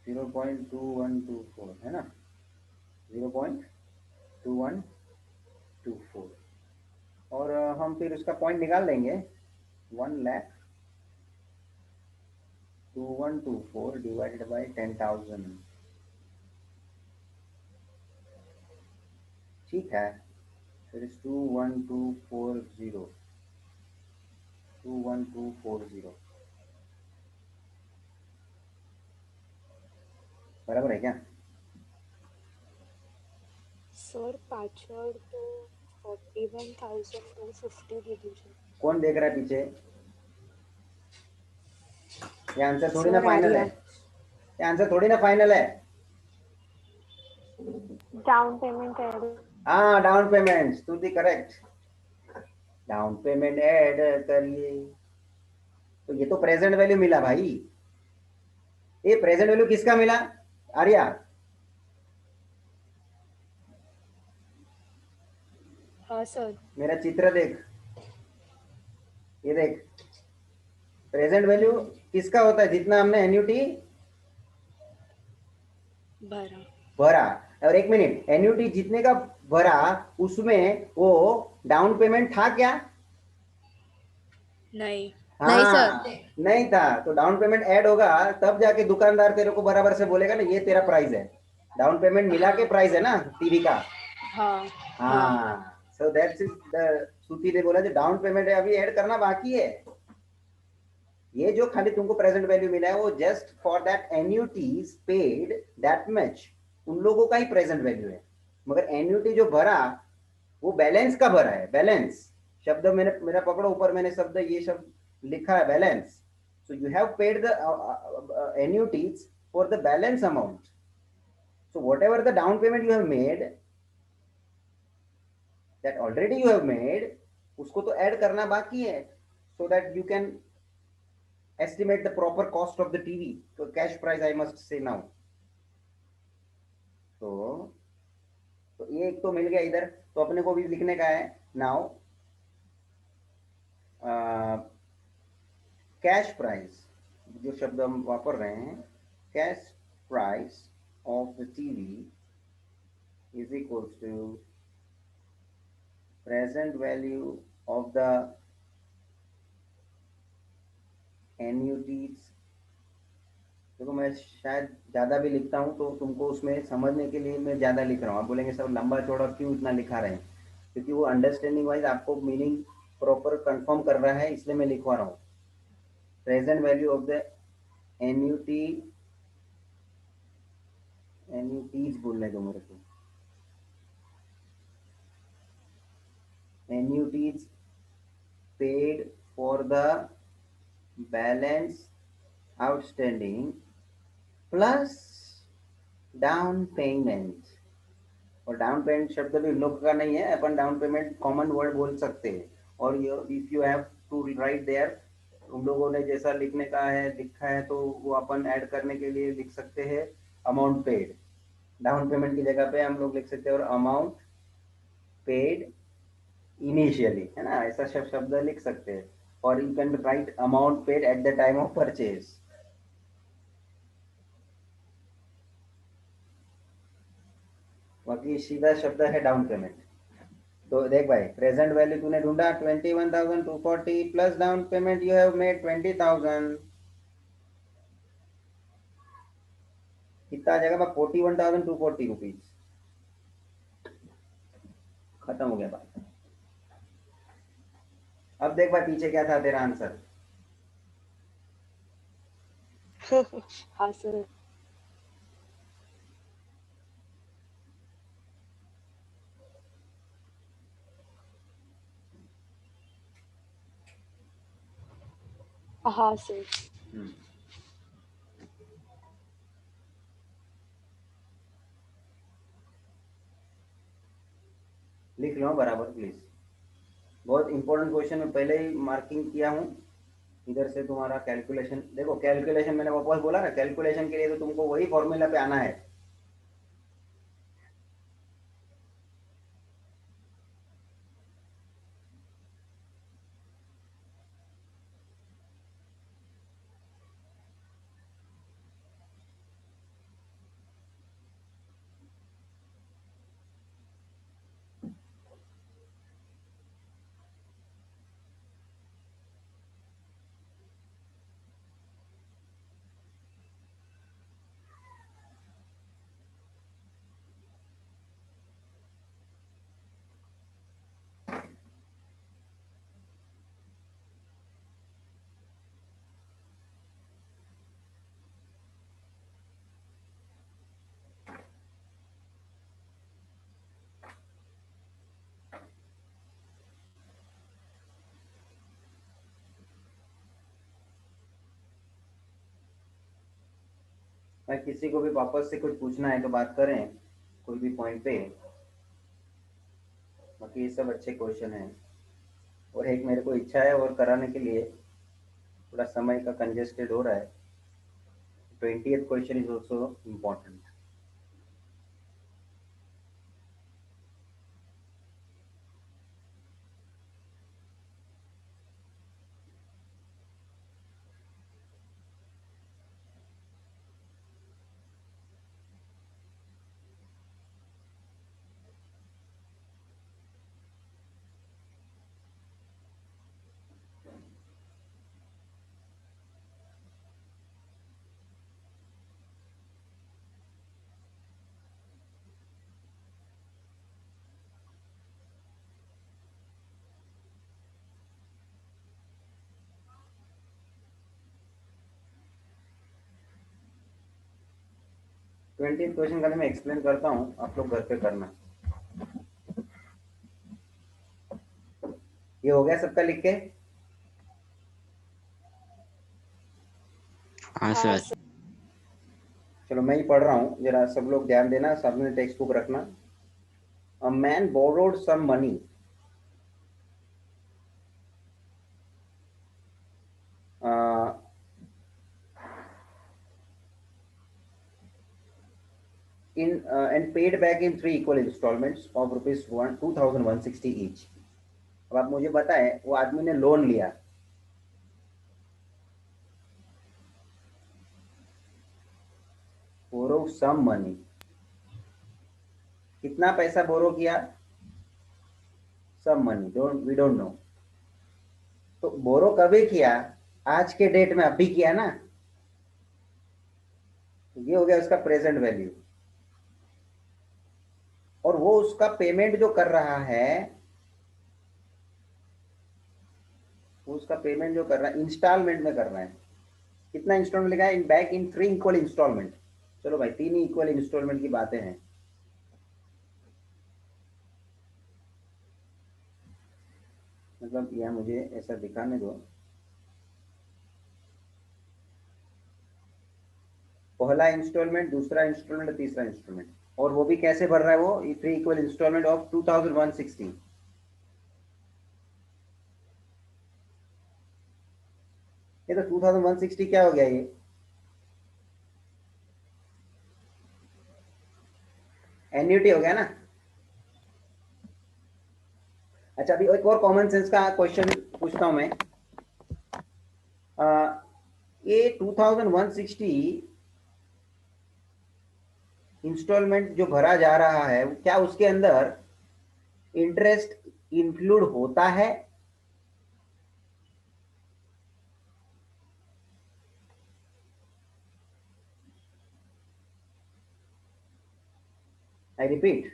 A: 0.2124 है ना. 0.2124 और हम फिर उसका पॉइंट निकाल लेंगे. 1 lakh 2124 डिवाइडेड बाई 10,000. ठीक है. फिर 21240 बराबर है क्या?
F: सर पाछड़ तो 41,250 लीधું છે.
A: कौन देख रहा है पीछे? ये आंसर थोड़ी ना
F: सर
A: फाइनल है.
F: आर्या.
A: ये आंसर थोड़ी ना फाइनल है.
D: Down payment add.
A: हाँ, down payment to the correct. Down payment add करिए. तो ये तो प्रेजेंट वैल्यू मिला भाई. ये प्रेजेंट वैल्यू किसका मिला आर्या?
F: हाँ सर.
A: मेरा चित्र देख. ये देख प्रेजेंट वैल्यू किसका होता है? जितना हमने एन्युटी भरा. और एक मिनट, एन्युटी जितने का भरा उसमें वो डाउन पेमेंट था क्या?
F: नहीं.
A: हाँ,
J: नहीं सर.
A: नहीं था. तो डाउन पेमेंट ऐड होगा तब जाके दुकानदार तेरे को बराबर से बोलेगा ना ये तेरा प्राइस है. डाउन पेमेंट मिला के प्राइस है ना टीवी का.
F: हाँ.
A: हाँ. सो दैट्स द श्रुति ने बोला जो डाउन पेमेंट है अभी ऐड करना बाकी है. ये जो खाली तुमको प्रेजेंट वैल्यू मिला है वो just for that annuities paid that much, उन लोगों का ही प्रेजेंट वैल्यू है. मगर एन्युटी जो भरा वो बैलेंस का भरा है. बैलेंस शब्द मैंने मेरा पकड़ो ऊपर, मैंने शब्द ये शब्द लिखा है balance. So you have paid the annuities for the balance amount. So whatever the down payment you have made, that already you have made, उसको तो ऐड करना बाकी है. So that you can estimate the proper cost of the TV. So cash price I must say now. तो ये एक तो मिल गया इधर. तो अपने को भी लिखने का है now कैश प्राइस, जो शब्द हम वापर रहे हैं, cash price of the TV is equals to present value of the annuities. देखो मैं शायद ज़्यादा भी लिखता हूँ तो तुमको उसमें समझने के लिए मैं ज़्यादा लिख रहा हूँ. आप बोलेंगे सर लंबा चौड़ा क्यों इतना लिखा रहे हैं? क्योंकि वो अंडरस्टैंडिंग वाइज आपको मीनिंग प्रॉपर कंफर्म कर रहा है, इसलिए मैं लिखवा रहा हूँ. Present value of the annuities बोलने दो मेरे को. Annuities paid for the balance outstanding plus down payment. और डाउन पेमेंट शब्द भी इन लोग का नहीं है, अपन डाउन पेमेंट कॉमन वर्ड बोल सकते हैं। और if you have to write there, उन लोगों ने जैसा लिखने का है लिखा है तो वो अपन ऐड करने के लिए लिख सकते हैं अमाउंट पेड। डाउन पेमेंट की जगह पे हम लोग लिख सकते हैं और अमाउंट पेड इनिशियली, है ना, ऐसा शब्द लिख सकते हैं। और you can write amount paid at the time of purchase. बाकी सीधा शब्द है डाउन पेमेंट। तो देख भाई, प्रेजेंट वैल्यू तूने ढूंढा 21,240 plus down payment you have made 20,000, कितना आ जाएगा? 41,240 रुपीज। खत्म हो गया बात। अब देख भाई पीछे क्या था तेरा आंसर।
F: हाँ सर। हाँ सर।
A: लिख लो बराबर प्लीज। बहुत इंपॉर्टेंट क्वेश्चन में पहले ही मार्किंग किया हूँ। इधर से तुम्हारा कैलकुलेशन देखो, कैलकुलेशन मैंने वापस बोला ना, कैलकुलेशन के लिए तो तुमको वही फॉर्मूला पे आना है। भाई किसी को भी वापस से कुछ पूछना है तो बात करें कोई भी पॉइंट पे। बाकी ये सब अच्छे क्वेश्चन हैं। और एक मेरे को इच्छा है और कराने के लिए थोड़ा समय का कंजेस्टेड हो रहा है। 20th question is also important. Twenty question का मैं एक्सप्लेन करता हूँ, आप लोग घर पे करना। ये हो गया सबका लिख के?
K: हाँ सर।
A: चलो मैं ही पढ़ रहा हूँ, जरा सब लोग ध्यान देना, सबने टेक्स्ट बुक रखना। A man borrowed some money and paid back in 3 equal installments of rupees 2,160 each। अब आप मुझे बताएं, वो आदमी ने लोन लिया, बोरो सम मनी, कितना पैसा बोरो किया? Some money, we don't know. तो बोरो कभी किया? आज के डेट में अभी किया ना, तो ये हो गया उसका प्रेजेंट वैल्यू। और वो उसका पेमेंट जो कर रहा है, वो उसका पेमेंट जो कर रहा है इंस्टॉलमेंट में कर रहा है। कितना इंस्टॉलमेंट लिखा है? In back in 3 equal installment. चलो भाई 3 ही इक्वल इंस्टॉलमेंट की बातें हैं। मतलब यह मुझे ऐसा दिखाने दो, पहला इंस्टॉलमेंट, दूसरा इंस्टॉलमेंट, तीसरा इंस्टॉलमेंट। और वो भी कैसे भर रहा है, वो 3 इक्वल इंस्टॉलमेंट ऑफ 2160। ये तो 2160 क्या हो गया, ये एन्युटी हो गया ना। अच्छा, अभी एक और कॉमन सेंस का क्वेश्चन पूछता हूं मैं। ये 2160 इंस्टॉलमेंट जो भरा जा रहा है, क्या उसके अंदर इंटरेस्ट इंक्लूड होता है? आई रिपीट,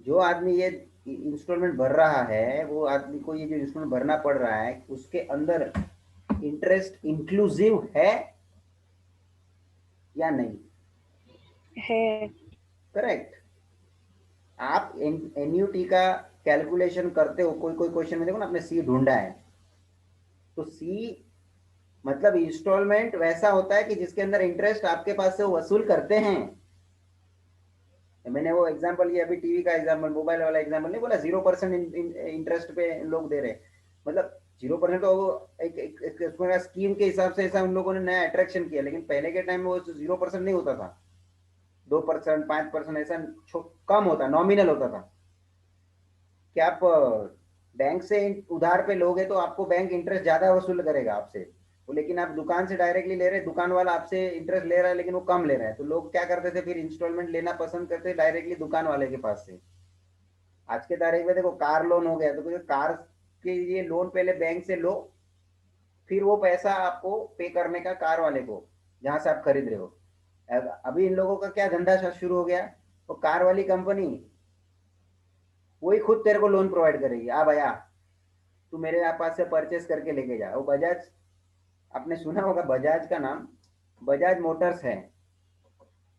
A: जो आदमी ये इंस्टॉलमेंट भर रहा है, वो आदमी को ये जो इंस्टॉलमेंट भरना पड़ रहा है, उसके अंदर इंटरेस्ट इंक्लूसिव है या नहीं?
F: है।
A: करेक्ट। आप एन्युटी का कैलकुलेशन करते हो, कोई कोई क्वेश्चन में देखो ना, आपने सी ढूंढा है, तो सी मतलब इंस्टॉलमेंट वैसा होता है कि जिसके अंदर इंटरेस्ट आपके पास से वो वसूल करते हैं। मैंने वो एग्जांपल ये अभी टीवी का एग्जांपल, मोबाइल वाला एग्जांपल नहीं बोला, 0% इंटरेस्ट पे लोग दे रहे, मतलब 0% तो वो एक स्कीम के हिसाब से ऐसा उन लोगों ने नया अट्रैक्शन किया, लेकिन पहले के टाइम में वो 0% नहीं होता था, 2%, 5% ऐसा कम होता, नॉमिनल होता था कि आप बैंक से उधार पे लोगे तो आपको बैंक इंटरेस्ट ज्यादा वसूल करेगा आपसे वो, लेकिन आप दुकान से डायरेक्टली ले रहे, दुकान वाला आपसे इंटरेस्ट ले रहा है लेकिन वो कम ले रहा है, तो लोग क्या करते थे, फिर इंस्टॉलमेंट लेना पसंद करते डायरेक्टली दुकान वाले के पास से। आज के तारीख में देखो कार लोन हो गया, तो कार के लिए लोन पहले बैंक से लो, फिर वो पैसा आपको पे करने का कार वाले को, जहां से आप खरीद रहे हो। अभी इन लोगों का क्या धंधा शुरू हो गया, वो कार वाली कंपनी वही खुद तेरे को लोन प्रोवाइड करेगी। आ भैया तू मेरे पास से परचेस करके लेके जा। वो बजाज, आपने सुना होगा बजाज का नाम, बजाज मोटर्स है,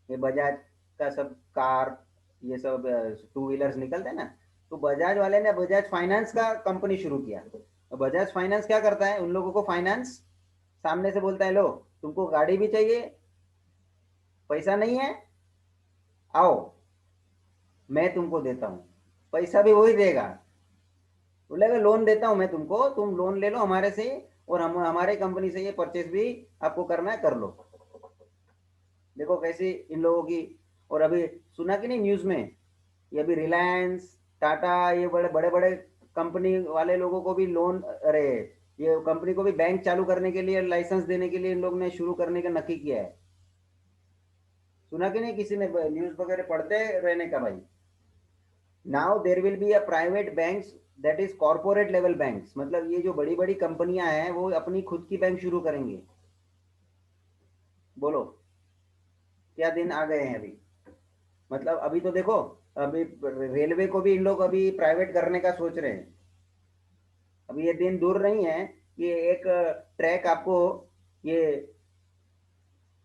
A: ये बजाज का सब कार, ये सब 2 व्हीलर्स निकलते हैं ना, तो बजाज वाले ने बजाज फाइनेंस का कंपनी शुरू किया। तो बजाज फाइनेंस क्या करता है, उन लोगों को फाइनेंस सामने से बोलता है, लो तुमको गाड़ी भी चाहिए, पैसा नहीं है, आओ मैं तुमको देता हूँ, पैसा भी वही देगा, बोलेगा लोन देता हूँ मैं तुमको, तुम लोन ले लो हमारे से, और हम हमारे कंपनी से ये परचेस भी आपको करना है कर लो। देखो कैसी इन लोगों की। और अभी सुना कि नहीं न्यूज में, ये अभी रिलायंस, टाटा, ये बड़े बड़े बड़े कंपनी वाले लोगों को भी लोन, अरे ये कंपनी को भी बैंक चालू करने के लिए, लाइसेंस देने के लिए इन लोग ने शुरू करने का नक्की किया है। सुना कि नहीं किसी ने, न्यूज वगैरह पढ़ते रहने का भाई। Now there will be a private banks that is corporate level banks, मतलब ये जो बड़ी बड़ी कंपनियां हैं वो अपनी खुद की बैंक शुरू करेंगे। बोलो क्या दिन आ गए हैं अभी। मतलब अभी तो देखो, अभी रेलवे को भी इन लोग अभी प्राइवेट करने का सोच रहे हैं। अभी ये दिन दूर नहीं है, ये एक ट्रैक आपको, ये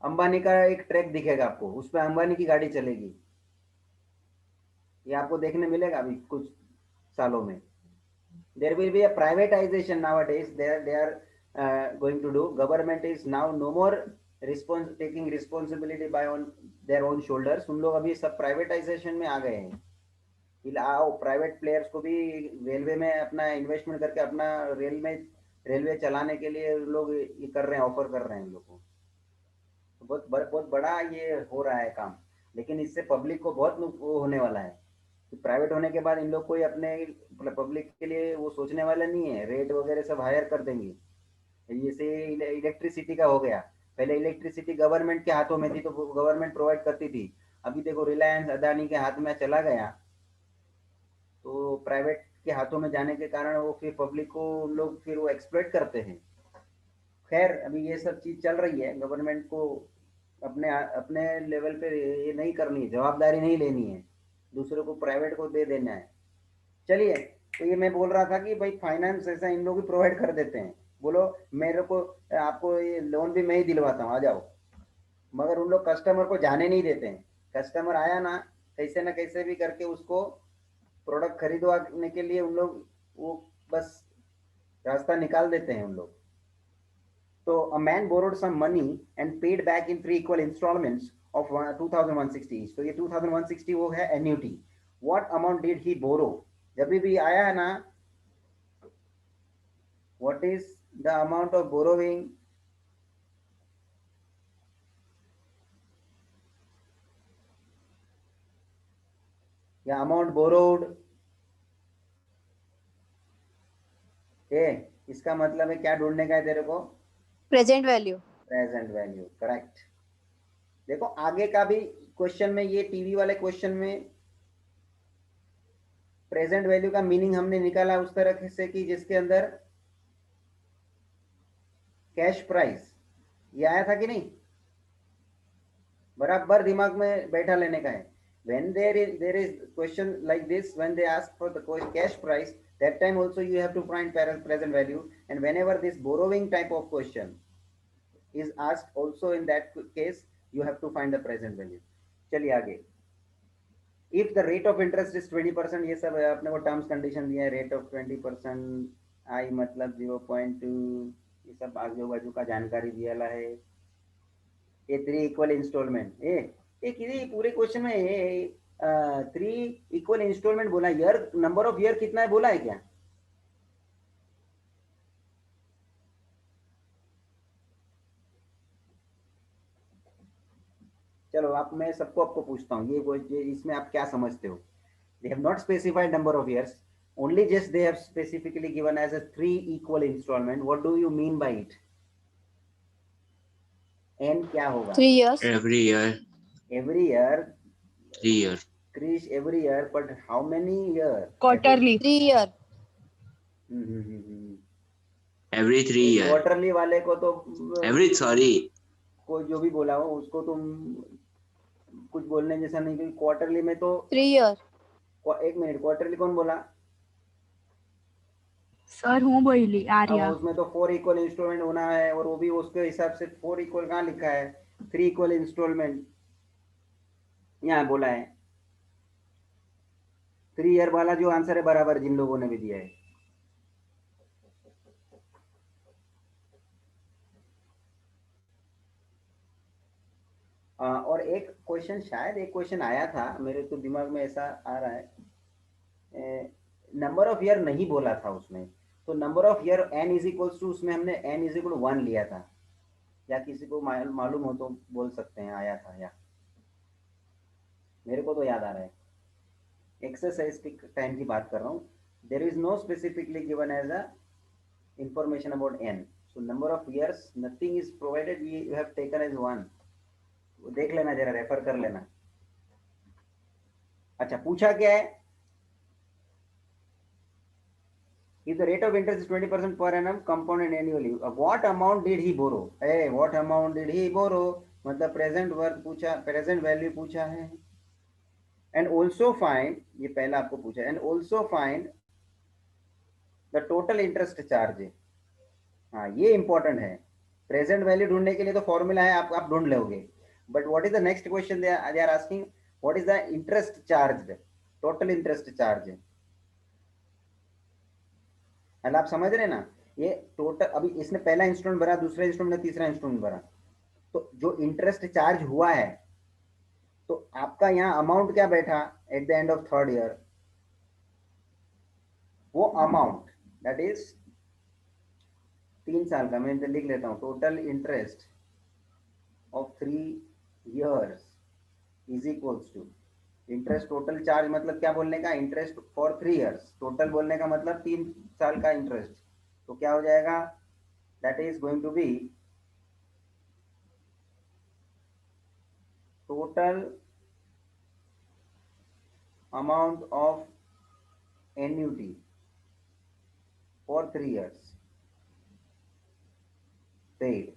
A: अंबानी का एक ट्रैक दिखेगा आपको, उसमें अंबानी की गाड़ी चलेगी, ये आपको देखने मिलेगा अभी कुछ सालों में। There will be a privatization nowadays. They are going to do. Government is now no more taking responsibility by on their own shoulders. उन लोग अभी सब प्राइवेटाइजेशन में आ गए हैं। आओ प्राइवेट प्लेयर्स को भी रेलवे में अपना इन्वेस्टमेंट करके अपना रेलवे चलाने के लिए लोग ये कर रहे हैं, ऑफर कर रहे हैं इन लोगों को। तो बहुत बड़ा ये हो रहा है काम, लेकिन इससे पब्लिक को बहुत वो होने वाला है। प्राइवेट होने के बाद इन लोग कोई अपने पब्लिक के लिए वो सोचने वाला नहीं है, रेट वगैरह सब हायर कर देंगे। जैसे इलेक्ट्रिसिटी का हो गया, पहले इलेक्ट्रिसिटी गवर्नमेंट के हाथों में थी तो गवर्नमेंट प्रोवाइड करती थी, अभी देखो रिलायंस, अदानी के हाथ में चला गया, तो प्राइवेट के हाथों में जाने के कारण वो फिर पब्लिक को लोग फिर वो एक्सप्लॉइट करते हैं। खैर अभी ये सब चीज चल रही है, गवर्नमेंट को अपने अपने लेवल पे ये नहीं करनी है, जवाबदारी नहीं लेनी है, दूसरों को प्राइवेट को दे देना है। चलिए, तो ये मैं बोल रहा था कि भाई फाइनेंस ऐसा इन लोग भी प्रोवाइड कर देते हैं, बोलो मेरे को, आपको ये लोन भी मैं ही दिलवाता हूँ, आ जाओ, मगर उन लोग कस्टमर को जाने नहीं देते हैं। कस्टमर आया ना कैसे भी करके उसको प्रोडक्ट खरीदवाने के लिए उन लोग वो बस रास्ता निकाल देते हैं उन लोग। तो a man borrowed some money and paid back in 3 equal installments of 2160 each. तो ये 2160 वो है annuity. What amount did he borrow? जब भी आया है ना, what is the amount of borrowing? या amount borrowed? इसका मतलब है क्या ढूंढने का है तेरे को?
J: Present value.
A: Present value, correct. देखो आगे का भी क्वेश्चन में, ये टीवी वाले क्वेश्चन में प्रेजेंट वैल्यू का मीनिंग हमने निकाला उस तरह से कि जिसके अंदर कैश प्राइस ये आया था कि नहीं? बराबर दिमाग में बैठा लेने का है। when there is question like this, when they ask for the cash price, that time also you have to find present value, and whenever this borrowing type of question is asked, also in that case you have to find the present value. चलिए आगे। if the rate of interest is 20%, ये सब अपने को टर्म्स कंडीशन दिया है। रेट ऑफ 20%, आई मतलब 0.2, ये सब आजू बाजू का जानकारी दिया है। ये 3 इक्वल इंस्टॉलमेंट, ये पूरे क्वेश्चन में ये 3 इक्वल इंस्टॉलमेंट बोला। ईयर, नंबर ऑफ ईयर कितना है बोला है क्या? चलो आप, मैं सबको आपको पूछता हूँ, ये इसमें आप क्या समझते हो? They have not specified number of years, only just they have specifically given as a 3 equal installment. What do you mean by it? N क्या होगा?
J: 3 years.
K: Every year.
A: Every year.
K: 3 years.
A: Krish, every year, but how many years?
F: Quarterly.
J: 3 year.
K: Every 3 years.
A: Quarterly वाले को तो कोई जो भी बोला हो उसको तुम कुछ बोलने जैसा नहीं, क्योंकि क्वार्टरली में तो
J: 3 year.
A: एक मिनट, क्वार्टरली कौन बोला?
F: सर हूँ बोली आर्या।
A: उसमें तो 4 इक्वल इंस्टॉलमेंट होना है, और वो भी उसके हिसाब से 4 इक्वल कहाँ लिखा है? 3 इक्वल इंस्टॉलमेंट यहाँ बोला है। 3 ईयर वाला जो आंसर है बराबर जिन लोगों ने भी दिया है। और एक क्वेश्चन, शायद एक क्वेश्चन आया था, मेरे तो दिमाग में ऐसा आ रहा है, नंबर ऑफ ईयर नहीं बोला था उसमें, तो number of year n is equals to, उसमें हमने n इज इक्वल 1 लिया था, या किसी को मालूम हो तो बोल सकते हैं आया था या? मेरे को तो याद आ रहा है, एक्सरसाइज के टाइम की बात कर रहा हूँ। There is no specifically given as a information about n, so number of years nothing is provided, you have taken as 1। देख लेना, जरा रेफर कर लेना। अच्छा, पूछा क्या है? If the rate of interest is 20% per annum compounded annually, what amount did he borrow? What amount did he borrow? मतलब प्रेजेंट वर्क पूछा, प्रेजेंट वैल्यू पूछा है। एंड ऑल्सो फाइंड, ये पहला आपको पूछा, and also find the total interest charge. हाँ, ये इंपॉर्टेंट है। प्रेजेंट वैल्यू ढूंढने के लिए तो फॉर्मूला है, आप ढूंढ लोगे, but what is the next question they are asking? What is the interest charge, total interest charge. मतलब आप समझ रहे ना, ये टोटल, अभी इसने पहला इंस्टॉलमेंट भरा, दूसरा इंस्टॉलमेंट, तीसरा इंस्टॉलमेंट भरा, तो जो इंटरेस्ट चार्ज हुआ है, तो आपका यहाँ अमाउंट क्या बैठा at the end of 3rd year? वो अमाउंट दैट इज 3 साल का, मैं लिख लेता हूँ, total interest of 3 years is equals to interest total charge, मतलब क्या बोलने का? इंटरेस्ट फॉर 3 years, टोटल बोलने का मतलब 3 साल का इंटरेस्ट, तो क्या हो जाएगा? That is going to be total amount of annuity for 3 years paid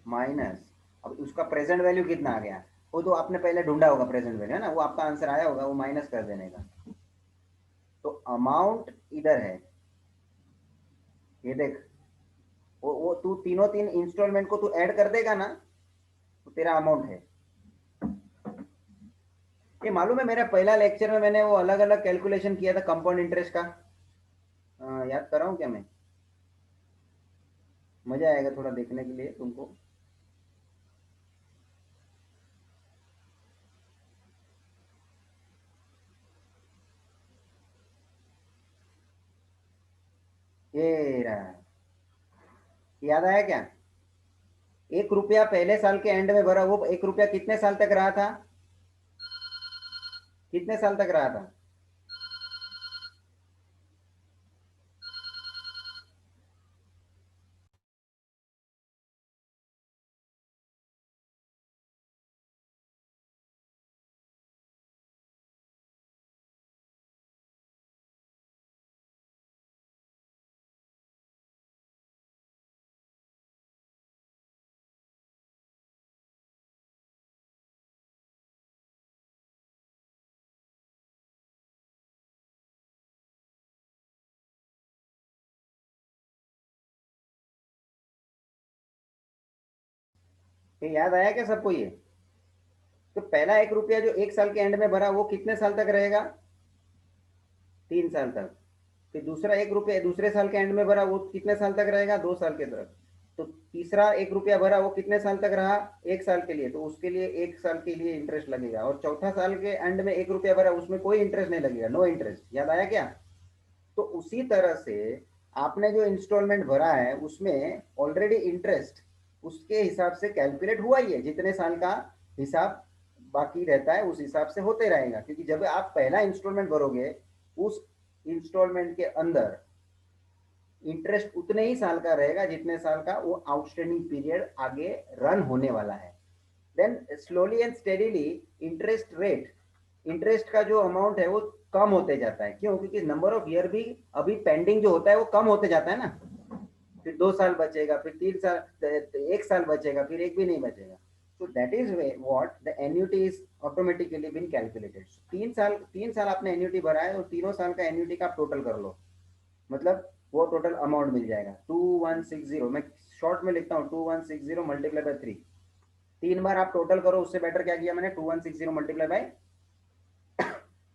A: minus, अब उसका प्रेजेंट वैल्यू कितना आ गया? वो तो आपने पहले ढूंढा होगा प्रेजेंट वैल्यू, है ना, वो आपका आंसर आया होगा, वो माइनस कर देने का। तो अमाउंट इधर है, ये देख, वो तू तीन इंस्टॉलमेंट को तू ऐड कर देगा ना, तो तेरा अमाउंट है। ये मालूम है, मेरा पहला लेक्चर में मैंने वो अलग अलग कैलकुलेशन किया था कंपाउंड इंटरेस्ट का, याद कर रहा हूँ क्या मैं? मजा आएगा थोड़ा देखने के लिए तुमको। ये रहा, याद आया क्या? 1 रुपया पहले साल के एंड में भरा, वो 1 रुपया कितने साल तक रहा था? कितने साल तक रहा था? ये याद आया क्या सबको? ये तो पहला 1 रुपया जो 1 साल के एंड में भरा, वो कितने साल तक रहेगा? 3 साल तक। फिर दूसरा 1 रुपया दूसरे साल के एंड में भरा, वो कितने साल तक रहेगा? 2 साल के तक। तो तीसरा 1 रुपया भरा, वो कितने साल तक रहा? 1 साल के लिए, तो उसके लिए 1 साल के लिए इंटरेस्ट लगेगा। और चौथा साल के एंड में 1 रुपया भरा, उसमें कोई इंटरेस्ट नहीं लगेगा, नो इंटरेस्ट। याद आया क्या? तो उसी तरह से आपने जो इंस्टॉलमेंट भरा है उसमें ऑलरेडी इंटरेस्ट उसके हिसाब से कैलकुलेट हुआ ही है, जितने साल का हिसाब बाकी रहता है उस हिसाब से होते रहेगा। क्योंकि जब आप पहला इंस्टॉलमेंट भरोगे, उस इंस्टॉलमेंट के अंदर इंटरेस्ट उतने ही साल का रहेगा जितने साल का वो आउटस्टैंडिंग पीरियड आगे रन होने वाला है। Then slowly and steadily interest rate, interest का जो अमाउंट है वो कम होते जाता है। क्यों? क्योंकि नंबर ऑफ ईयर भी अभी पेंडिंग जो होता है वो कम होते जाता है ना। फिर 2 साल बचेगा, फिर 3 साल, 1 साल बचेगा, फिर एक भी नहीं बचेगा। So that is what the annuity is automatically been calculated. 3 साल आपने एन्युटी भरा है, और तीनों साल का एन्युटी का आप टोटल कर लो, मतलब वो टोटल अमाउंट मिल जाएगा 2160। मैं शॉर्ट में लिखता हूँ 2160 मल्टीप्लाई बाय 3। 3 बार आप टोटल करो, उससे बेटर क्या किया मैंने, 2160 मल्टीप्लाई बाय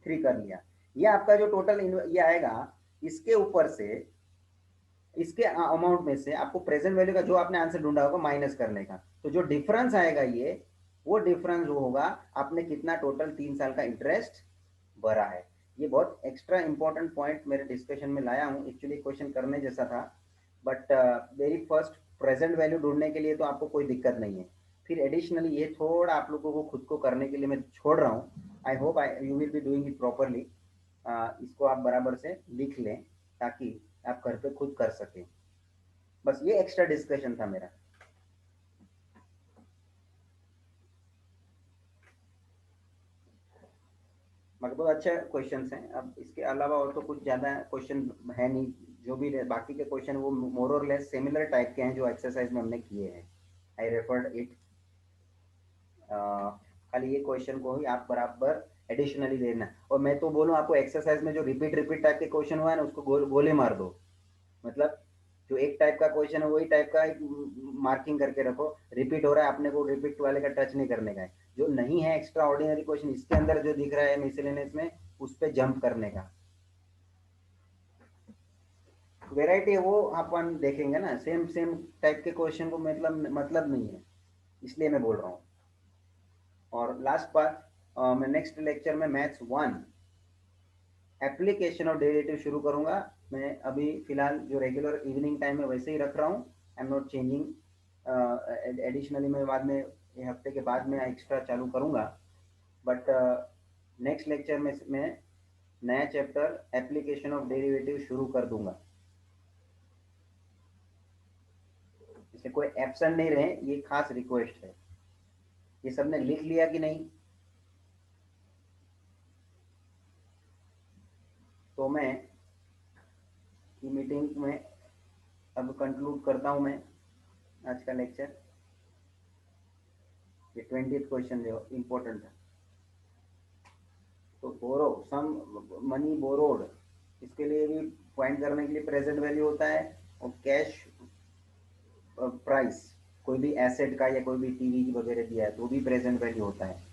A: 3 कर लिया। ये आपका जो टोटल ये आएगा, इसके ऊपर से, इसके अमाउंट में से आपको प्रेजेंट वैल्यू का जो आपने आंसर ढूंढा होगा माइनस करने का। तो जो डिफरेंस आएगा ये, वो डिफरेंस होगा आपने कितना टोटल 3 साल का इंटरेस्ट भरा है। ये बहुत एक्स्ट्रा इंपॉर्टेंट पॉइंट मेरे डिस्कशन में लाया हूँ। एक्चुअली क्वेश्चन करने जैसा था, but very first present value ढूंढने के लिए तो आपको कोई दिक्कत नहीं है। फिर एडिशनली ये थोड़ा आप लोगों को खुद को करने के लिए मैं छोड़ रहा हूँ। I hope you will be doing it properly. इसको आप बराबर से लिख लें ताकि आप घर पे खुद कर सकें। बस ये एक्स्ट्रा डिस्कशन था मेरा। मगर बहुत अच्छा क्वेश्चन हैं। अब इसके अलावा और तो कुछ ज़्यादा क्वेश्चन है नहीं, जो भी बाकी के क्वेश्चन वो मोर और लेस सिमिलर टाइप के हैं जो एक्सरसाइज में हमने किए हैं। आई रेफर्ड इट। खाली ये क्वेश्चन को ही आप बराबर एडिशनली देना। और मैं तो बोलूँ आपको, एक्सरसाइज में जो रिपीट टाइप के क्वेश्चन हुआ है ना, उसको गोले मार दो। मतलब जो एक टाइप का क्वेश्चन है वही टाइप का मार्किंग करके रखो। रिपीट हो रहा है, आपने को रिपीट वाले का टच नहीं करने का है। जो नहीं है एक्स्ट्रा ऑर्डिनरी क्वेश्चन, इसके अंदर जो दिख रहा है मिसलेनियस में, उस पर जंप करने का। वेराइटी है वो अपन देखेंगे ना, सेम टाइप के क्वेश्चन को मतलब नहीं है, इसलिए मैं बोल रहा हूँ। और लास्ट बात, मैं नेक्स्ट लेक्चर में मैथ्स 1 एप्लीकेशन और डेरिवेटिव शुरू करूंगा। मैं अभी फिलहाल जो रेगुलर इवनिंग टाइम है वैसे ही रख रहा हूँ। I am not changing. Additionally मैं बाद में, ये हफ्ते के बाद में एक्स्ट्रा चालू करूंगा। बट नेक्स्ट लेक्चर में मैं नया चैप्टर एप्लीकेशन ऑफ डेरिवेटिव शुरू कर दूंगा। इससे कोई एब्सेंट नहीं रहे, ये खास रिक्वेस्ट है। ये सबने लिख लिया कि नहीं? तो मैं की मीटिंग में अब कंक्लूड करता हूं मैं आज का लेक्चर। ये 20th क्वेश्चन जो इम्पोर्टेंट है। तो बोरो सम मनी बोरोड, इसके लिए भी पॉइंट करने के लिए प्रेजेंट वैल्यू होता है। और कैश प्राइस, कोई भी एसेट का या कोई भी टीवी वगैरह दिया है तो भी प्रेजेंट वैल्यू होता है।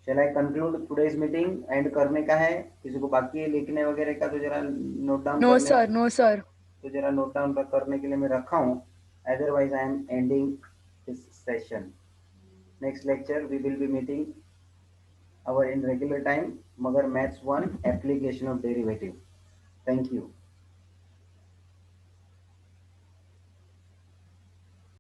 A: Shall I conclude today's meeting? And करने का है, किसी को बाकी है लिखने वगैरह का तो जरा note down
F: no sir, no sir.
A: तो जरा नोट डाउन करने के लिए मैं रखा हूँ। Otherwise I am ending this session. Next lecture we will be meeting our in regular time, मगर maths 1 application of derivative. Thank you.